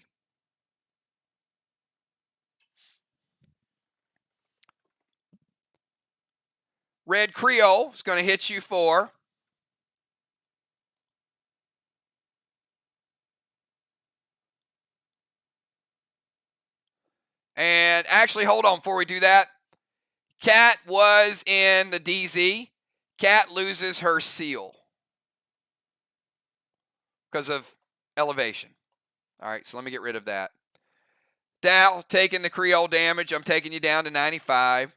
Red Creole is going to hit you for and actually, hold on before we do that. Cat was in the DZ. Cat loses her seal because of elevation. All right, so let me get rid of that. Dow taking the Creole damage. I'm taking you down to 95.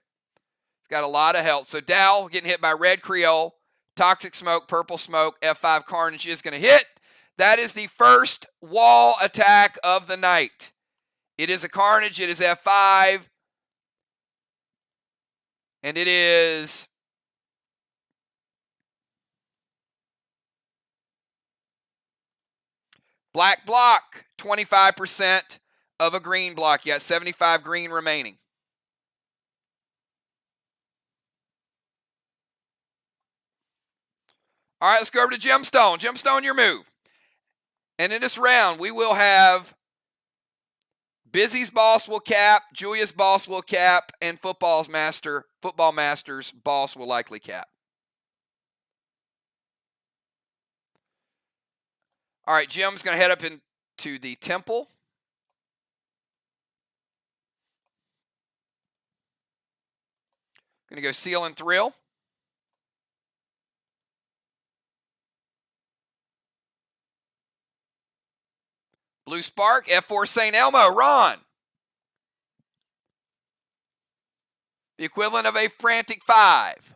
It's got a lot of health. So Dow getting hit by Red Creole. Toxic Smoke, Purple Smoke, F5 Carnage is going to hit. That is the first wall attack of the night. It is a Carnage. It is F5. And it is black block, 25% of a green block. You got 75 green remaining. All right, let's go over to Gemstone. Gemstone, your move. And in this round, we will have Busy's boss will cap, Julia's boss will cap, and Football Master's boss will likely cap. All right, Jim's going to head up into the temple. Going to go Seal and Thrill. Blue Spark, F4 St. Elmo, Ron. The equivalent of a frantic 5.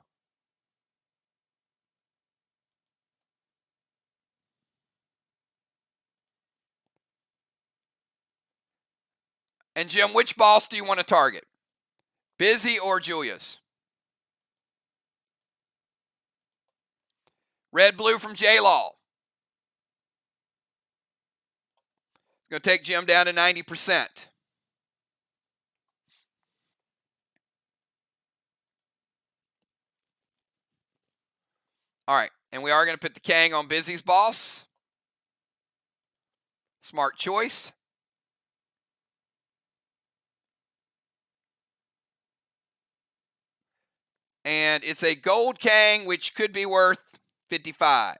And Jim, which boss do you want to target? Busy or Julia's? Red Blue from J-Law. It's going to take Jim down to 90%. All right, and we are going to put the Kang on Busy's boss. Smart choice. And it's a gold Kang, which could be worth 55.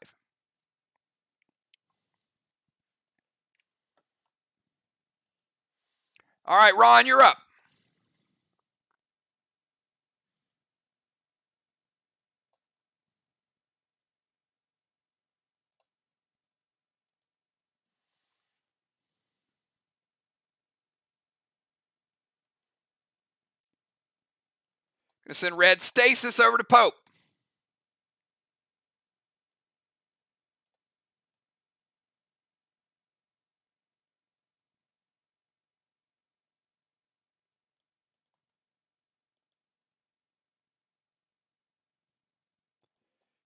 All right, Ron, you're up. Going to send red stasis over to Pope.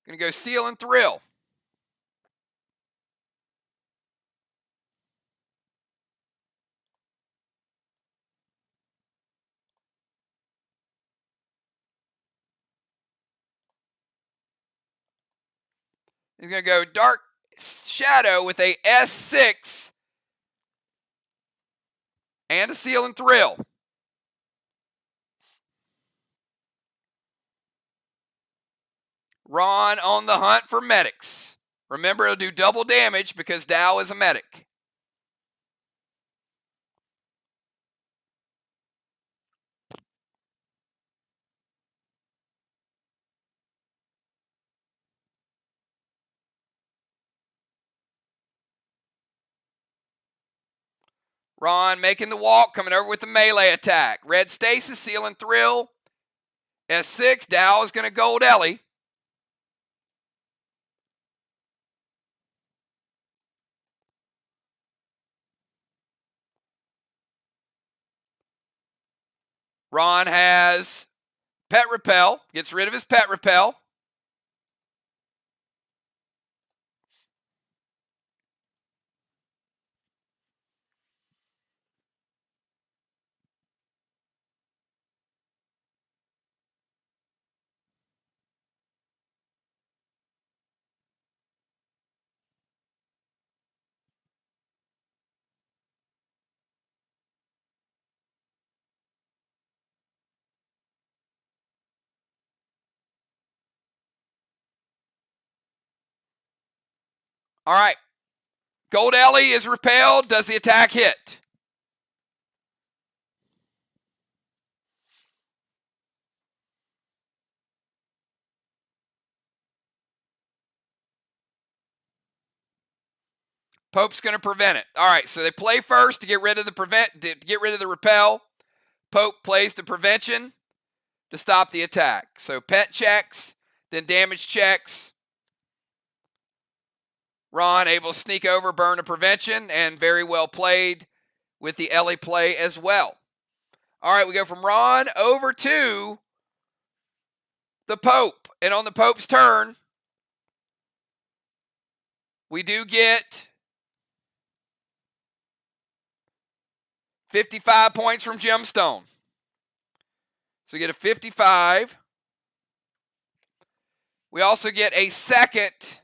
Going to go Seal and Thrill. He's going to go Dark Shadow with a S6 and a Seal and Thrill. Ron on the hunt for medics. Remember, it'll do double damage because Dow is a medic. Ron making the walk, coming over with the melee attack. Red Stasis, Seal and Thrill. S6, Dow is going to Gold Ellie. Ron has Pet Repel, gets rid of his Pet Repel. All right. Gold Ellie is repelled. Does the attack hit? Pope's going to prevent it. All right, so they play first to get rid of the repel. Pope plays the prevention to stop the attack. So pet checks, then damage checks. Ron able to sneak over, burn a prevention, and very well played with the Ellie play as well. All right, we go from Ron over to the Pope. And on the Pope's turn, we do get 55 points from Gemstone. So we get a 55. We also get a second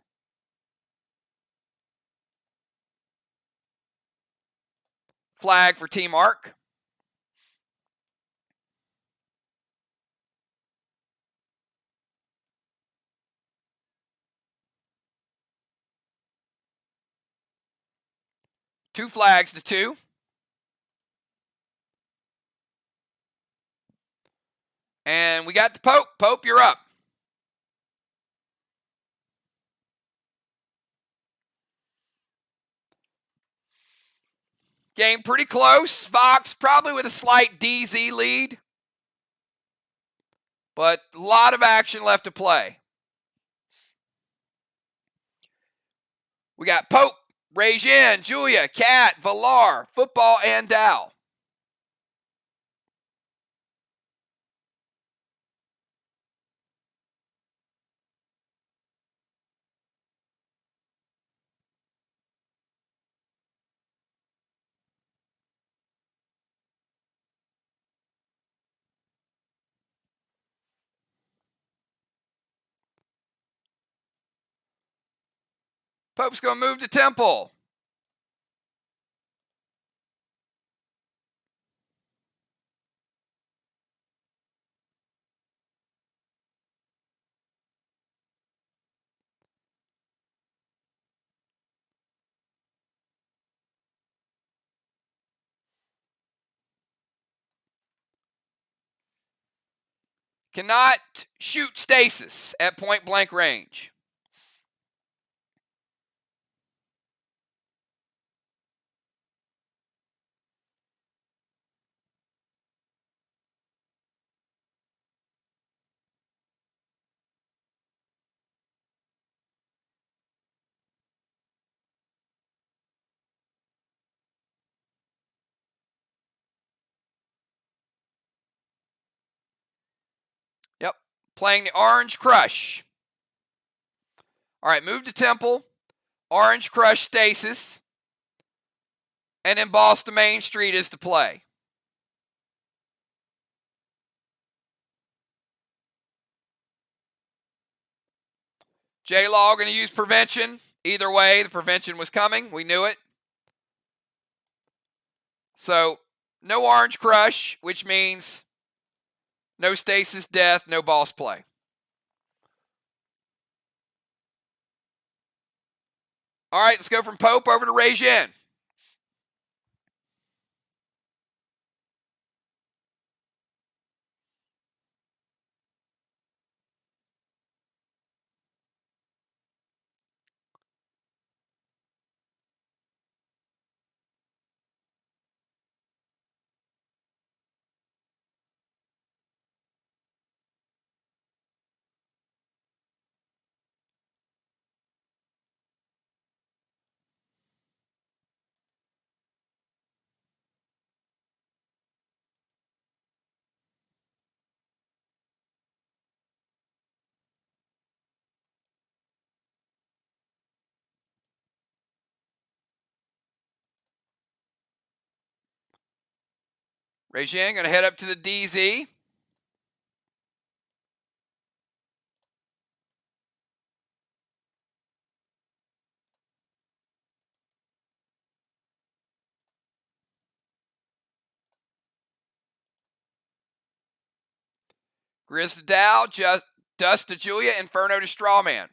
flag for Team Arc. Two flags to 2. And we got the Pope. Pope, you're up. Game pretty close. VOX probably with a slight DZ lead. But a lot of action left to play. We got Pope, Regin, Julia, Cat, Valar, Football, and Dow. Pope's going to move to Temple. Cannot shoot stasis at point blank range. Yep. Playing the Orange Crush. All right, move to Temple. Orange Crush stasis. And then boss to Main Street is to play. J-Law going to use prevention. Either way, the prevention was coming. We knew it. So, no Orange Crush, which means no stasis death, no boss play. All right, let's go from Pope over to Regin. Regin going to head up to the DZ. Grizz to Dow, Dust to Julia, Inferno to Strawman.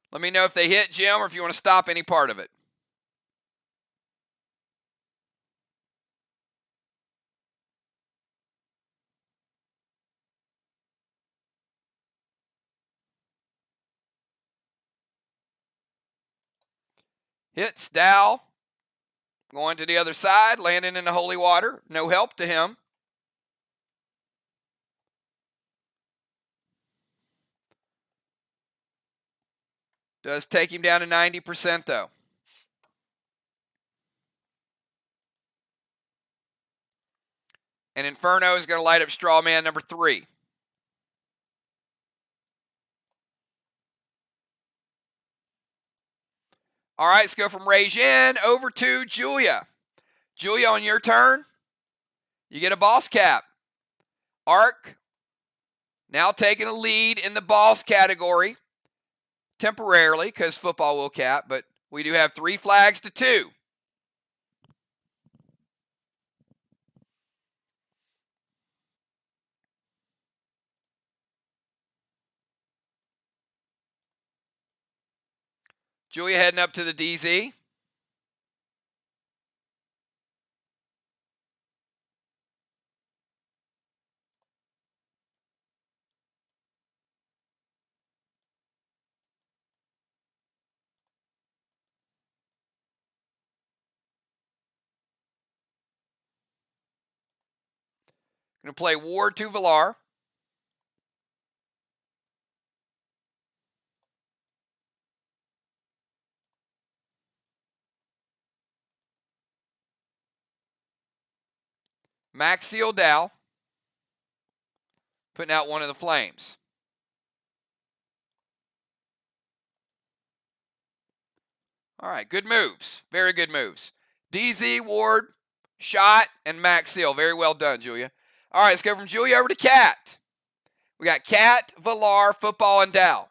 Let me know if they hit, Jim, or if you want to stop any part of it. Hits Dow. Going to the other side, landing in the holy water. No help to him. Does take him down to 90% though. And Inferno is going to light up Strawman number 3. All right, let's go from Regin over to Julia. Julia, on your turn, you get a boss cap. Arc now taking a lead in the boss category temporarily because football will cap, but we do have 3 flags to 2. Julia heading up to the DZ. Going to play Ward to Villar. Maxiel Dow. Putting out one of the flames. All right, good moves. Very good moves. DZ, Ward, Shot, and Maxiel. Very well done, Julia. All right, let's go from Julia over to Cat. We got Cat, Villar, Football, and Dow.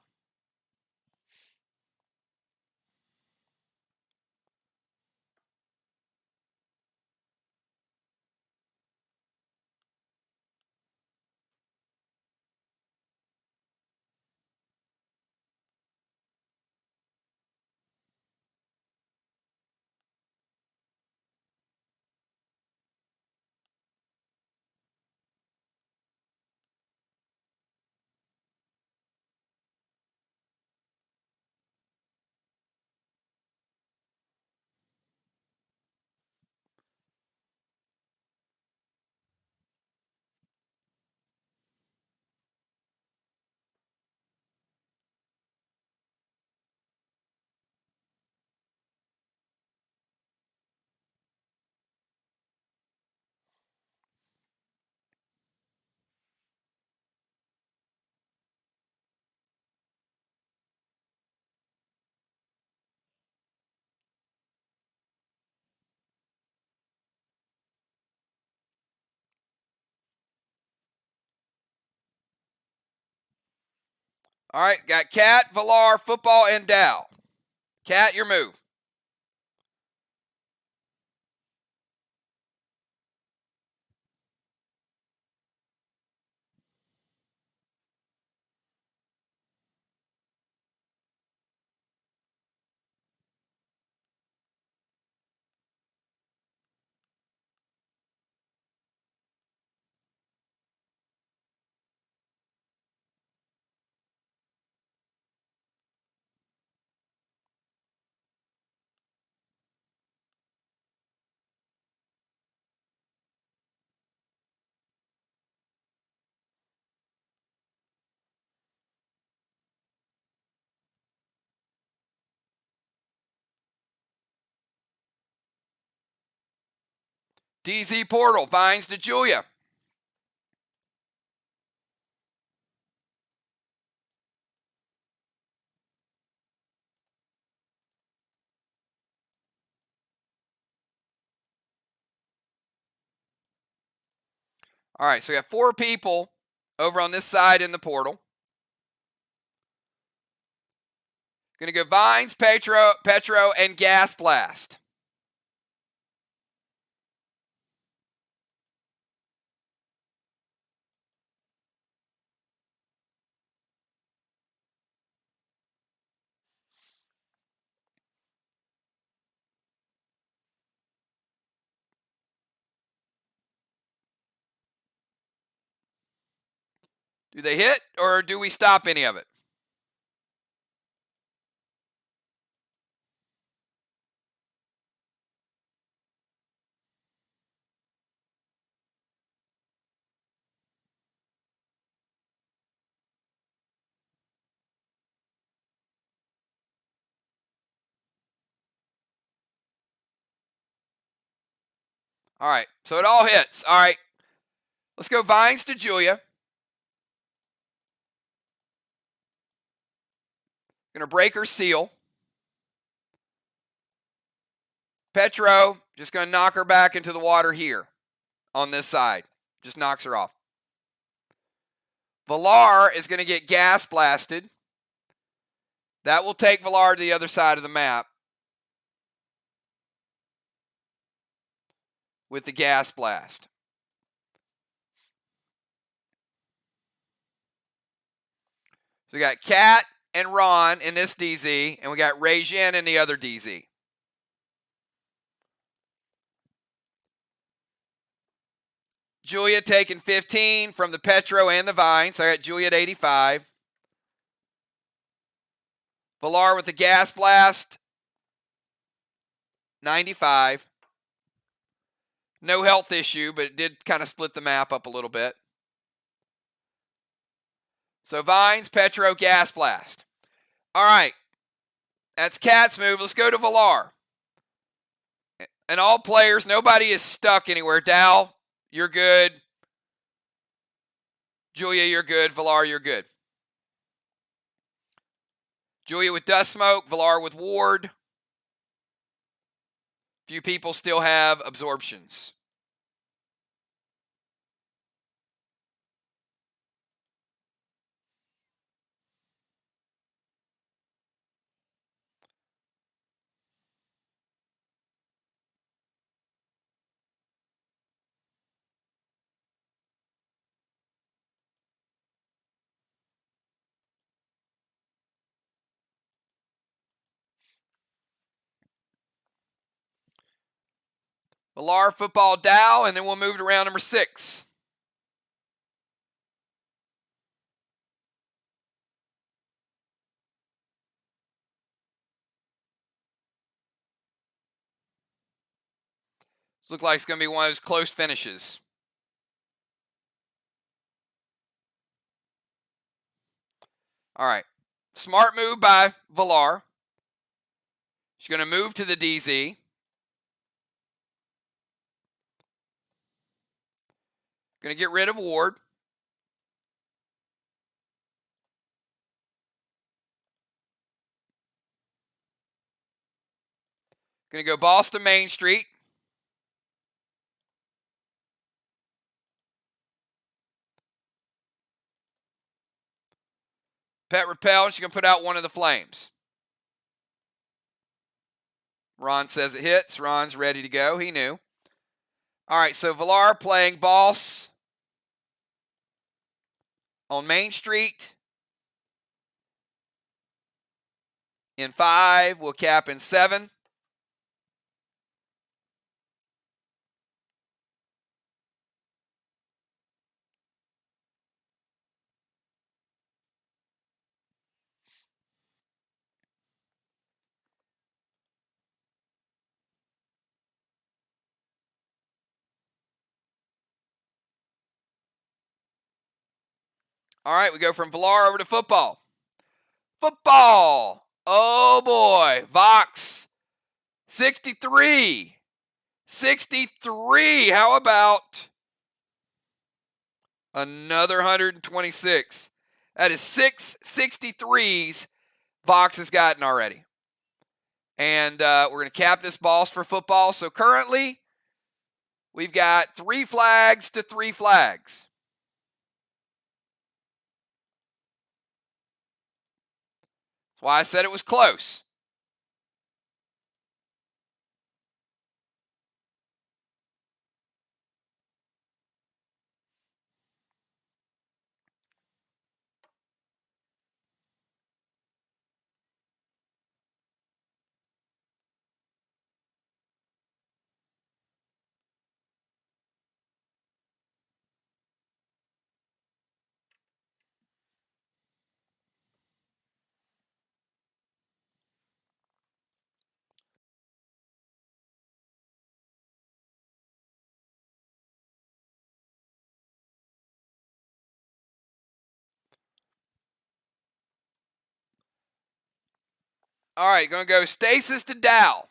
All right, got Cat, Villar, Football, and Dow. Cat, your move. DZ Portal, Vines to Julia. All right, so we have 4 people over on this side in the portal. Going to go Vines, Petro, and Gas Blast. Do they hit, or do we stop any of it? All right, so it all hits. All right, let's go Vines to Julia. Going to break her seal. Petro, just going to knock her back into the water here on this side. Just knocks her off. Villar is going to get gas blasted. That will take Villar to the other side of the map with the gas blast. So we got Cat and Ron in this DZ, and we got Regin in the other DZ. Julia taking 15 from the Petro and the Vine, so I got Julia at 85. Villar with the gas blast, 95. No health issue, but it did kind of split the map up a little bit. So Vines, Petro, gas blast. All right, that's Cat's move. Let's go to Villar. And all players, nobody is stuck anywhere. Dow, you're good. Julia, you're good. Villar, you're good. Julia with Dust Smoke, Villar with Ward. Few people still have absorptions. Villar, Football, Dow, and then we'll move to round number 6. This looks like it's going to be one of those close finishes. All right. Smart move by Villar. She's going to move to the DZ. Going to get rid of Ward. Going to go Boston Main Street. Pet repel, and she's going to put out one of the flames. Ron says it hits. Ron's ready to go. He knew. All right, so Villar playing boss on Main Street. In 5, we'll cap in 7. All right, we go from Villar over to football. Football. Oh, boy. VOX. 63. 63. How about another 126? That is 6 63s VOX has gotten already. And we're going to cap this boss for football. So currently, we've got 3 flags to 3 flags. That's why I said it was close. All right, going to go Stasis to Dow.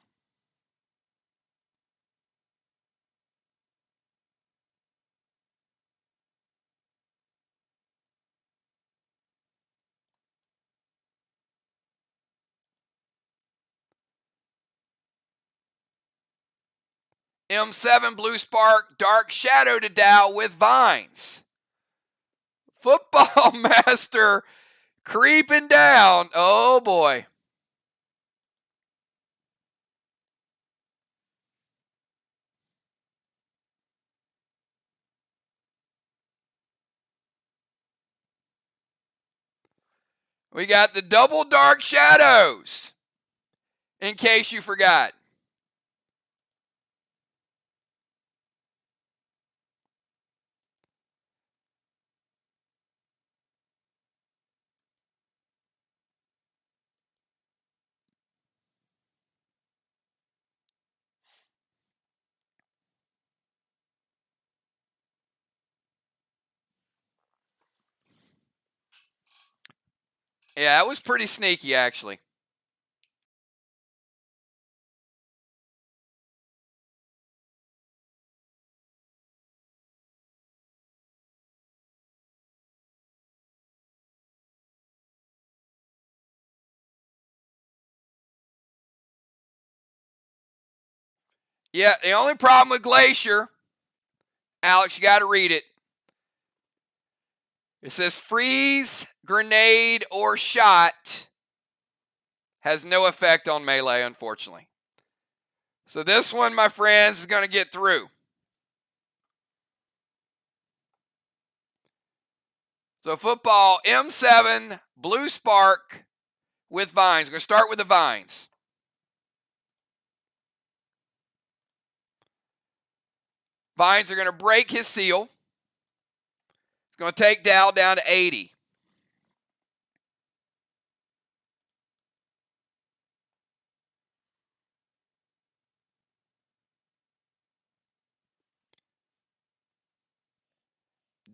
M7 Blue Spark, Dark Shadow to Dow with Vines. Football Master creeping down. Oh, boy. We got the double Dark Shadows, in case you forgot. Yeah, it was pretty sneaky, actually. Yeah, the only problem with Glacier, Alex, you got to read it. It says freeze, grenade, or shot has no effect on melee, unfortunately. So this one, my friends, is going to get through. So football, M7, Blue Spark with Vines. We're going to start with the Vines. Vines are going to break his seal. It's going to take Dow down to 80.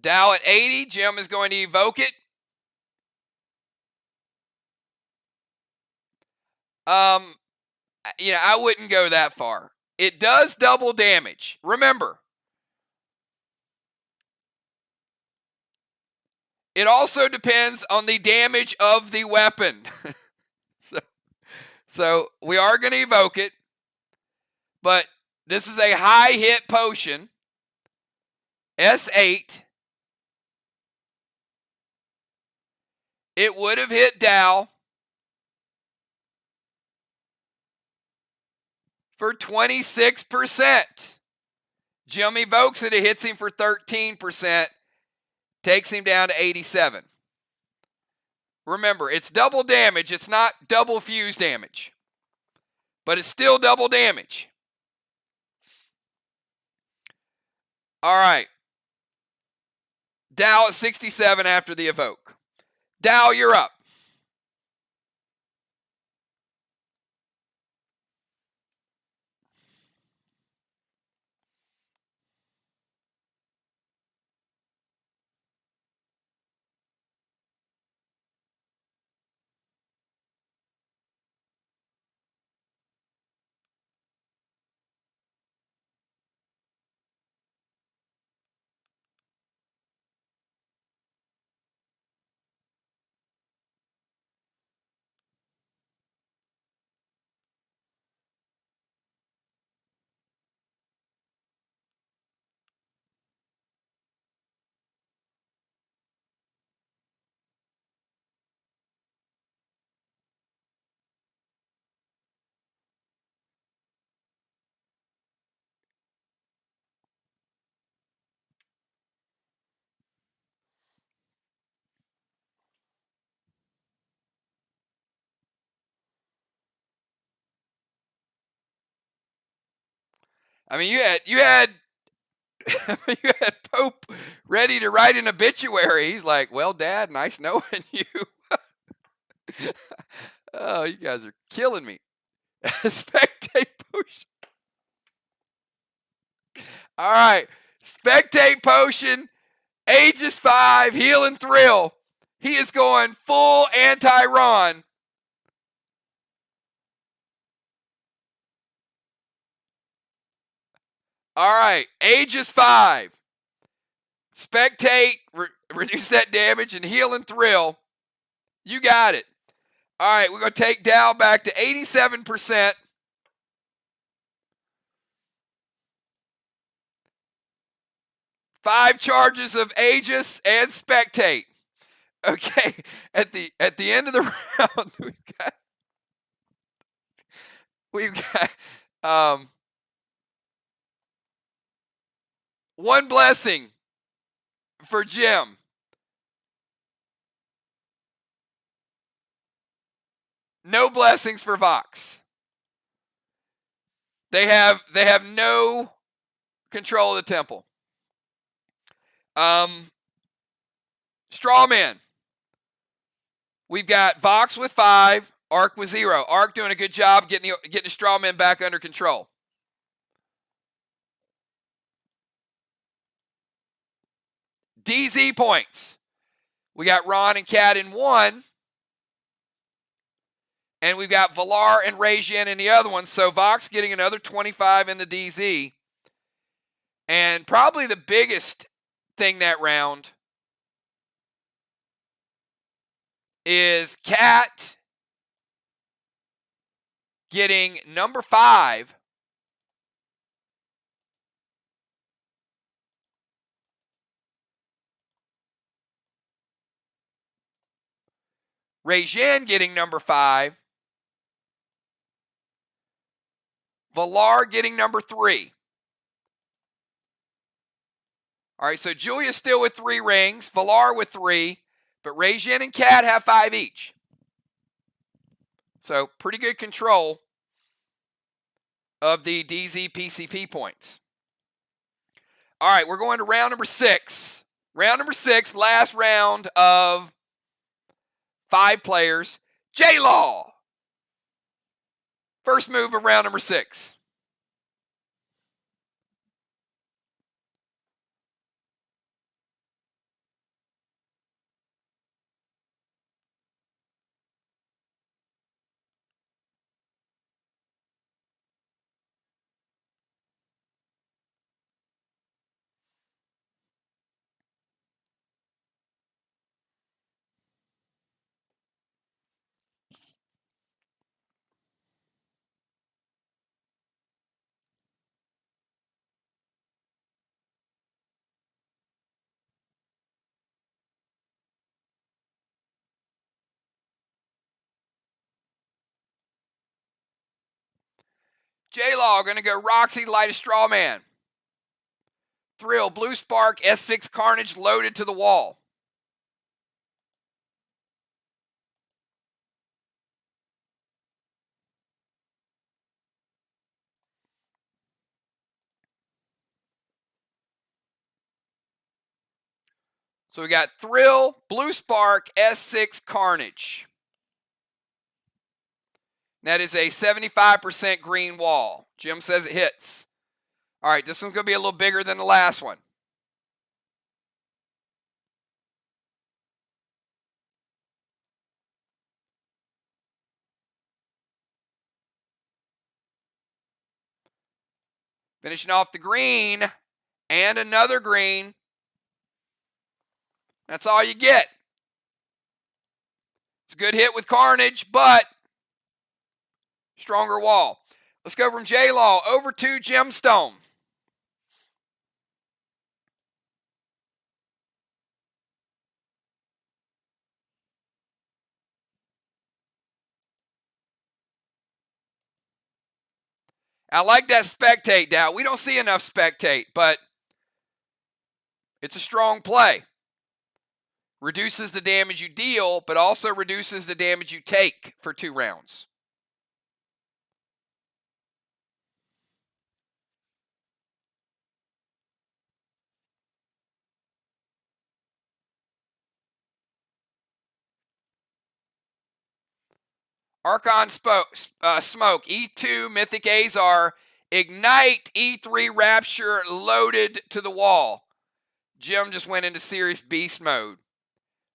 Dow at 80. Jim is going to evoke it. I wouldn't go that far. It does double damage. Remember, it also depends on the damage of the weapon. so we are going to evoke it, but this is a high hit potion. S8. it would have hit Dow for 26%. Jimmy Vokes it hits him for 13%, takes him down to 87. Remember, it's double damage. It's not double fuse damage, but it's still double damage. All right. Dow at 67 after the evoke. Dow, you're up. I mean, you had you had Pope ready to write an obituary. He's like, "Well, Dad, nice knowing you." Oh, you guys are killing me. Spectate potion. All right, spectate potion. Aegis 5, heal and thrill. He is going full anti-Ron. All right, Aegis 5. Spectate, reduce that damage, and heal and thrill. You got it. All right, we're going to take Dow back to 87%. Five charges of Aegis and Spectate. Okay, at the end of the round, we've got one blessing for Jim. No blessings for Vox. They have no control of the temple. Strawman. We've got Vox with 5, Arc with 0. Arc doing a good job getting the Strawman back under control. DZ points. We got Ron and Kat in 1. And we've got Valar and Rajin in the other one. So Vox getting another 25 in the DZ. And probably the biggest thing that round is Kat getting number 5. Rajin getting number 5. Valar getting number 3. All right, so Julia's still with 3 rings, Valar with 3, but Rajin and Kat have 5 each. So pretty good control of the DZ PCP points. All right, we're going to round number 6. Round number 6, last round of 5 players. J-Law. First move of round number 6. J-Law going to go Roxy, Light a Straw Man. Thrill, Blue Spark, S6 Carnage loaded to the wall. So we got Thrill, Blue Spark, S6 Carnage. That is a 75% green wall. Jim says it hits. All right, this one's going to be a little bigger than the last one. Finishing off the green and another green. That's all you get. It's a good hit with Carnage, but stronger wall. Let's go from J-Law over to Gemstone. I like that spectate down. We don't see enough spectate, but it's a strong play. Reduces the damage you deal, but also reduces the damage you take for 2 rounds. Archon Smoke, E2, Mythic Azar, Ignite, E3, Rapture, loaded to the wall. Jim just went into Serious Beast mode.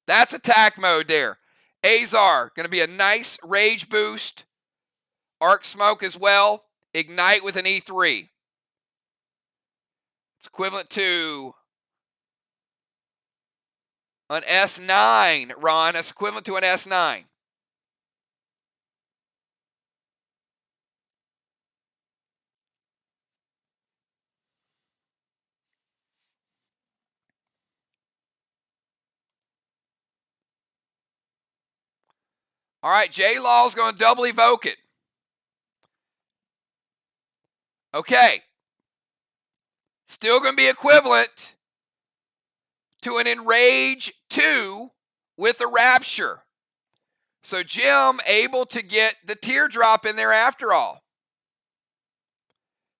That's attack mode there. Azar, going to be a nice rage boost. Arc Smoke as well. Ignite with an E3. It's equivalent to an S9, Ron. That's equivalent to an S9. All right, J-Law's going to double evoke it. Okay. Still going to be equivalent to an Enrage 2 with a Rapture. So Jim able to get the teardrop in there after all.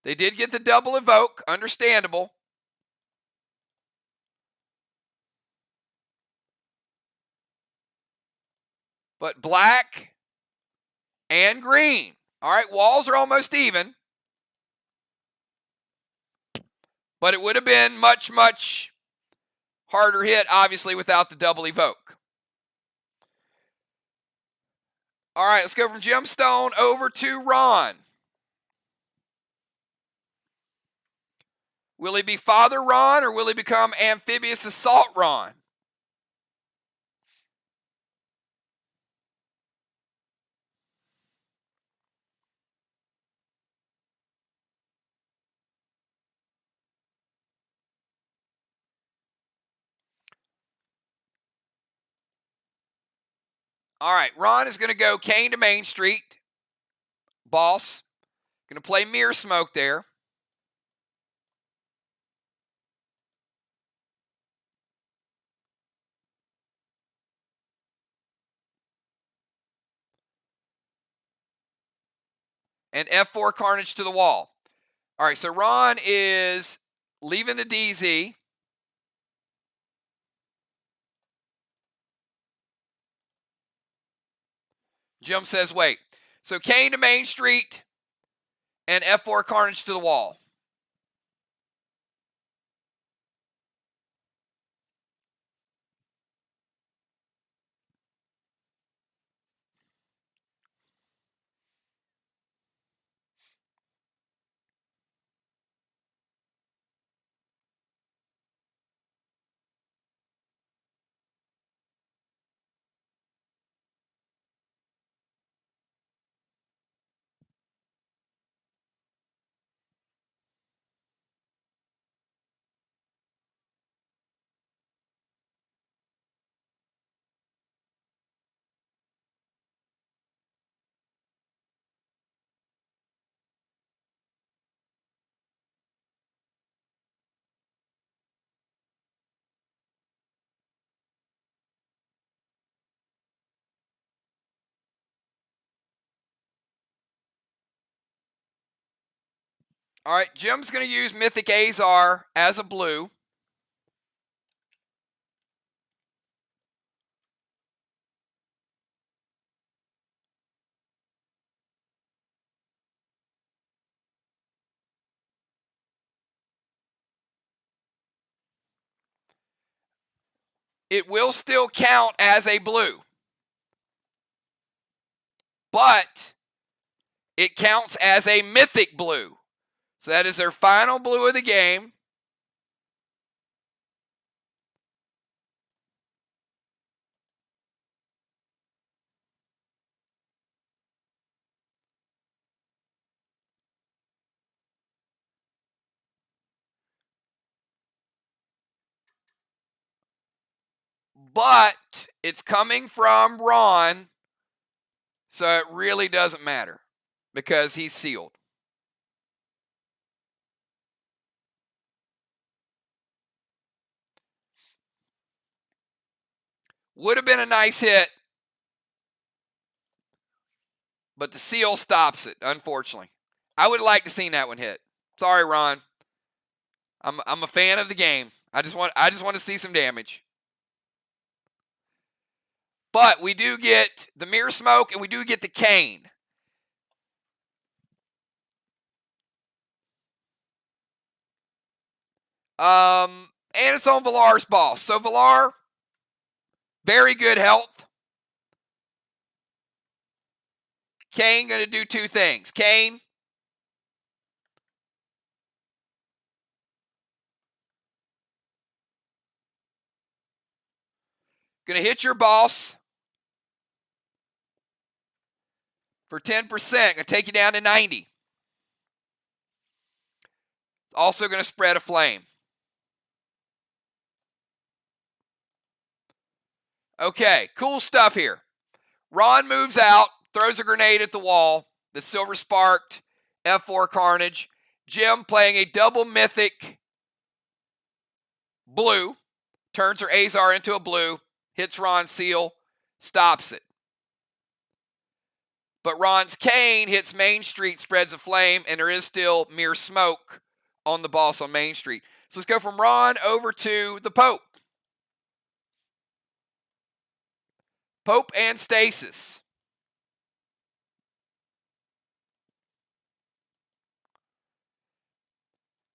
They did get the double evoke, understandable. But black and green. All right, walls are almost even. But it would have been much, much harder hit, obviously, without the double evoke. All right, let's go from Gemstone over to Ron. Will he be Father Ron or will he become Amphibious Assault Ron? All right, Ron is going to go Kane to Main Street. Boss. Going to play Mirror Smoke there. And F4 Carnage to the wall. All right, so Ron is leaving the DZ. Jim says wait. So Kane to Main Street and F4 Carnage to the wall. All right, Jim's going to use Mythic Azar as a blue. It will still count as a blue, but it counts as a mythic blue. So that is their final blue of the game. But it's coming from Ron, so it really doesn't matter because he's sealed. Would have been a nice hit, but the seal stops it, unfortunately. I would like to seen that one hit. Sorry, Ron. I'm a fan of the game. I just want to see some damage. But we do get the Mirror Smoke and we do get the Cane. And it's on Valar's boss. So Valar, very good health. Cane going to do two things. Cane, going to hit your boss for 10%. Going to take you down to 90. Also going to spread a flame. Okay, cool stuff here. Ron moves out, throws a grenade at the wall. The Silver Sparked F4 Carnage. Jim playing a double mythic blue. Turns her Azar into a blue. Hits Ron's seal. Stops it. But Ron's Cane hits Main Street, spreads a flame, and there is still Mirror Smoke on the boss on Main Street. So let's go from Ron over to the Pope. Pope and Stasis.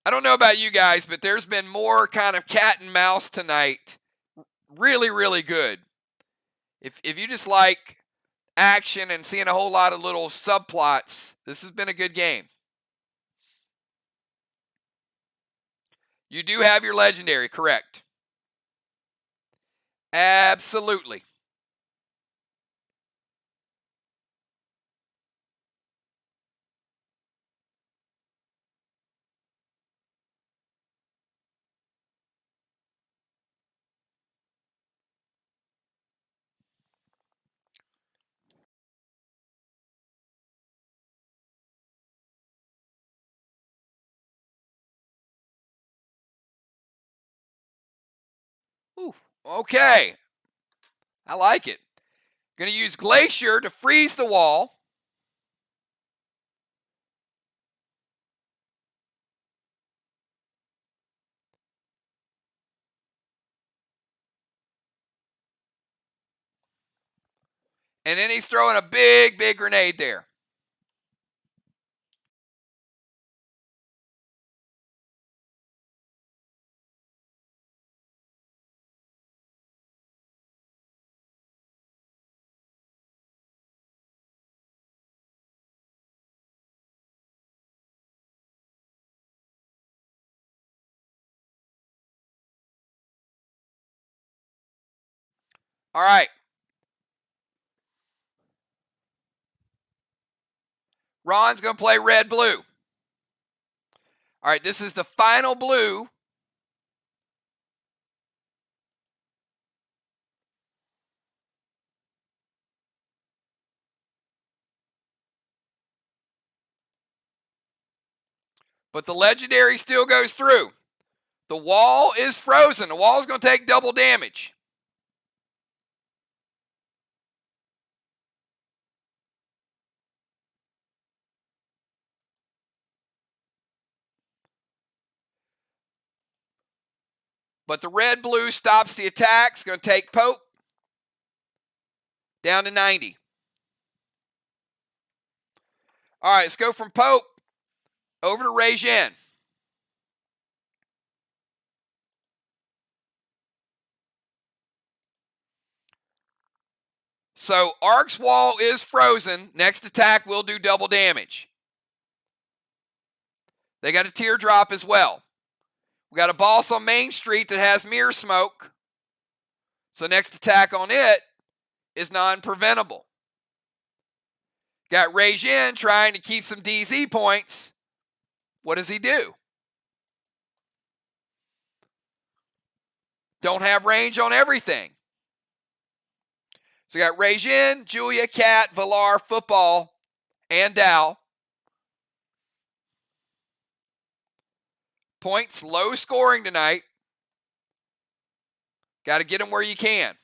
I don't know about you guys, but there's been more kind of cat and mouse tonight. Really, really good. If you just like action and seeing a whole lot of little subplots, this has been a good game. You do have your legendary, correct? Absolutely. Ooh, okay. I like it. Going to use Glacier to freeze the wall. And then he's throwing a big, big grenade there. All right. Ron's going to play red-blue. All right, this is the final blue. But the legendary still goes through. The wall is frozen. The wall is going to take double damage. But the red-blue stops the attack. It's going to take Pope down to 90. All right, let's go from Pope over to Regin. So Ark's wall is frozen. Next attack will do double damage. They got a teardrop as well. We got a boss on Main Street that has mirror smoke. So next attack on it is non-preventable. Got Regin trying to keep some DZ points. What does he do? Don't have range on everything. So we got Regin, Julia, Cat, Valar, Football, and Dow. Points low scoring tonight. Got to get them where you can.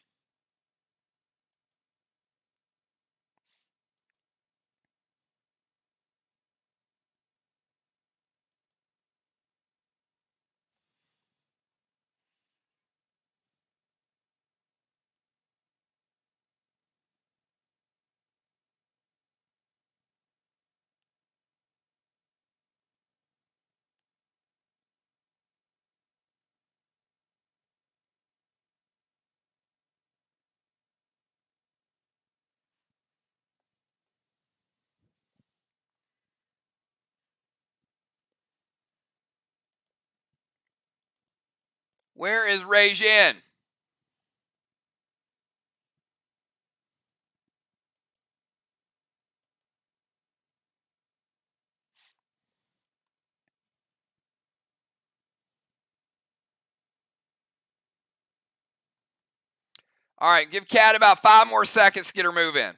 Where is Regin? All right, give Cat about 5 more seconds to get her move in.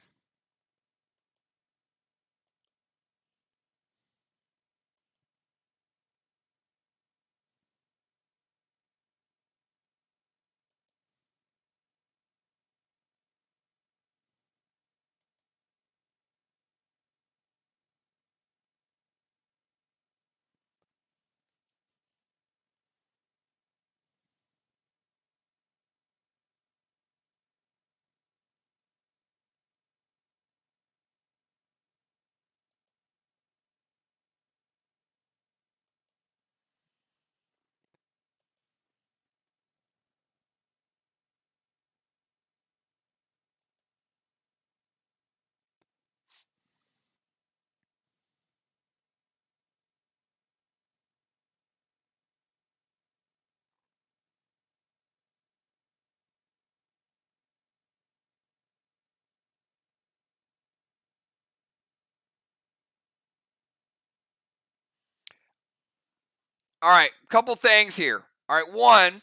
All right, couple things here. All right, one,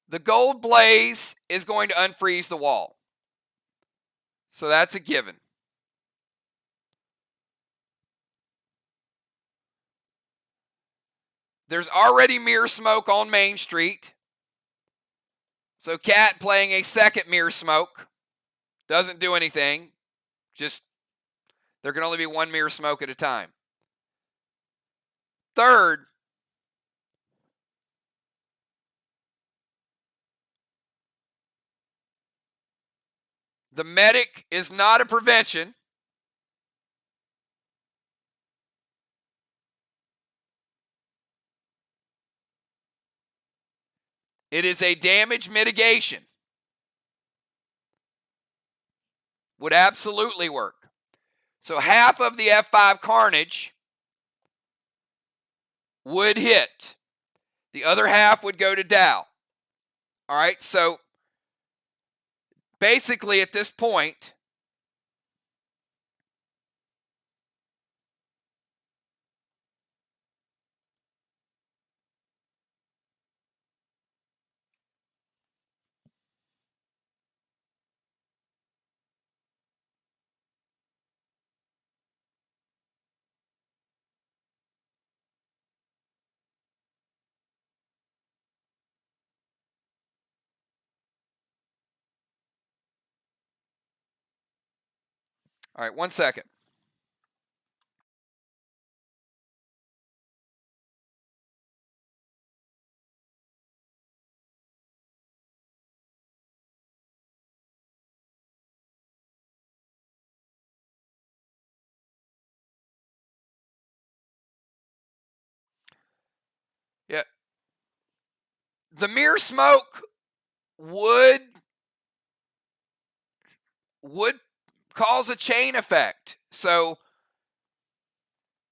the gold blaze is going to unfreeze the wall. So that's a given. There's already mirror smoke on Main Street. So Cat playing a second mirror smoke doesn't do anything. Just there can only be one mirror smoke at a time. Third, the medic is not a prevention. It is a damage mitigation. Would absolutely work. So half of the F5 Carnage would hit. The other half would go to Dow. All right, so basically at this point, all right, 1 second. The mirror smoke would cause a chain effect. So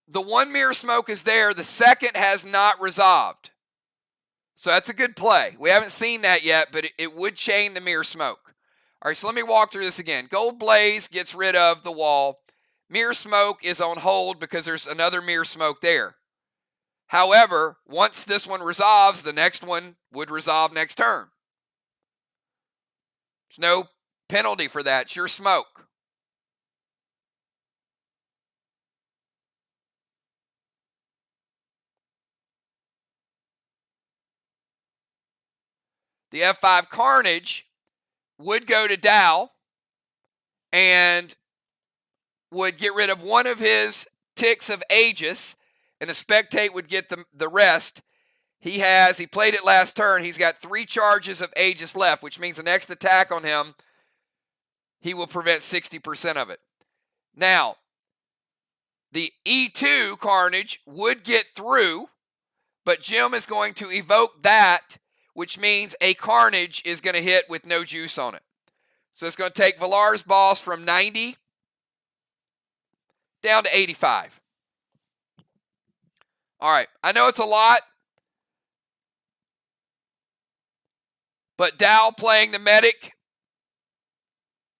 the one mirror smoke is there. The second has not resolved. So that's a good play. We haven't seen that yet, but it would chain the mirror smoke. All right, so let me walk through this again. Gold blaze gets rid of the wall. Mirror smoke is on hold because there's another mirror smoke there. However, once this one resolves, the next one would resolve next turn. There's no penalty for that. It's your smoke. The F5 Carnage would go to Dow and would get rid of one of his ticks of Aegis, and the Spectate would get the rest. He played it last turn. He's got 3 charges of Aegis left, which means the next attack on him, he will prevent 60% of it. Now, the E2 Carnage would get through, but Jim is going to evoke that, which means a Carnage is going to hit with no juice on it. So it's going to take Valar's boss from 90 down to 85. All right, I know it's a lot, but Dow playing the medic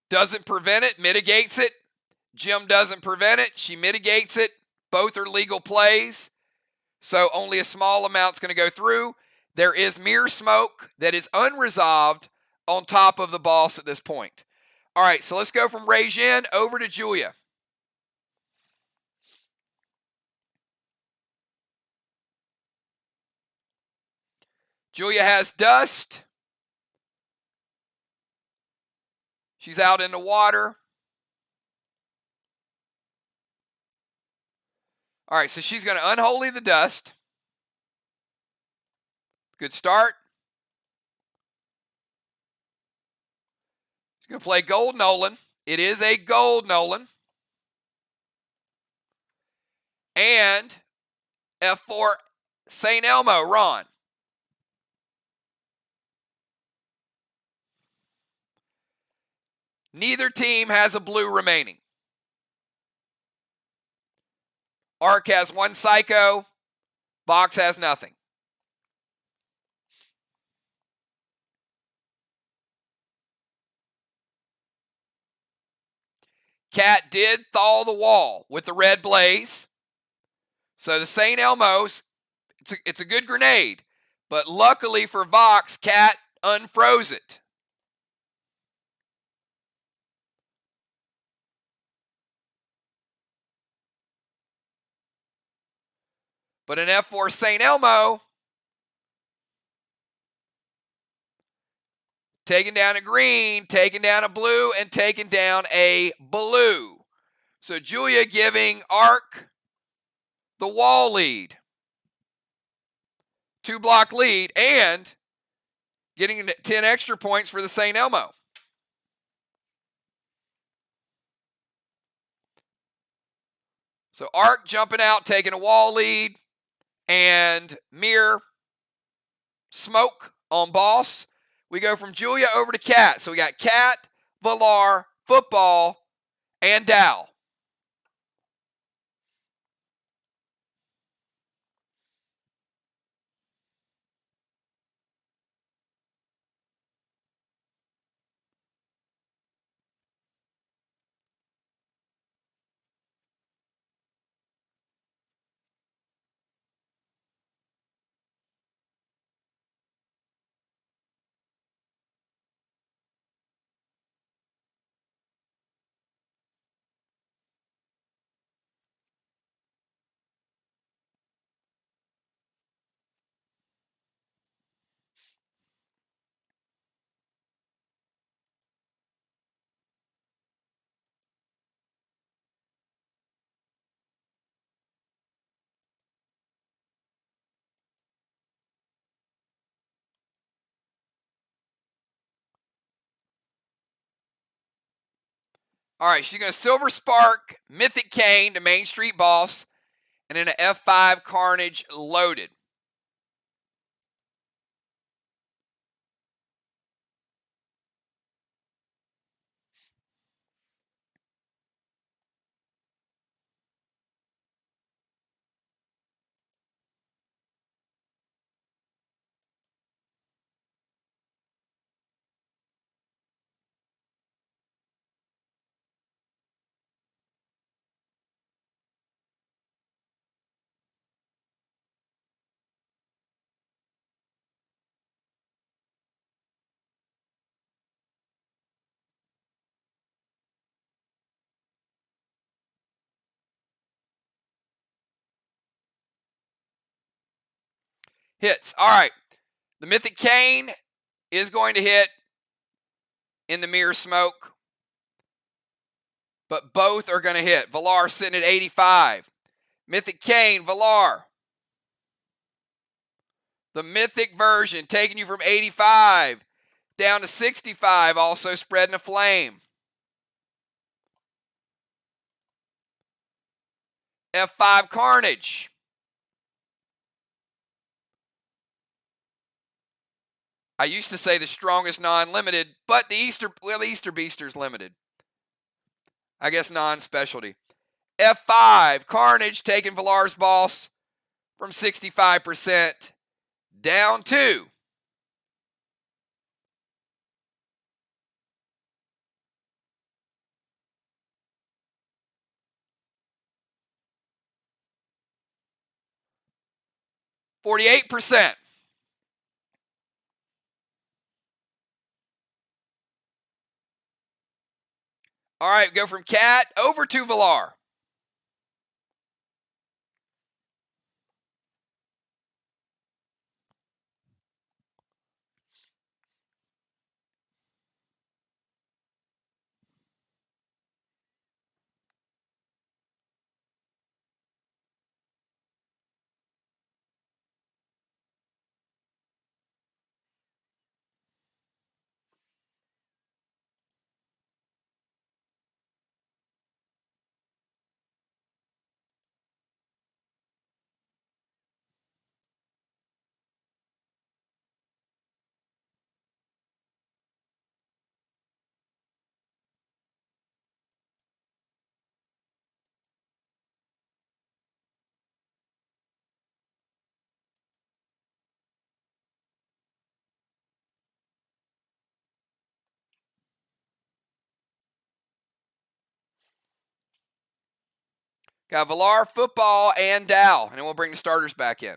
doesn't prevent it, mitigates it. Jim doesn't prevent it, she mitigates it. Both are legal plays, so only a small amount's going to go through. There is mirror smoke that is unresolved on top of the boss at this point. All right, so let's go from Rei-Jin over to Julia. Julia has dust. She's out in the water. All right, so she's going to unholy the dust. Good start. She's going to play Gold Nolan. It is a Gold Nolan. And F4 St. Elmo, Ron. Neither team has a blue remaining. Arc has 1 Psycho. VOX has nothing. Cat did thaw the wall with the red blaze. So the St. Elmo's, it's a good grenade. But luckily for VOX, Cat unfroze it. But an F4 St. Elmo, taking down a green, taking down a blue, and taking down a blue. So Julia giving Arc the wall lead. 2-block lead, and getting 10 extra points for the St. Elmo. So Arc jumping out, taking a wall lead, and Mirror smoke on boss. We go from Julia over to Cat. So we got Cat, Valar, Football, and Dow. All right, she's going to Silver Spark, Mythic Cane to Main Street Boss, and then an F5 Carnage loaded. Hits. All right. The Mythic Cane is going to hit in the Mirror Smoke, but both are going to hit. Valar sitting at 85. Mythic Cane, Valar. The Mythic version taking you from 85 down to 65, also spreading a flame. F5 Carnage. I used to say the strongest non-limited, but the Easter Beaster's limited. I guess non-specialty. F5 Carnage taking Valar's boss from 65% down to 48%. All right, go from Cat over to Valar. Got Valar, Football, and Dow, and then we'll bring the starters back in.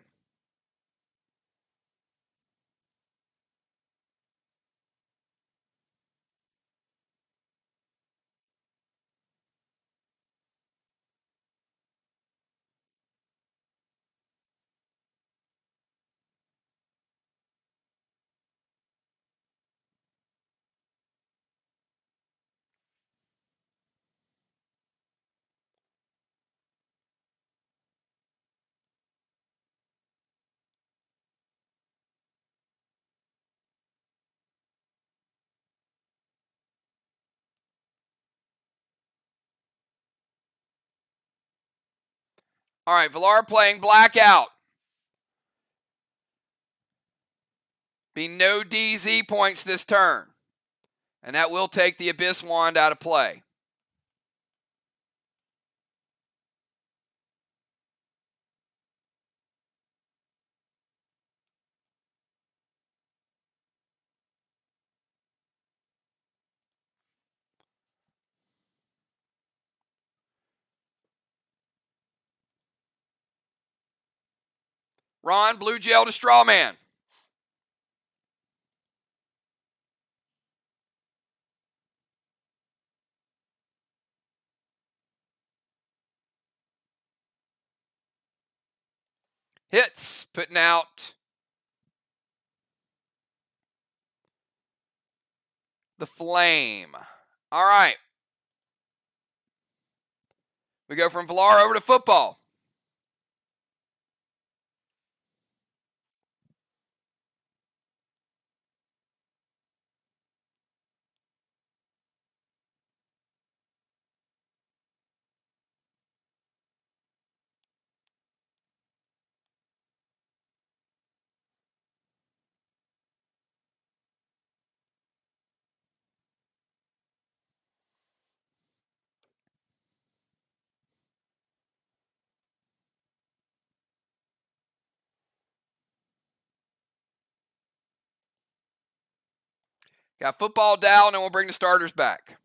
All right, Valar playing Blackout. Be no DZ points this turn, and that will take the Abyss Wand out of play. Ron, Blue Gel to Strawman. Hits, putting out the Flame. All right. We go from Valar over to Football. Got Football down, and we'll bring the starters back.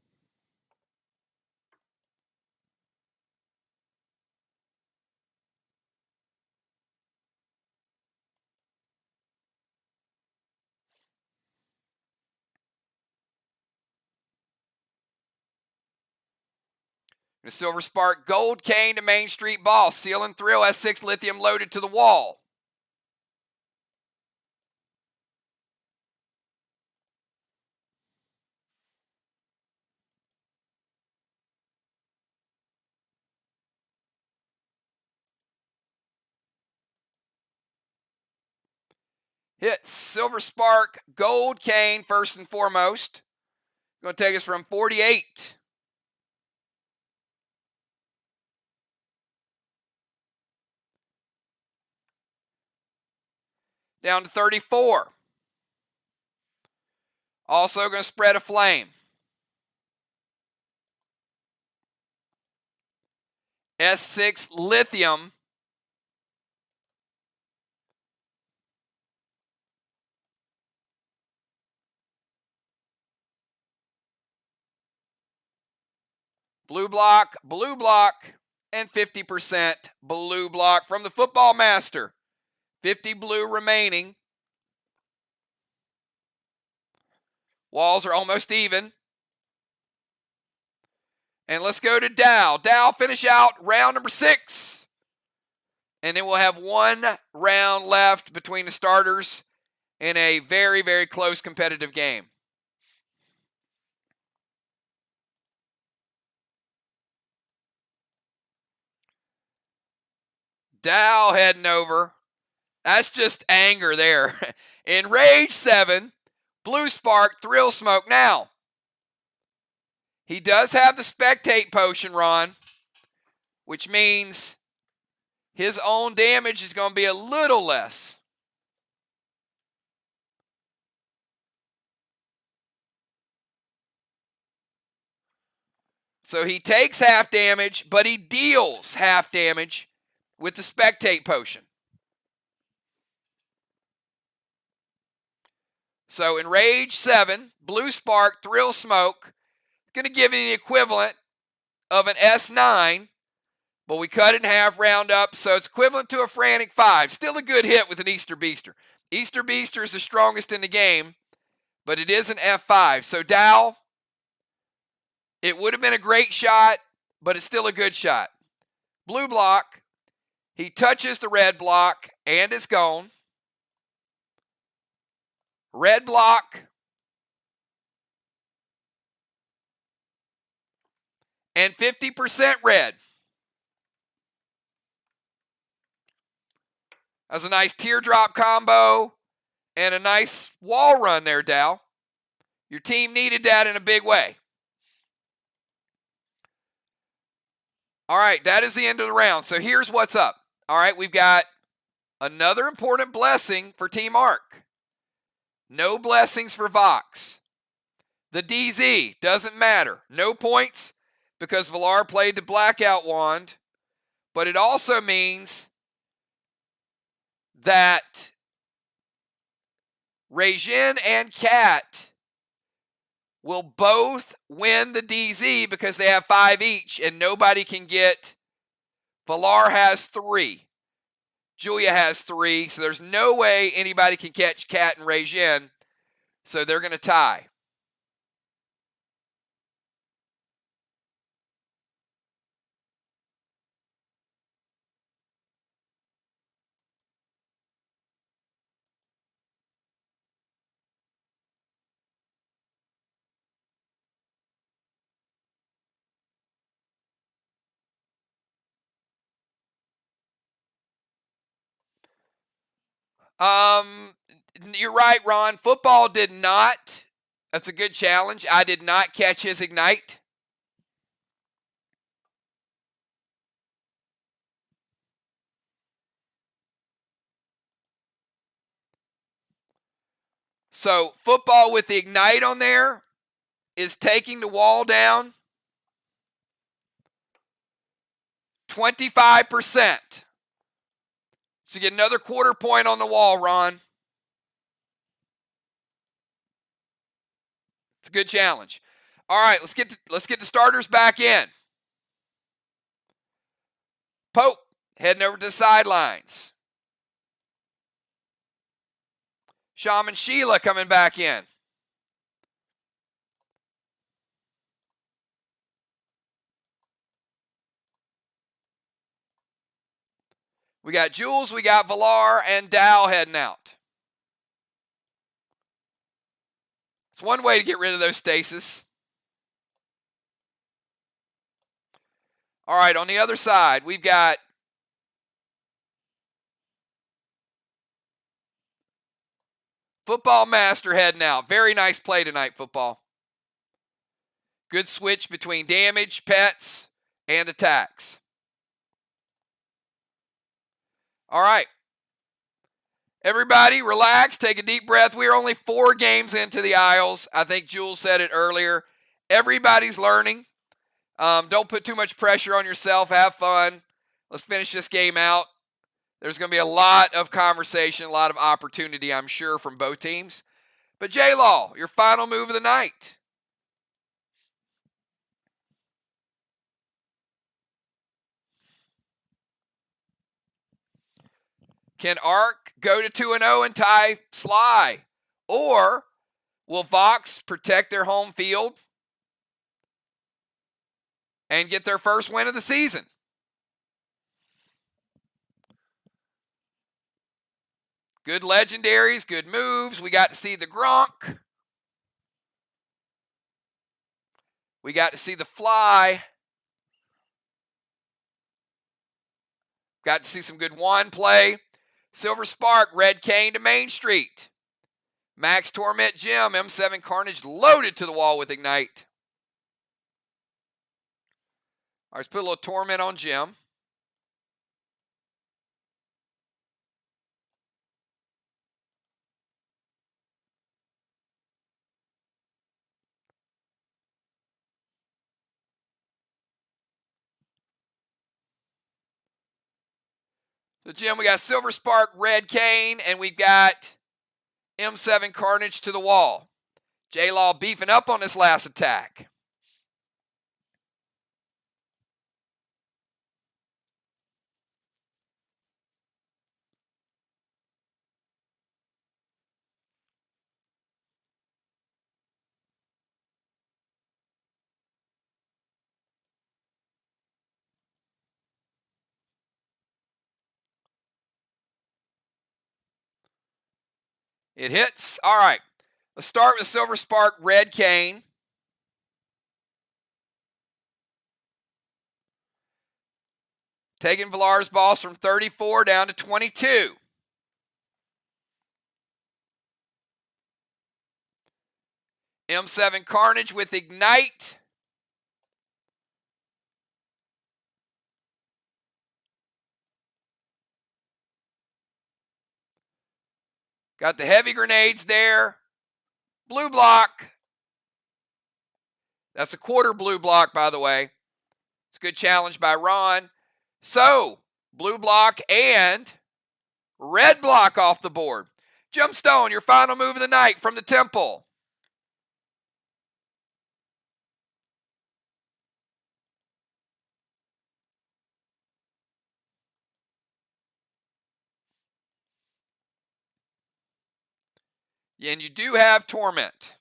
The Silver Spark, Gold Cane to Main Street Boss. Seal and Thrill, S6 Lithium loaded to the wall. Hits Silver Spark, Gold Cane first and foremost. Going to take us from 48. Down to 34. Also going to spread a flame. S6 Lithium. Blue block, and 50% blue block from the Football Master. 50 blue remaining. Walls are almost even. And let's go to Dow. Dow finish out round number 6. And then we'll have one round left between the starters in a very, very close competitive game. Dow heading over. That's just anger there. Enrage 7. Blue Spark, Thrill Smoke. Now, he does have the Spectate Potion, Ron, which means his own damage is going to be a little less. So he takes half damage, but he deals half damage with the Spectate Potion. So Enrage 7, Blue Spark, Thrill Smoke, going to give him the equivalent of an S9, but we cut it in half, round up, so it's equivalent to a Frantic 5. Still a good hit with an Easter Beaster. Easter Beaster is the strongest in the game, but it is an F5. So Dow, it would have been a great shot, but it's still a good shot. Blue block, he touches the red block, and it's gone. Red block, and 50% red. That's a nice teardrop combo and a nice wall run there, Dow. Your team needed that in a big way. All right, that is the end of the round. So here's what's up. All right, we've got another important blessing for Team Arc. No blessings for VOX. The DZ doesn't matter. No points because Villar played the Blackout Wand. But it also means that Regin and Cat will both win the DZ because they have 5 each, and nobody can get. Villar has 3. Julia has 3, so there's no way anybody can catch Cat and Regin, so they're going to tie. You're right, Ron. Football did not. That's a good challenge. I did not catch his Ignite. So football with the Ignite on there is taking the wall down 25%. So you get another quarter point on the wall, Ron. It's a good challenge. All right, let's get the starters back in. Pope heading over to the sidelines. Shaman Sheila coming back in. We got Jules, we got Villar, and Dow heading out. It's one way to get rid of those stasis. All right, on the other side, we've got Football master heading out. Very nice play tonight, football. Good switch between damage, pets, and attacks. All right. Everybody, relax. Take a deep breath. We are only 4 games into the Isles. I think Jules said it earlier. Everybody's learning. Don't put too much pressure on yourself. Have fun. Let's finish this game out. There's going to be a lot of conversation, a lot of opportunity, I'm sure, from both teams. But J-Law, your final move of the night. Can Ark go to 2-0 and tie Sly? Or will VOX protect their home field and get their first win of the season? Good legendaries, good moves. We got to see the Gronk. We got to see the Fly. Got to see some good one play. Silver Spark, Red Cane to Main Street. Max Torment Jim, M7 Carnage loaded to the wall with Ignite. All right, let's put a little Torment on Jim. So, Jim, we got Silver Spark, Red Cane, and we've got M7 Carnage to the wall. J-Law beefing up on this last attack. It hits. All right. Let's start with Silver Spark, Red Cane. Taking Villar's boss from 34 down to 22. M7 Carnage with Ignite. Got the heavy grenades there. Blue block. That's a quarter blue block, by the way. It's a good challenge by Ron. So, blue block and red block off the board. Gemstone, your final move of the night from the temple. And you do have Torment.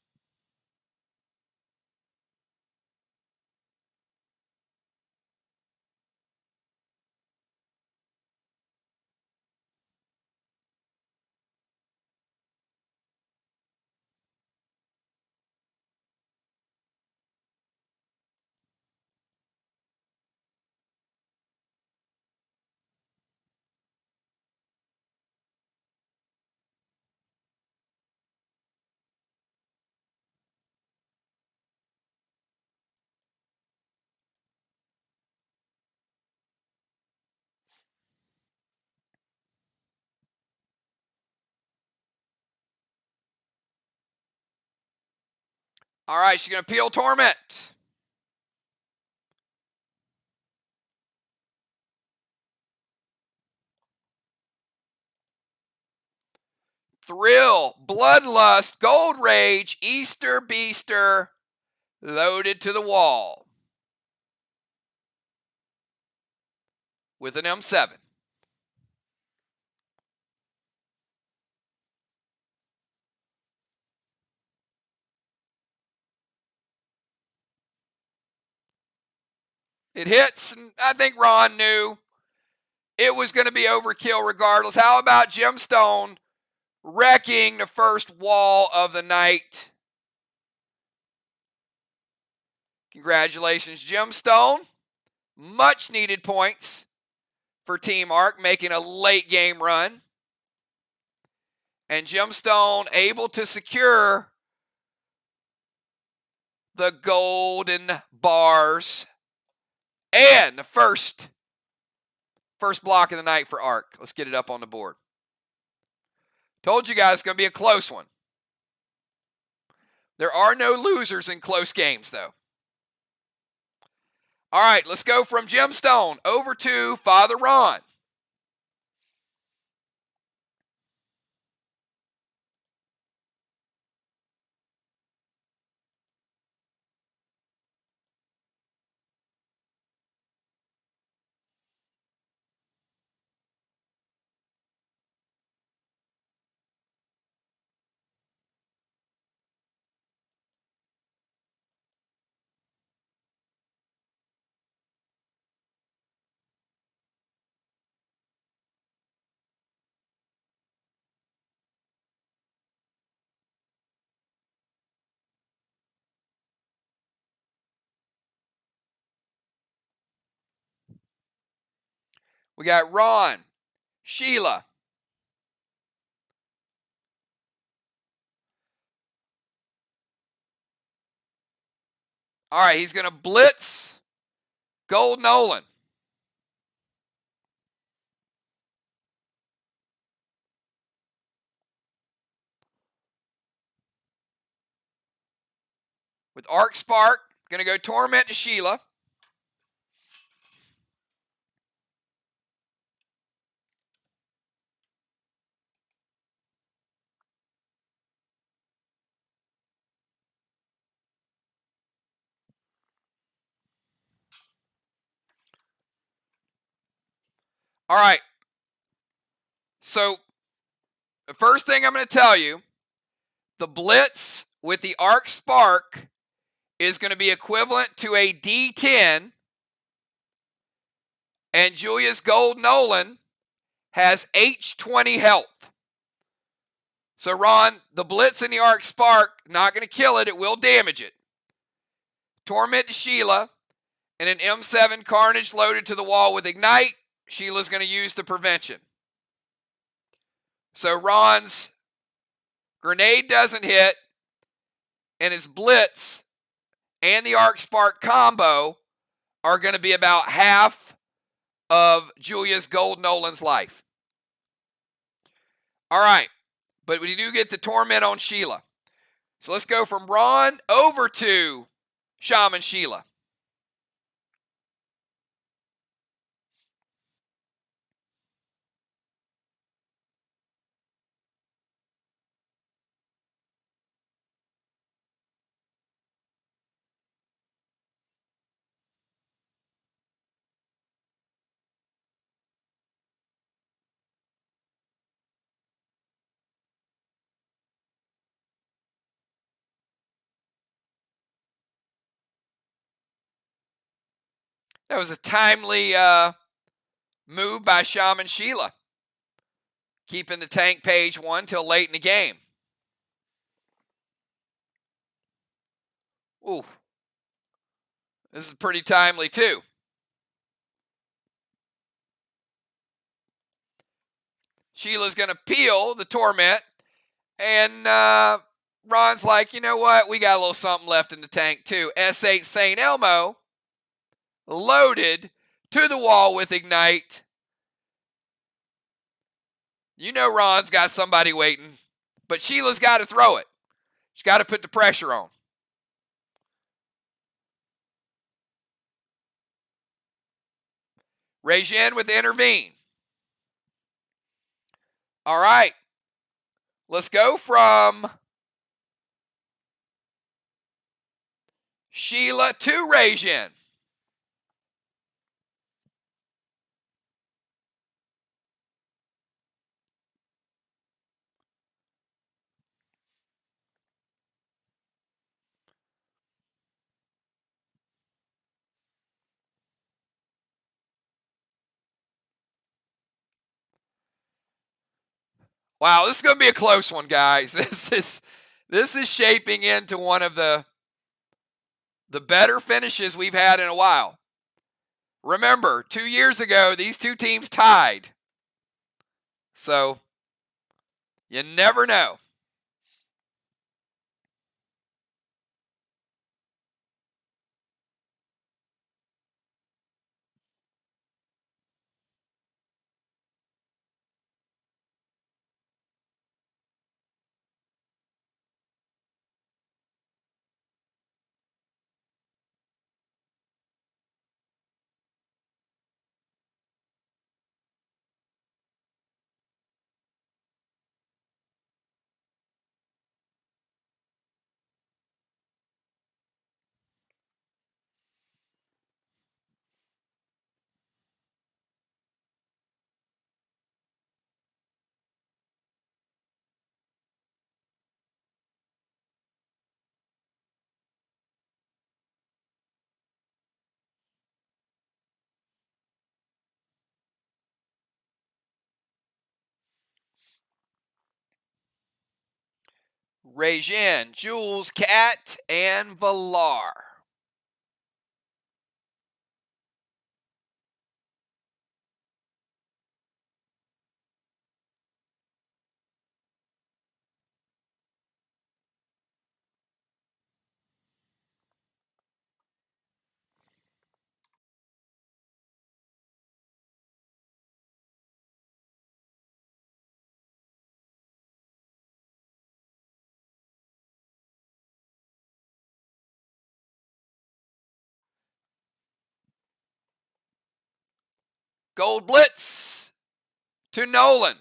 All right, she's going to peel Torment. Thrill, Bloodlust, Gold Rage, Easter Beaster, loaded to the wall with an M7. It hits, and I think Ron knew it was going to be overkill regardless. How about Gemstone wrecking the first wall of the night? Congratulations, Gemstone. Much needed points for Team Ark, making a late game run. And Gemstone able to secure the golden bars. And the first block of the night for Arc. Let's get it up on the board. Told you guys it's going to be a close one. There are no losers in close games, though. All right, let's go from Gemstone over to Father Ron. We got Ron, Sheila. All right, he's going to blitz Gold Nolan. With Arc Spark, going to go Torment to Sheila. All right. So, the first thing I'm going to tell you, the blitz with the Arc Spark is going to be equivalent to a D10, and Julius Gold Nolan has H20 health. So, Ron, the blitz and the Arc Spark, not going to kill it, it will damage it. Torment to Sheila, and an M7 Carnage loaded to the wall with Ignite. Sheila's going to use the prevention. So Ron's grenade doesn't hit, and his blitz and the Arc Spark combo are going to be about half of Julius Gold Nolan's life. All right, but we do get the Torment on Sheila. So let's go from Ron over to Shaman Sheila. That was a timely move by Shaman Sheila, keeping the tank page 1 till late in the game. Ooh, this is pretty timely too. Sheila's going to peel the Torment, and Ron's like, you know what? We got a little something left in the tank too. S8 St. Elmo loaded to the wall with Ignite. You know Ron's got somebody waiting, but Sheila's got to throw it. She's got to put the pressure on. Regine with Intervene. All right. Let's go from Sheila to Regine. Wow, this is going to be a close one, guys. This is shaping into one of the better finishes we've had in a while. Remember, 2 years ago, these two teams tied. So, You never know. Regine, Jules, Cat, and Valar. Gold Blitz to Nolan.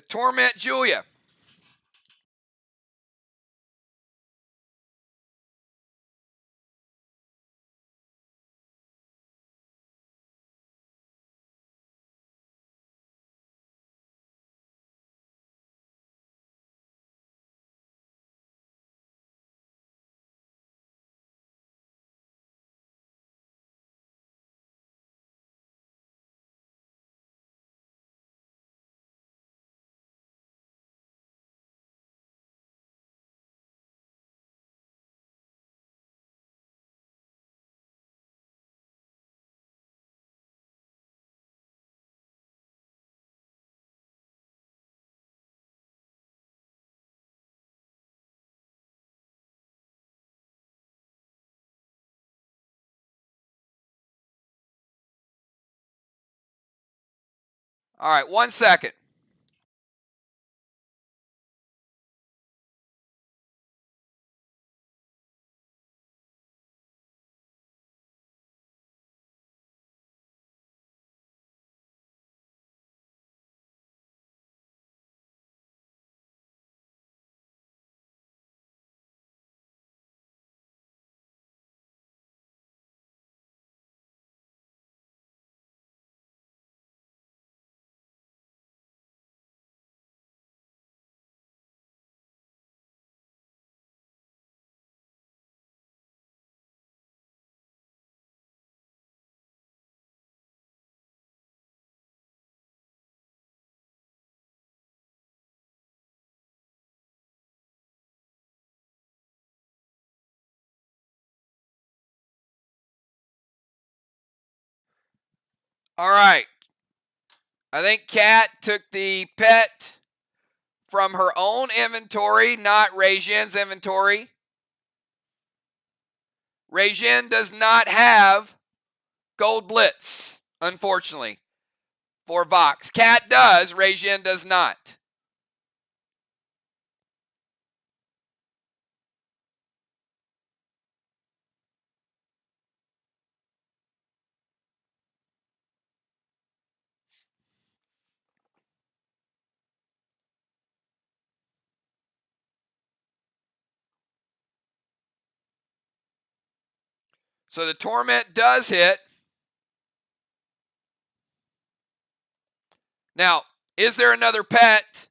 Torment Julia. All right, 1 second. All right. I think Kat took the pet from her own inventory, not Regine's inventory. Regine does not have Gold Blitz, unfortunately, for VOX. Kat does, Regine does not. So the Torment does hit. Now, is there another pet?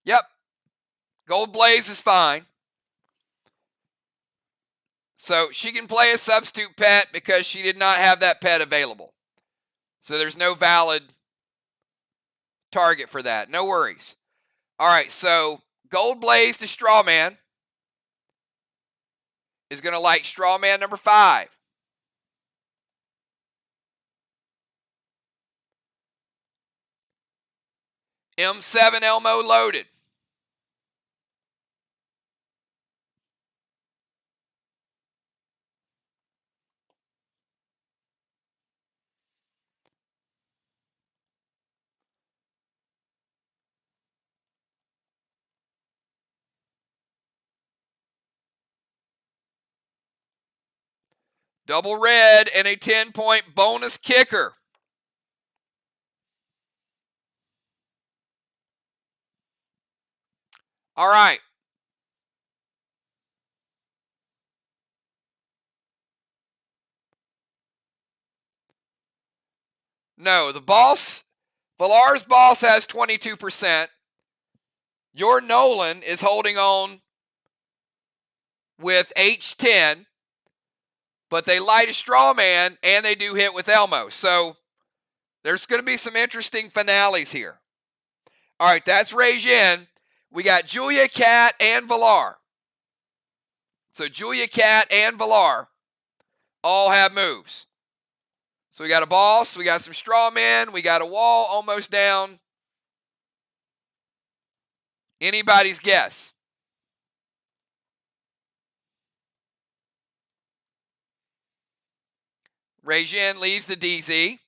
Yep. Gold Blaze is fine. So she can play a substitute pet because she did not have that pet available. So there's no valid target for that. No worries. All right, so Gold Blaze to Strawman is going to like Strawman number 5. M7 Elmo loaded. Double red and a 10-point bonus kicker. All right. No, the boss, Villar's boss has 22%. Your Nolan is holding on with H10, but they light a straw man and they do hit with Elmo. So there's going to be some interesting finales here. All right, that's Regine. We got Julia, Cat, and Villar. So Julia, Cat, and Villar all have moves. So we got a boss, we got some straw men, we got a wall almost down. Anybody's guess. Regine leaves the DZ.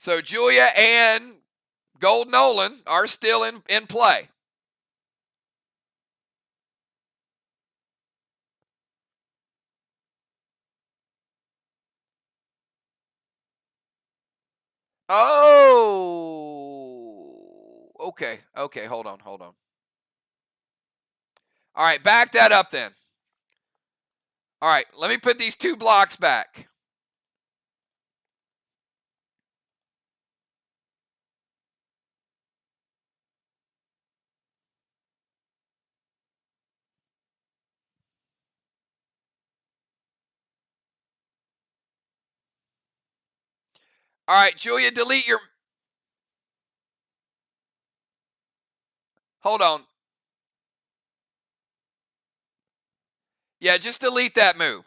So Julia and Gold Nolan are still in play. Oh, okay, hold on. All right, back that up then. All right, let me put these 2 blocks back. All right, Julia, delete your... Hold on. Yeah, just delete that move.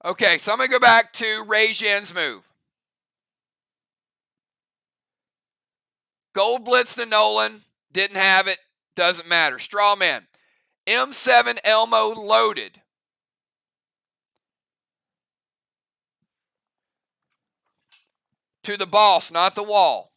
Okay, so I'm going to go back to Regine's move. Gold Blitz to Nolan. Didn't have it. Doesn't matter. Straw man. M7 Elmo loaded. To the boss, not the wall.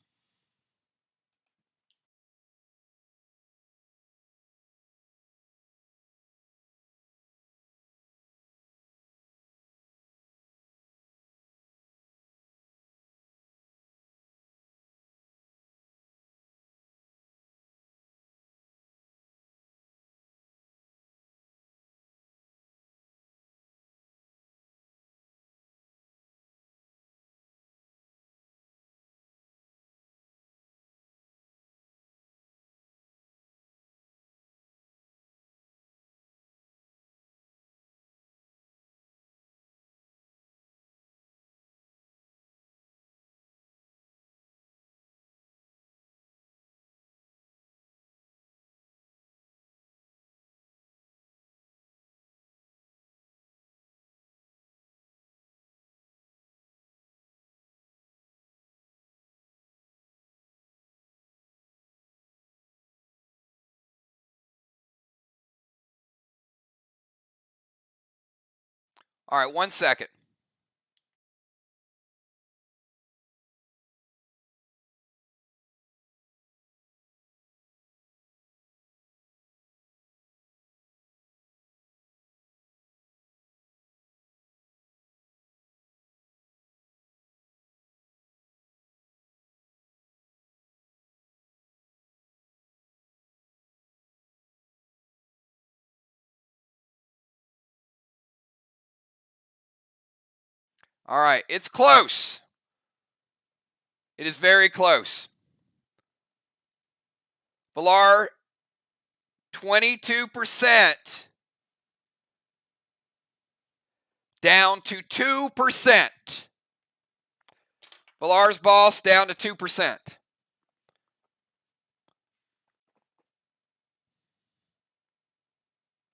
All right, 1 second. All right, it's close. It is very close. Villar, 22%. Down to 2%. Villar's boss down to 2%.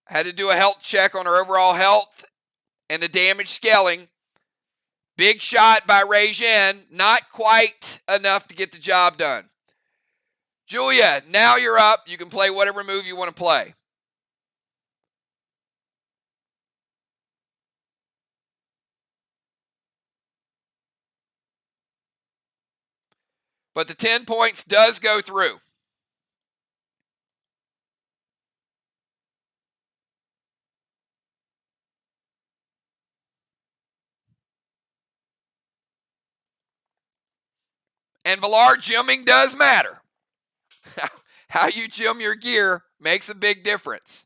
I had to do a health check on her overall health and the damage scaling. Big shot by Regin. Not quite enough to get the job done. Julia, now you're up. You can play whatever move you want to play. But the 10 points does go through. And Villar, gymming does matter. How you gym your gear makes a big difference.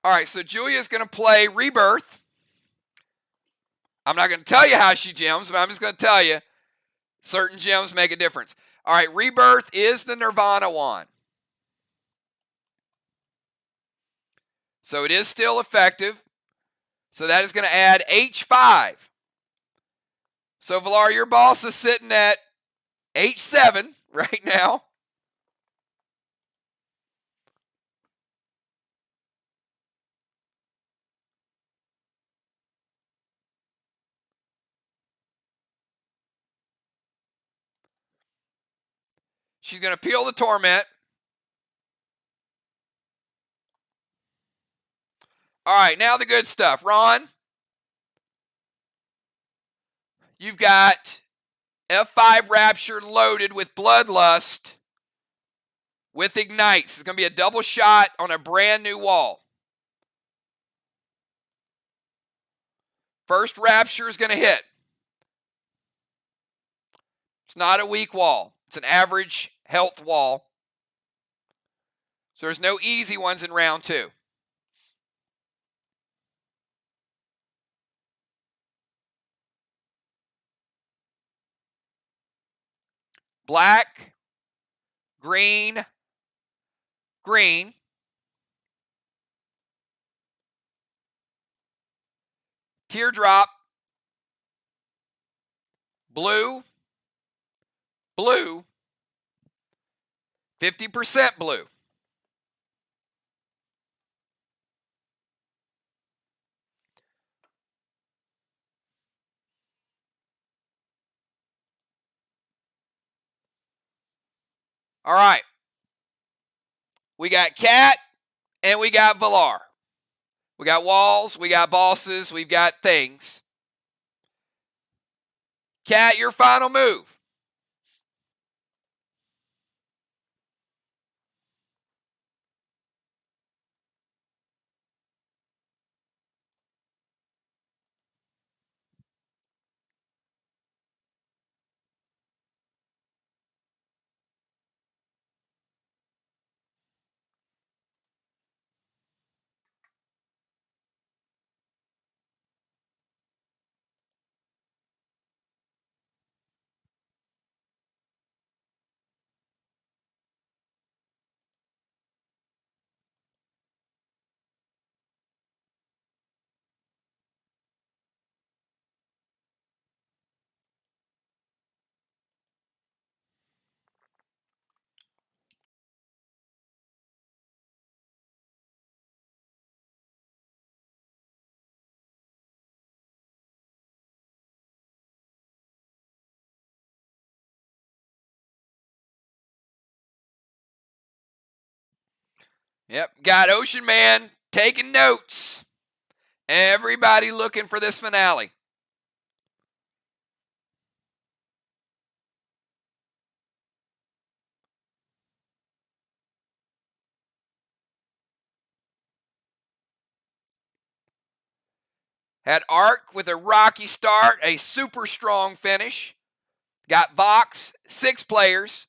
All right, so Julia's going to play Rebirth. I'm not going to tell you how she gyms, but I'm just going to tell you certain gyms make a difference. All right, Rebirth is the Nirvana wand. So it is still effective. So that is going to add H5. So Villar, your boss is sitting at H7 right now. She's going to peel the Torment. All right, now the good stuff. Ron, you've got F5 Rapture loaded with Bloodlust with Ignites. It's going to be a double shot on a brand new wall. First Rapture is going to hit. It's not a weak wall. It's an average health wall. So there's no easy ones in round 2. Black, green, green. Teardrop, blue, blue, 50% blue. All right. We got Cat and we got Villar. We got walls, we got bosses, we've got things. Cat, your final move. Yep, got Ocean Man taking notes. Everybody looking for this finale. Had Arc with a rocky start, a super strong finish. Got VOX, 6 players,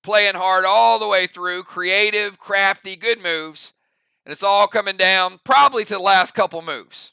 playing hard all the way through, creative, crafty, good moves. And it's all coming down probably to the last couple moves.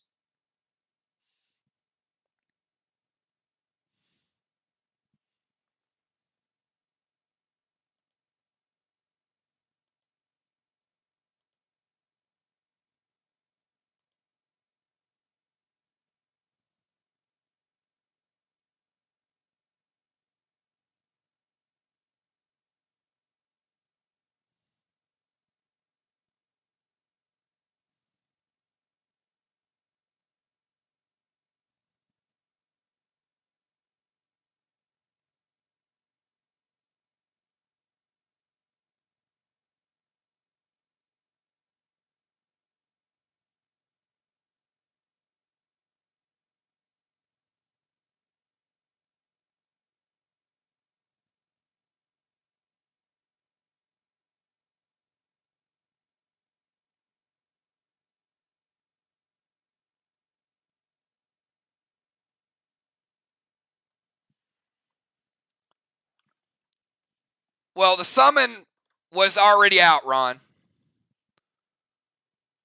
Well, the summon was already out, Ron.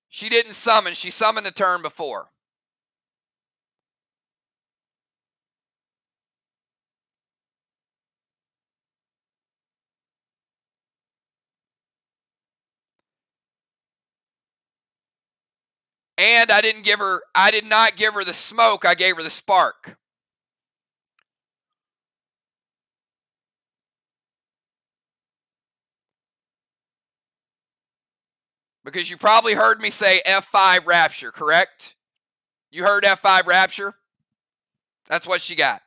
She didn't summon. She summoned the turn before. And I did not give her the smoke, I gave her the spark. Because you probably heard me say F5 Rapture, correct? You heard F5 Rapture? That's what she got.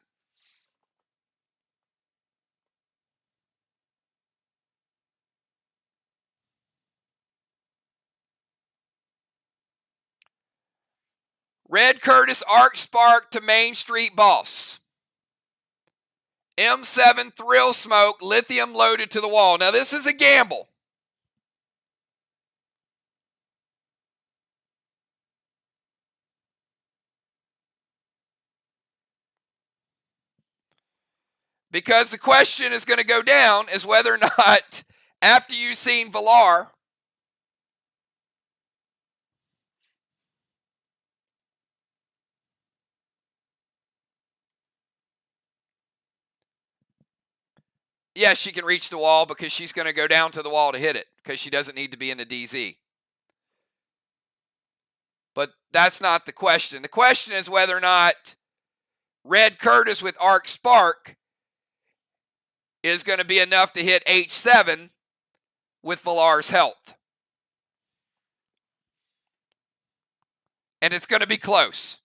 Red Curtis Arc Spark to Main Street Boss. M7 Thrill Smoke, lithium loaded to the wall. Now this is a gamble. Because the question is going to go down is whether or not, after you've seen Valar, yes, she can reach the wall because she's going to go down to the wall to hit it because she doesn't need to be in the DZ. But that's not the question. The question is whether or not Red Curtis with Arc Spark is going to be enough to hit H7 with Valar's health. And it's going to be close.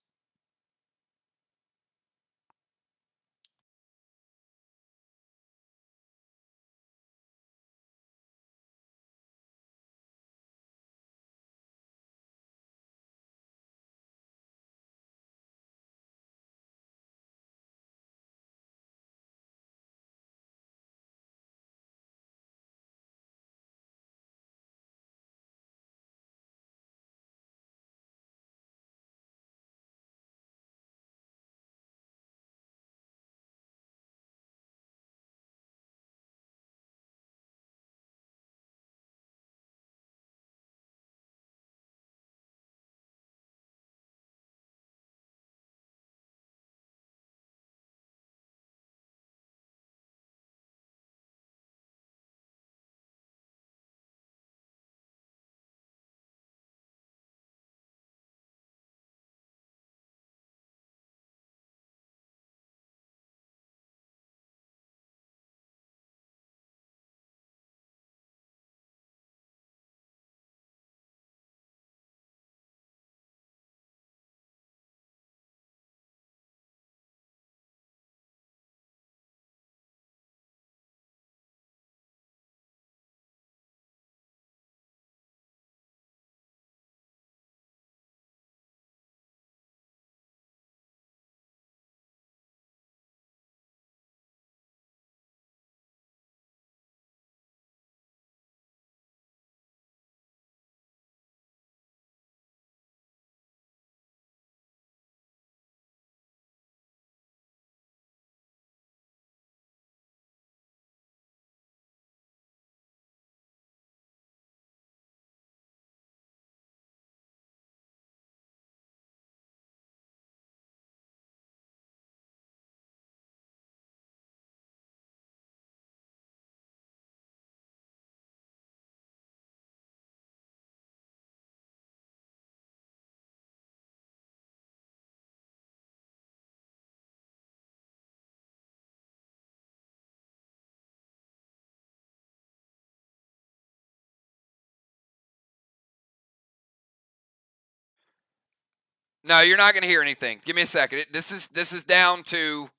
No, you're not going to hear anything. Give me a second. This is down to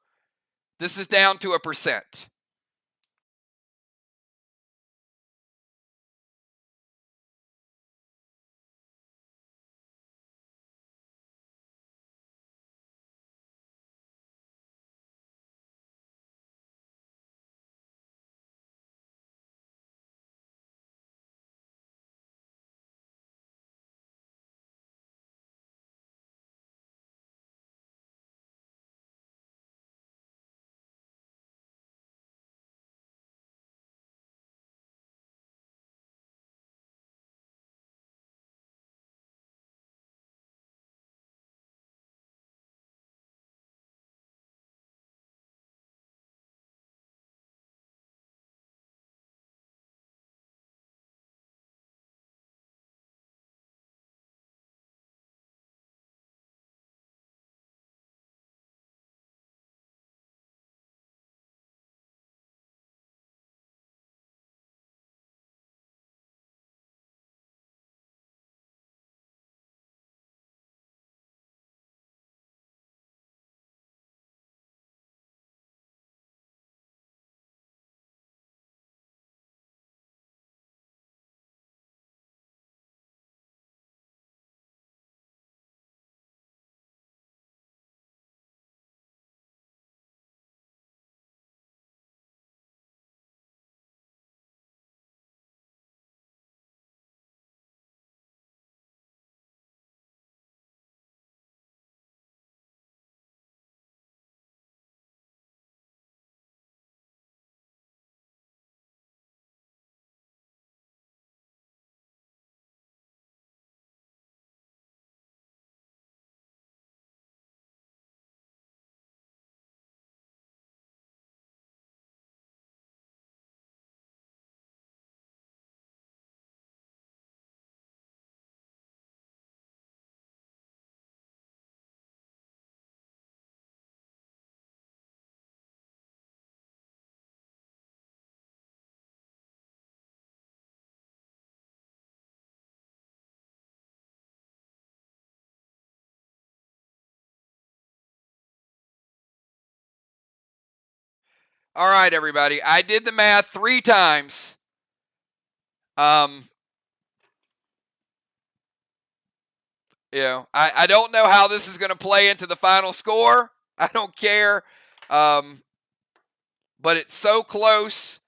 a percent. All right, everybody. I did the math 3 times. I don't know how this is going to play into the final score. I don't care. But it's so close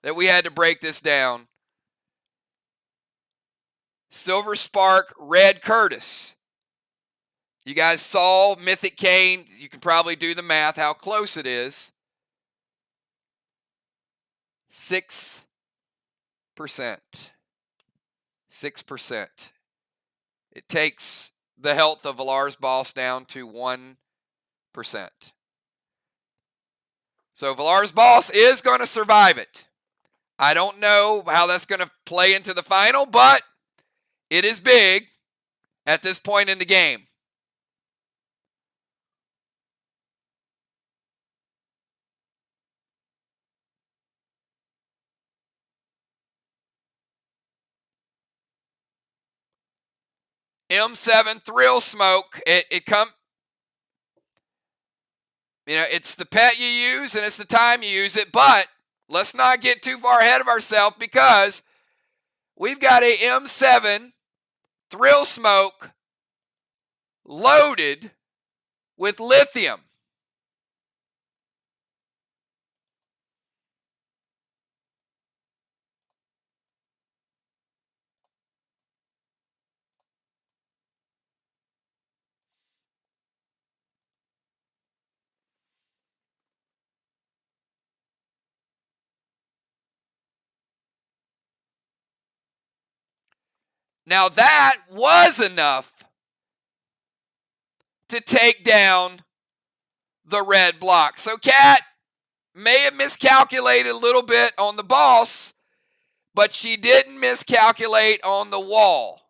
that we had to break this down. Silver Spark, Red Curtis. You guys saw Mythic Kane. You can probably do the math how close it is. 6%. 6%. It takes the health of Valar's Boss down to 1%. So Valar's Boss is going to survive it. I don't know how that's going to play into the final, but it is big at this point in the game. M7 Thrill Smoke. It's the pet you use and it's the time you use it, but let's not get too far ahead of ourselves because we've got a M7 Thrill Smoke loaded with lithium. Now that was enough to take down the red block. So Cat may have miscalculated a little bit on the boss, but she didn't miscalculate on the wall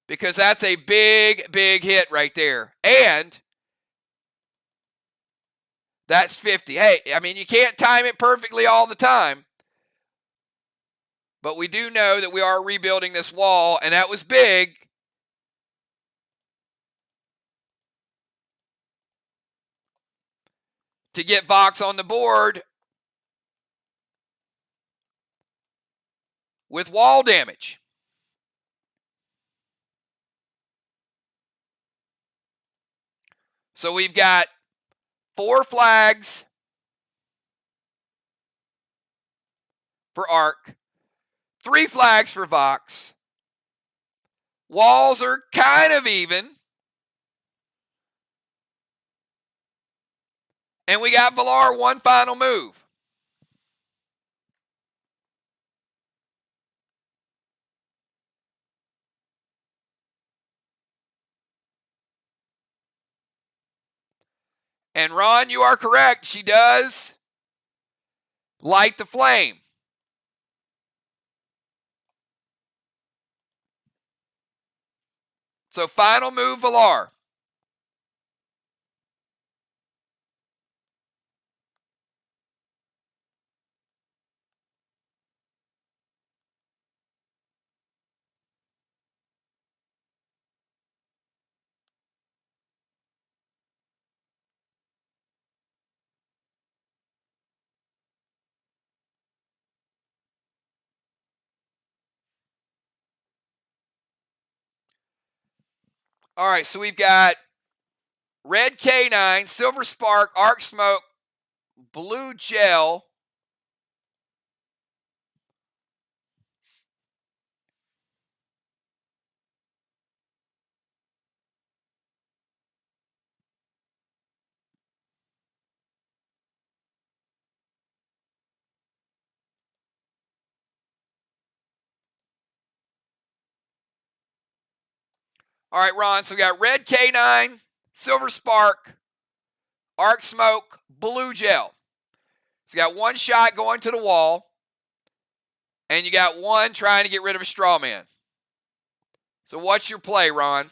because that's a big, big hit right there. And that's 50. Hey, I mean, you can't time it perfectly all the time, but we do know that we are rebuilding this wall, and that was big. to get VOX on the board with wall damage. So we've got 4 flags for Arc, 3 flags for VOX. Walls are kind of even. And we got Valar 1 final move. And Ron, you are correct. She does light the flame. So final move, Valar. All right, so we've got red K9, silver spark, arc smoke, blue gel. All right, Ron, so we got red K9, silver spark, arc smoke, blue gel. So you got 1 shot going to the wall, and you got 1 trying to get rid of a straw man. So what's your play, Ron?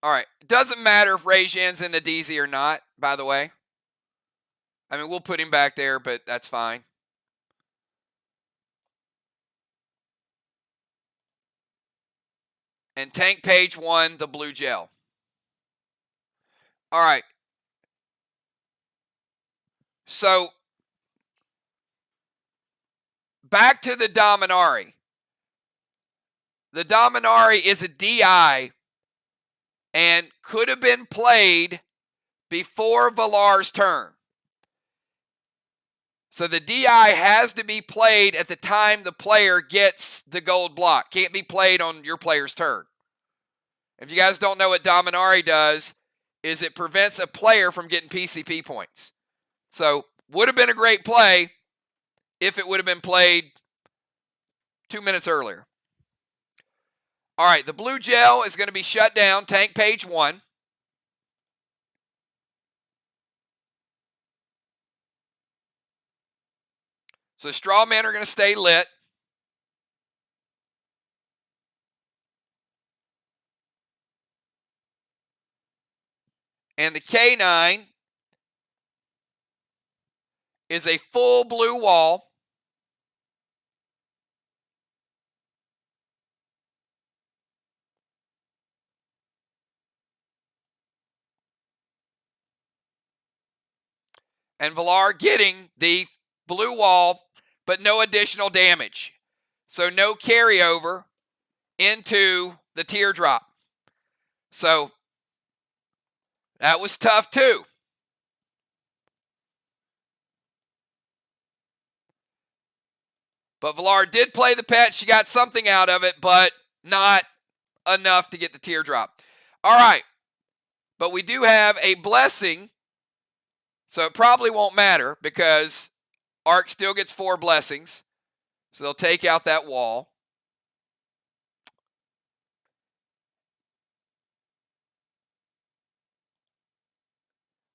All right. It doesn't matter if Rejin's in the DZ or not, by the way. I mean, we'll put him back there, but that's fine. And Tank Page won the blue gel. All right. So, back to the Dominari. The Dominari is a DI and could have been played before Valar's turn. So the DI has to be played at the time the player gets the gold block. Can't be played on your player's turn. If you guys don't know what Dominari does, is it prevents a player from getting PCP points. So would have been a great play if it would have been played 2 minutes earlier. All right, the blue gel is going to be shut down, tank page 1. So straw men are going to stay lit. And the K9 is a full blue wall. And Villar getting the blue wall, but no additional damage. So no carryover into the teardrop. So that was tough too. But Villar did play the pet. She got something out of it, but not enough to get the teardrop. All right. But we do have a blessing. So it probably won't matter because Arc still gets 4 blessings. So they'll take out that wall.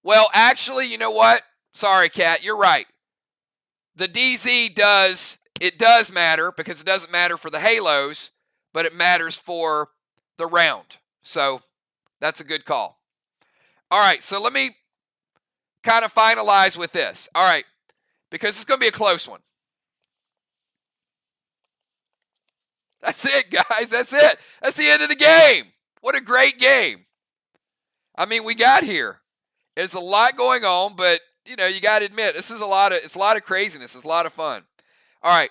Well, actually, you know what? Sorry, Kat, you're right. The DZ does matter because it doesn't matter for the halos, but it matters for the round. So that's a good call. All right, so let me kind of finalize with this. All right, because it's going to be a close one. That's it, guys. That's it. That's the end of the game. What a great game. I mean, we got here. There's a lot going on, but you know, you got to admit, it's a lot of craziness. It's a lot of fun. All right.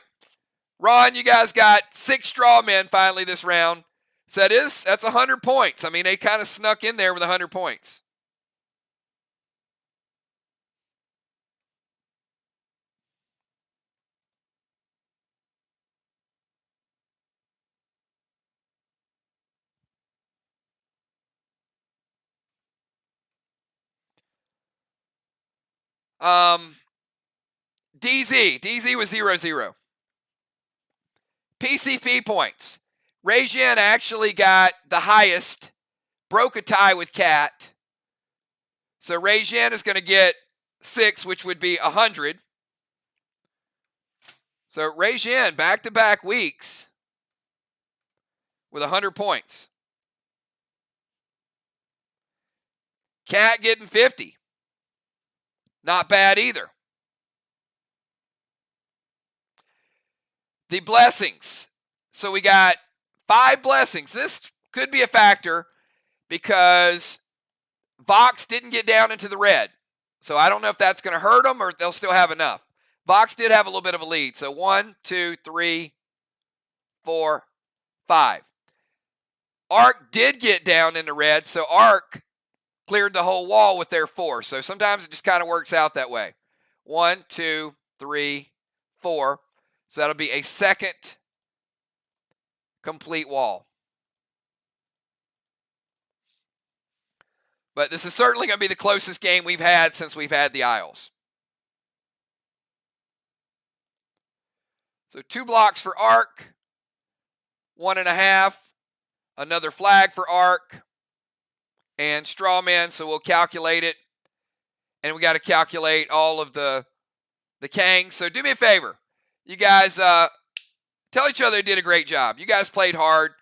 Ron, you guys got 6 straw men finally this round. So that's 100 points. I mean, they kind of snuck in there with 100 points. DZ was 0-0. PCP points. Regine actually got the highest, broke a tie with Kat. So Regine is going to get 6, which would be 100. So Regine, back-to-back weeks with 100 points. Kat getting 50. Not bad either. The blessings. So we got 5 blessings. This could be a factor because VOX didn't get down into the red. So I don't know if that's going to hurt them or they'll still have enough. VOX did have a little bit of a lead. So 1, 2, 3, 4, 5. Arc did get down in the red. So Arc cleared the whole wall with their 4. So sometimes it just kind of works out that way. 1, 2, 3, 4. So that'll be a second complete wall. But this is certainly going to be the closest game we've had since we've had the Isles. So 2 blocks for Arc, 1.5, another flag for Arc, and straw men. So we'll calculate it, and we got to calculate all of the Kangs. So do me a favor, you guys tell each other you did a great job. You guys played hard.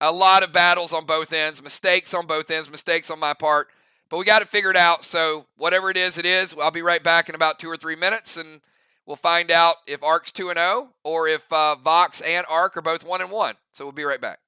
A lot of battles on both ends, mistakes on both ends, mistakes on my part. But we got it figured out. So whatever it is, it is. I'll be right back in about 2 or 3 minutes, and we'll find out if Arc's 2-0 or if VOX and Arc are both 1-1. So we'll be right back.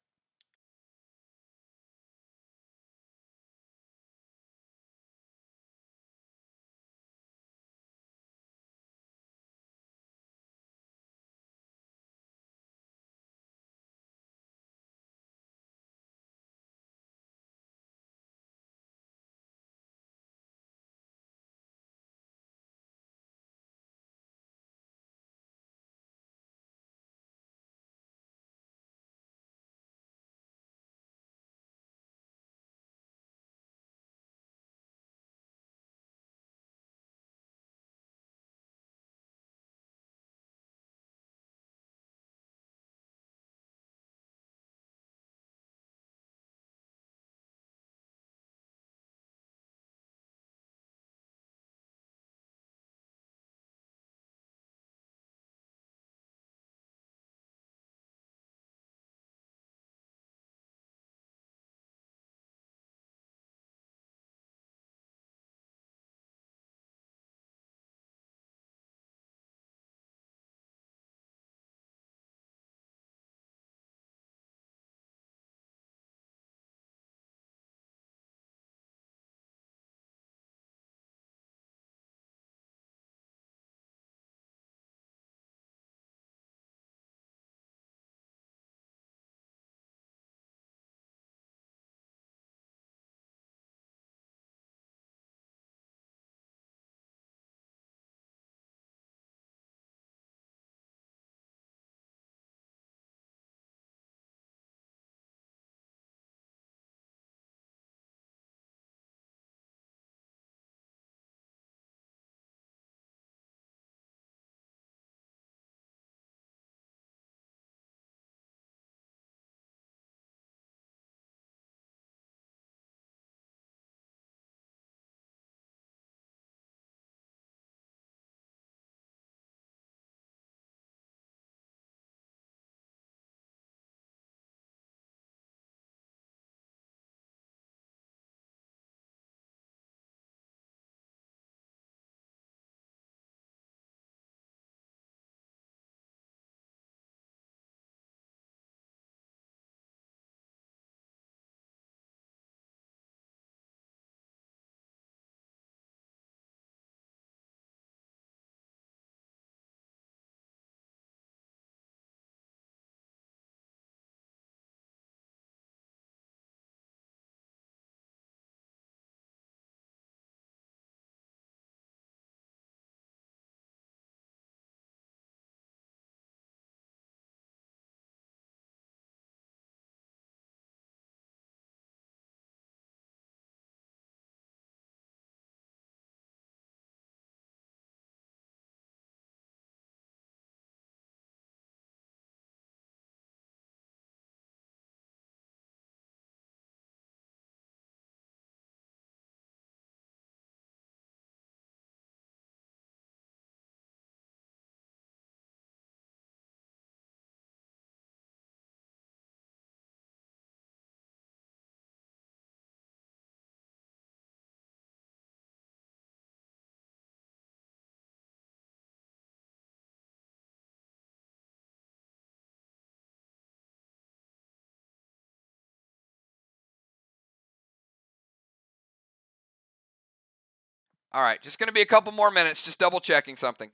All right, just going to be a couple more minutes, just double checking something.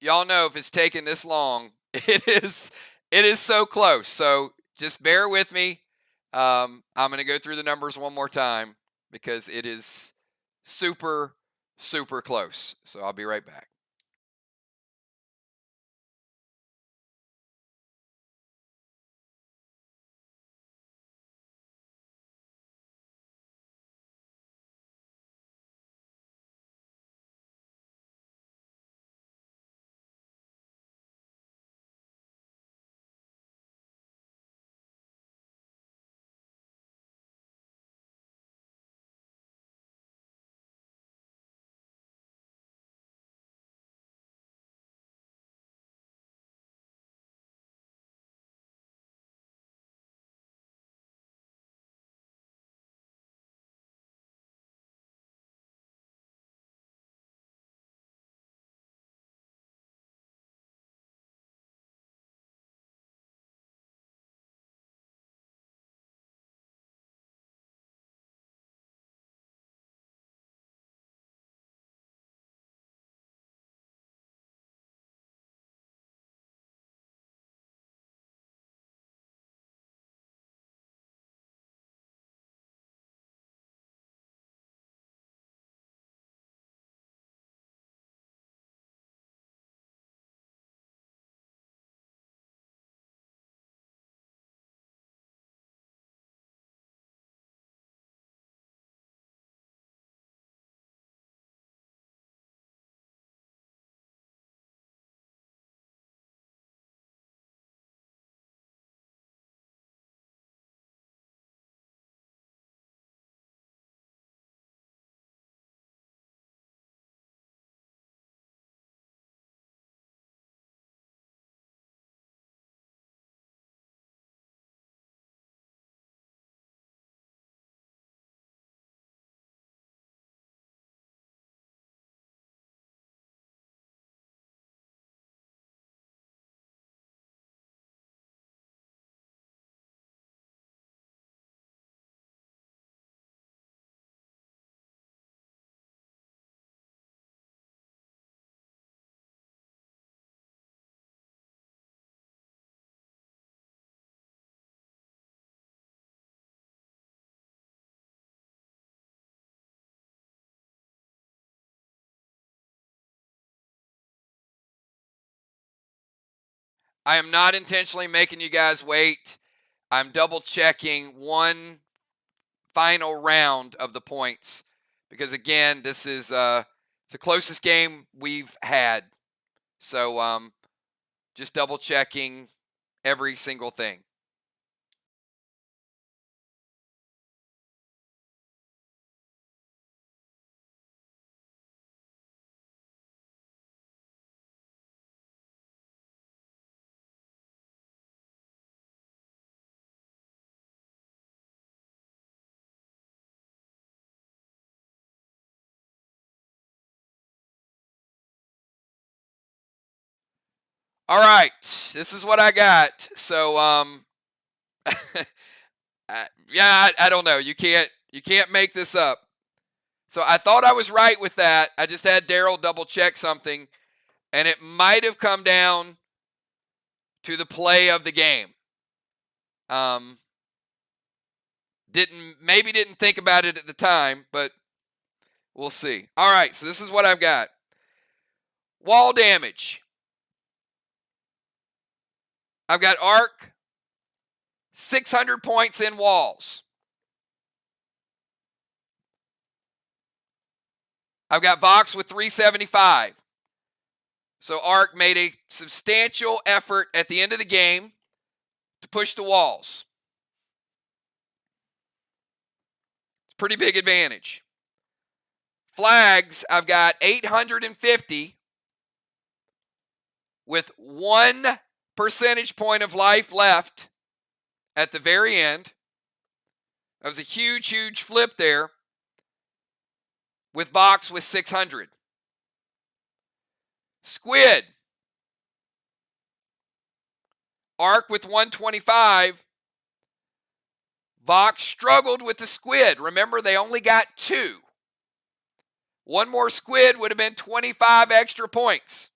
Y'all know if it's taking this long, it is so close. So just bear with me. I'm going to go through the numbers one more time because it is super, super close. So I'll be right back. I am not intentionally making you guys wait. I'm double checking one final round of the points because again, this is It's the closest game we've had. So just double checking every single thing. All right, this is what I got. So yeah, I don't know. You can't make this up. So I thought I was right with that. I just had Daryl double check something, and it might have come down to the play of the game. Didn't think about it at the time, but we'll see. All right, so this is what I've got. Wall damage. I've got Arc, 600 points in walls. I've got VOX with 375. So Arc made a substantial effort at the end of the game to push the walls. It's a pretty big advantage. Flags, I've got 850 with 1 percentage point of life left at the very end. That was a huge, huge flip there with VOX with 600. Squid. Arc with 125. VOX struggled with the squid. Remember, they only got 2. One more squid would have been 25 extra points.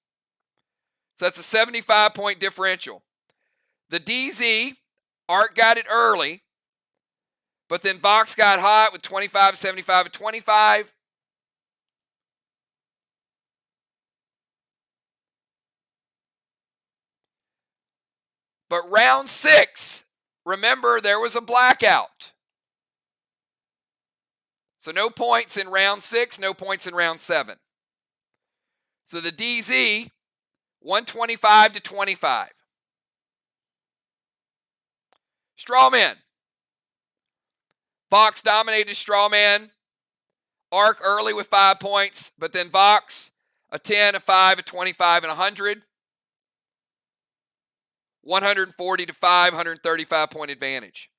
So that's a 75-point differential. The DZ, Arc got it early, but then VOX got hot with 25, 75, and 25. But round 6, remember, there was a blackout. So no points in round 6, no points in round 7. So the DZ, 125 to 25. Strawman. VOX dominated Strawman. Arc early with 5 points, but then VOX, a 10, a 5, a 25, and 100. 140 to 5, 135-point advantage.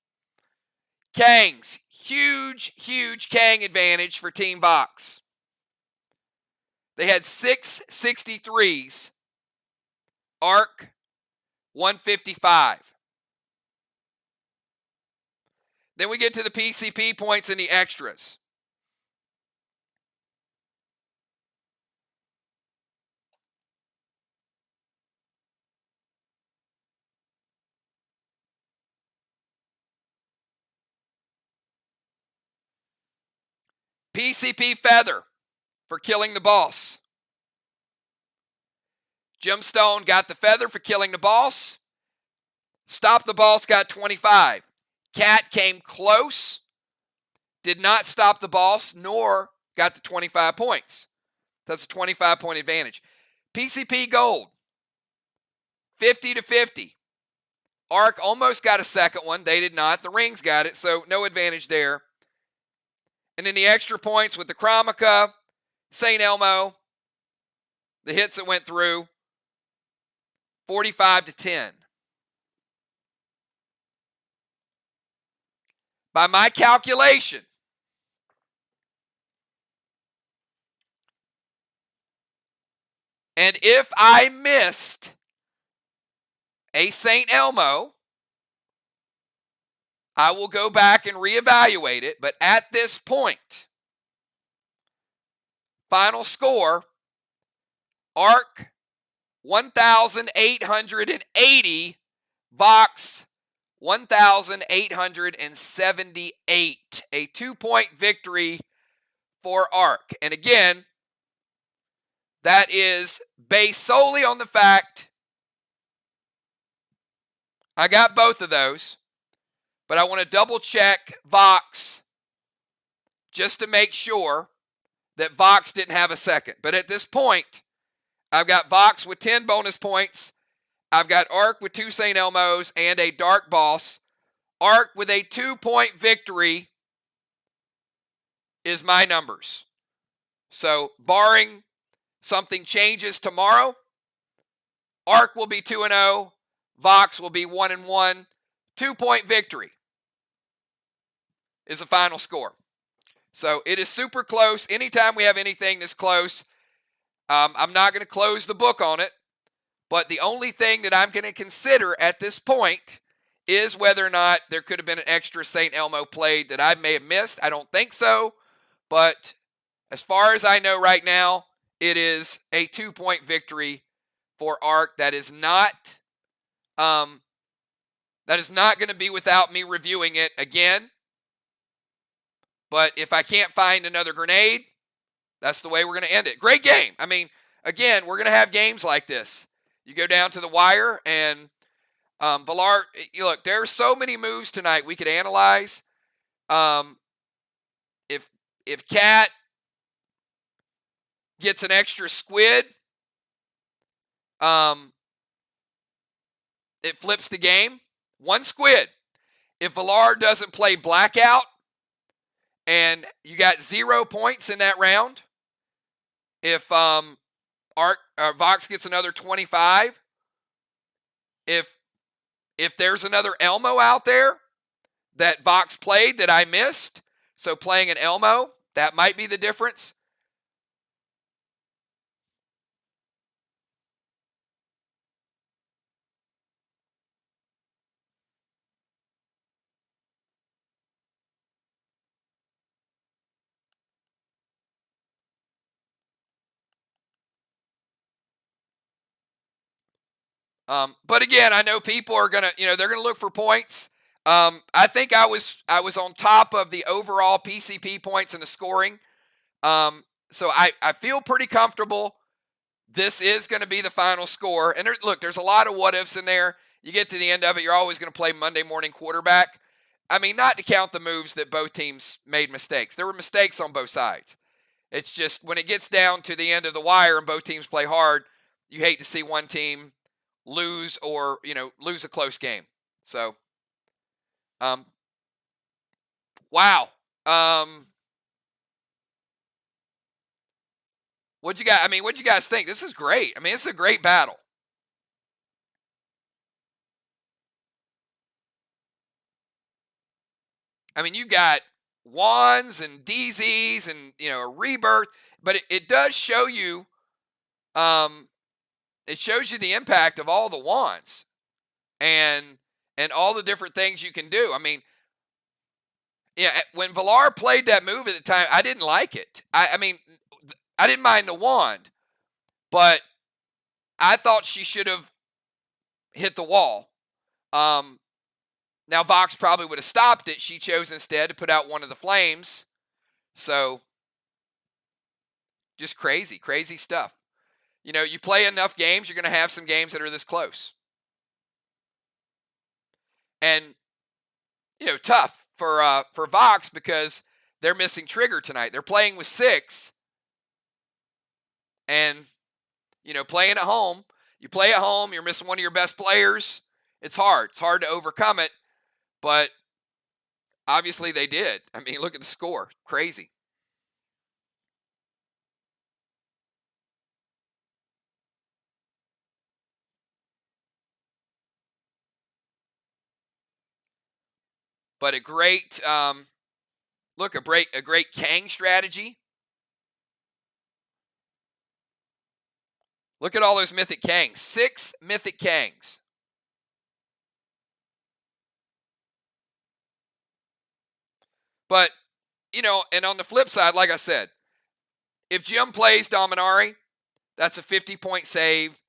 Kangs, huge, huge Kang advantage for Team VOX. They had 6 63s. Arc, 155. Then we get to the PCP points and the extras. PCP Feather for killing the boss. Gemstone got the Feather for killing the boss. Stop the Boss got 25. Cat came close, did not stop the boss, nor got the 25 points. That's a 25-point advantage. PCP Gold, 50 to 50. Arc almost got a second one. They did not. The Rings got it, so no advantage there. And then the extra points with the Chromica, St. Elmo, the hits that went through, 45 to 10. By my calculation, and if I missed a St. Elmo, I will go back and reevaluate it. But at this point, final score, Arc 1,880, VOX 1,878. A 2-point victory for Arc. And again, that is based solely on the fact I got both of those, but I want to double check VOX just to make sure that VOX didn't have a second. But at this point, I've got VOX with 10 bonus points. I've got Arc with 2 St. Elmo's and a Dark Boss. Arc with a 2-point victory is my numbers. So barring something changes tomorrow, Arc will be 2-0. VOX will be 1-1. 2-point victory is the final score. So it is super close. Anytime we have anything this close, I'm not going to close the book on it. But the only thing that I'm going to consider at this point is whether or not there could have been an extra St. Elmo played that I may have missed. I don't think so. But as far as I know right now, it is a 2-point victory for Arc. That is not going to be without me reviewing it again. But if I can't find another grenade, that's the way we're going to end it. Great game. I mean, again, we're going to have games like this. You go down to the wire, and Villar, look, there are so many moves tonight we could analyze. If Cat gets an extra squid, it flips the game. 1 squid. If Villar doesn't play Blackout, and you got 0 points in that round, if VOX gets another 25, if there's another Elmo out there that VOX played that I missed, so playing an Elmo, that might be the difference. But again, I know people are gonna, they're gonna look for points. I think I was on top of the overall PCP points and the scoring. So I feel pretty comfortable. This is going to be the final score. And there's a lot of what ifs in there. You get to the end of it, you're always going to play Monday morning quarterback. I mean, not to count the moves that both teams made mistakes. There were mistakes on both sides. It's just when it gets down to the end of the wire and both teams play hard, you hate to see one team lose or, lose a close game. So, wow. What'd you guys think? This is great. I mean, this is a great battle. I mean, you got wands and DZs and, a rebirth, but it does show you, it shows you the impact of all the wands and all the different things you can do. I mean, yeah, when Villar played that move at the time, I didn't like it. I mean, I didn't mind the wand, but I thought she should have hit the wall. Now, VOX probably would have stopped it. She chose instead to put out one of the flames. So, just crazy, crazy stuff. You play enough games, you're going to have some games that are this close. And, tough for VOX because they're missing Trigger tonight. They're playing with 6. And, playing at home, you play at home, you're missing one of your best players. It's hard. It's hard to overcome it. But obviously they did. I mean, look at the score. Crazy. But a great, a great Kang strategy. Look at all those mythic Kangs. 6 mythic Kangs. But, and on the flip side, like I said, if Jim plays Dominari, that's a 50-point save.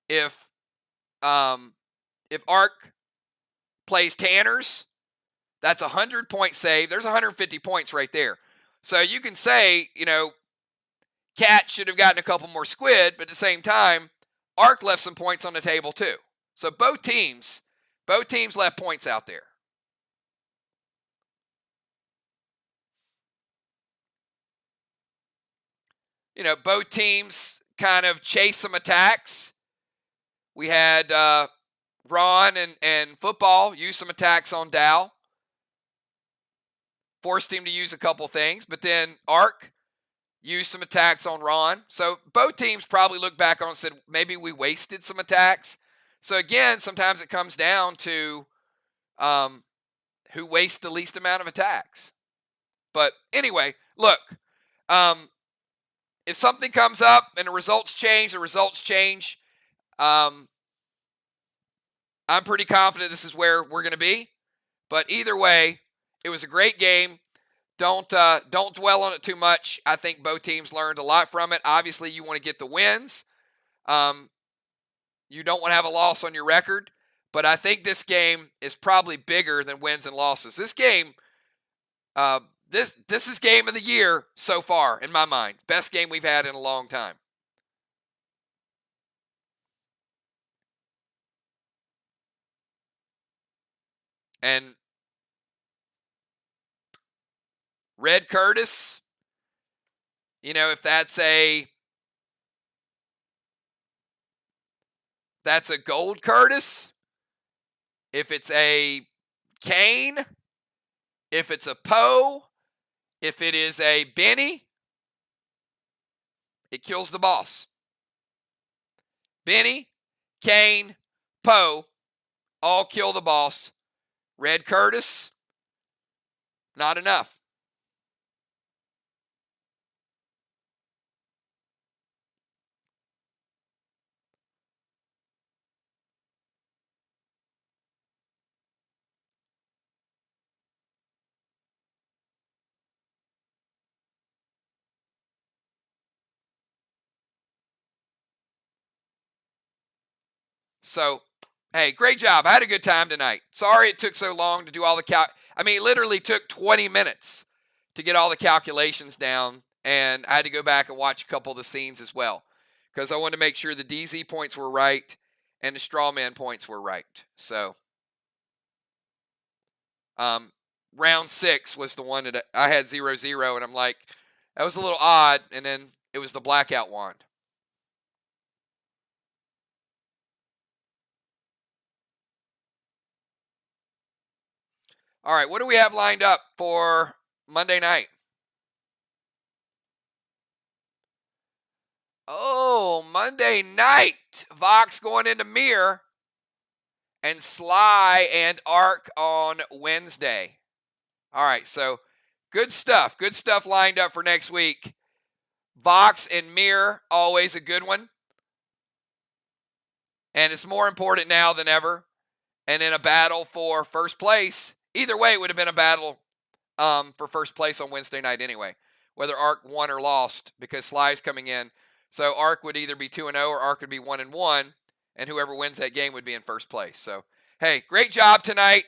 If Arc plays Tanners, that's a 100-point save. There's 150 points right there. So you can say, Cat should have gotten a couple more squid, but at the same time, Arc left some points on the table too. So both teams left points out there. both teams kind of chase some attacks. We had Ron and football use some attacks on Dow. Forced him to use a couple things, but then Ark used some attacks on Ron. So both teams probably looked back on and said, maybe we wasted some attacks. So again, sometimes it comes down to who wastes the least amount of attacks. But anyway, look, if something comes up and the results change, I'm pretty confident this is where we're going to be. But either way, it was a great game. Don't dwell on it too much. I think both teams learned a lot from it. Obviously, you want to get the wins. You don't want to have a loss on your record. But I think this game is probably bigger than wins and losses. This game, this is game of the year so far, in my mind. Best game we've had in a long time. And Red Curtis, if that's a Gold Curtis, if it's a Kane, if it's a Poe, if it is a Benny, it kills the boss. Benny, Kane, Poe, all kill the boss. Red Curtis, not enough. So, hey, great job. I had a good time tonight. Sorry it took so long to do all the it literally took 20 minutes to get all the calculations down, and I had to go back and watch a couple of the scenes as well because I wanted to make sure the DZ points were right and the strawman points were right. So, round 6 was the one that I had 0-0, and I'm like, that was a little odd, and then it was the blackout wand. All right, what do we have lined up for Monday night? Oh, Monday night. VOX going into Mirror and Sly and Ark on Wednesday. All right, so good stuff. Good stuff lined up for next week. VOX and Mirror, always a good one. And it's more important now than ever. And in a battle for first place, either way, it would have been a battle for first place on Wednesday night anyway, whether Ark won or lost, because Sly's coming in. So Ark would either be 2-0 or Ark would be 1-1, and whoever wins that game would be in first place. So, hey, great job tonight.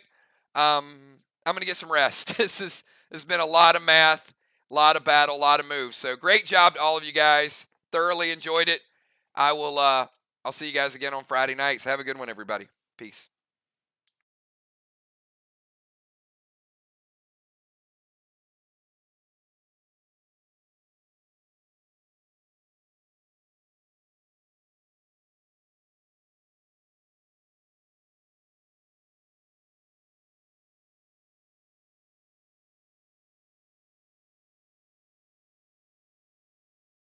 I'm going to get some rest. This has been a lot of math, a lot of battle, a lot of moves. So great job to all of you guys. Thoroughly enjoyed it. I'll see you guys again on Friday nights. Have a good one, everybody. Peace.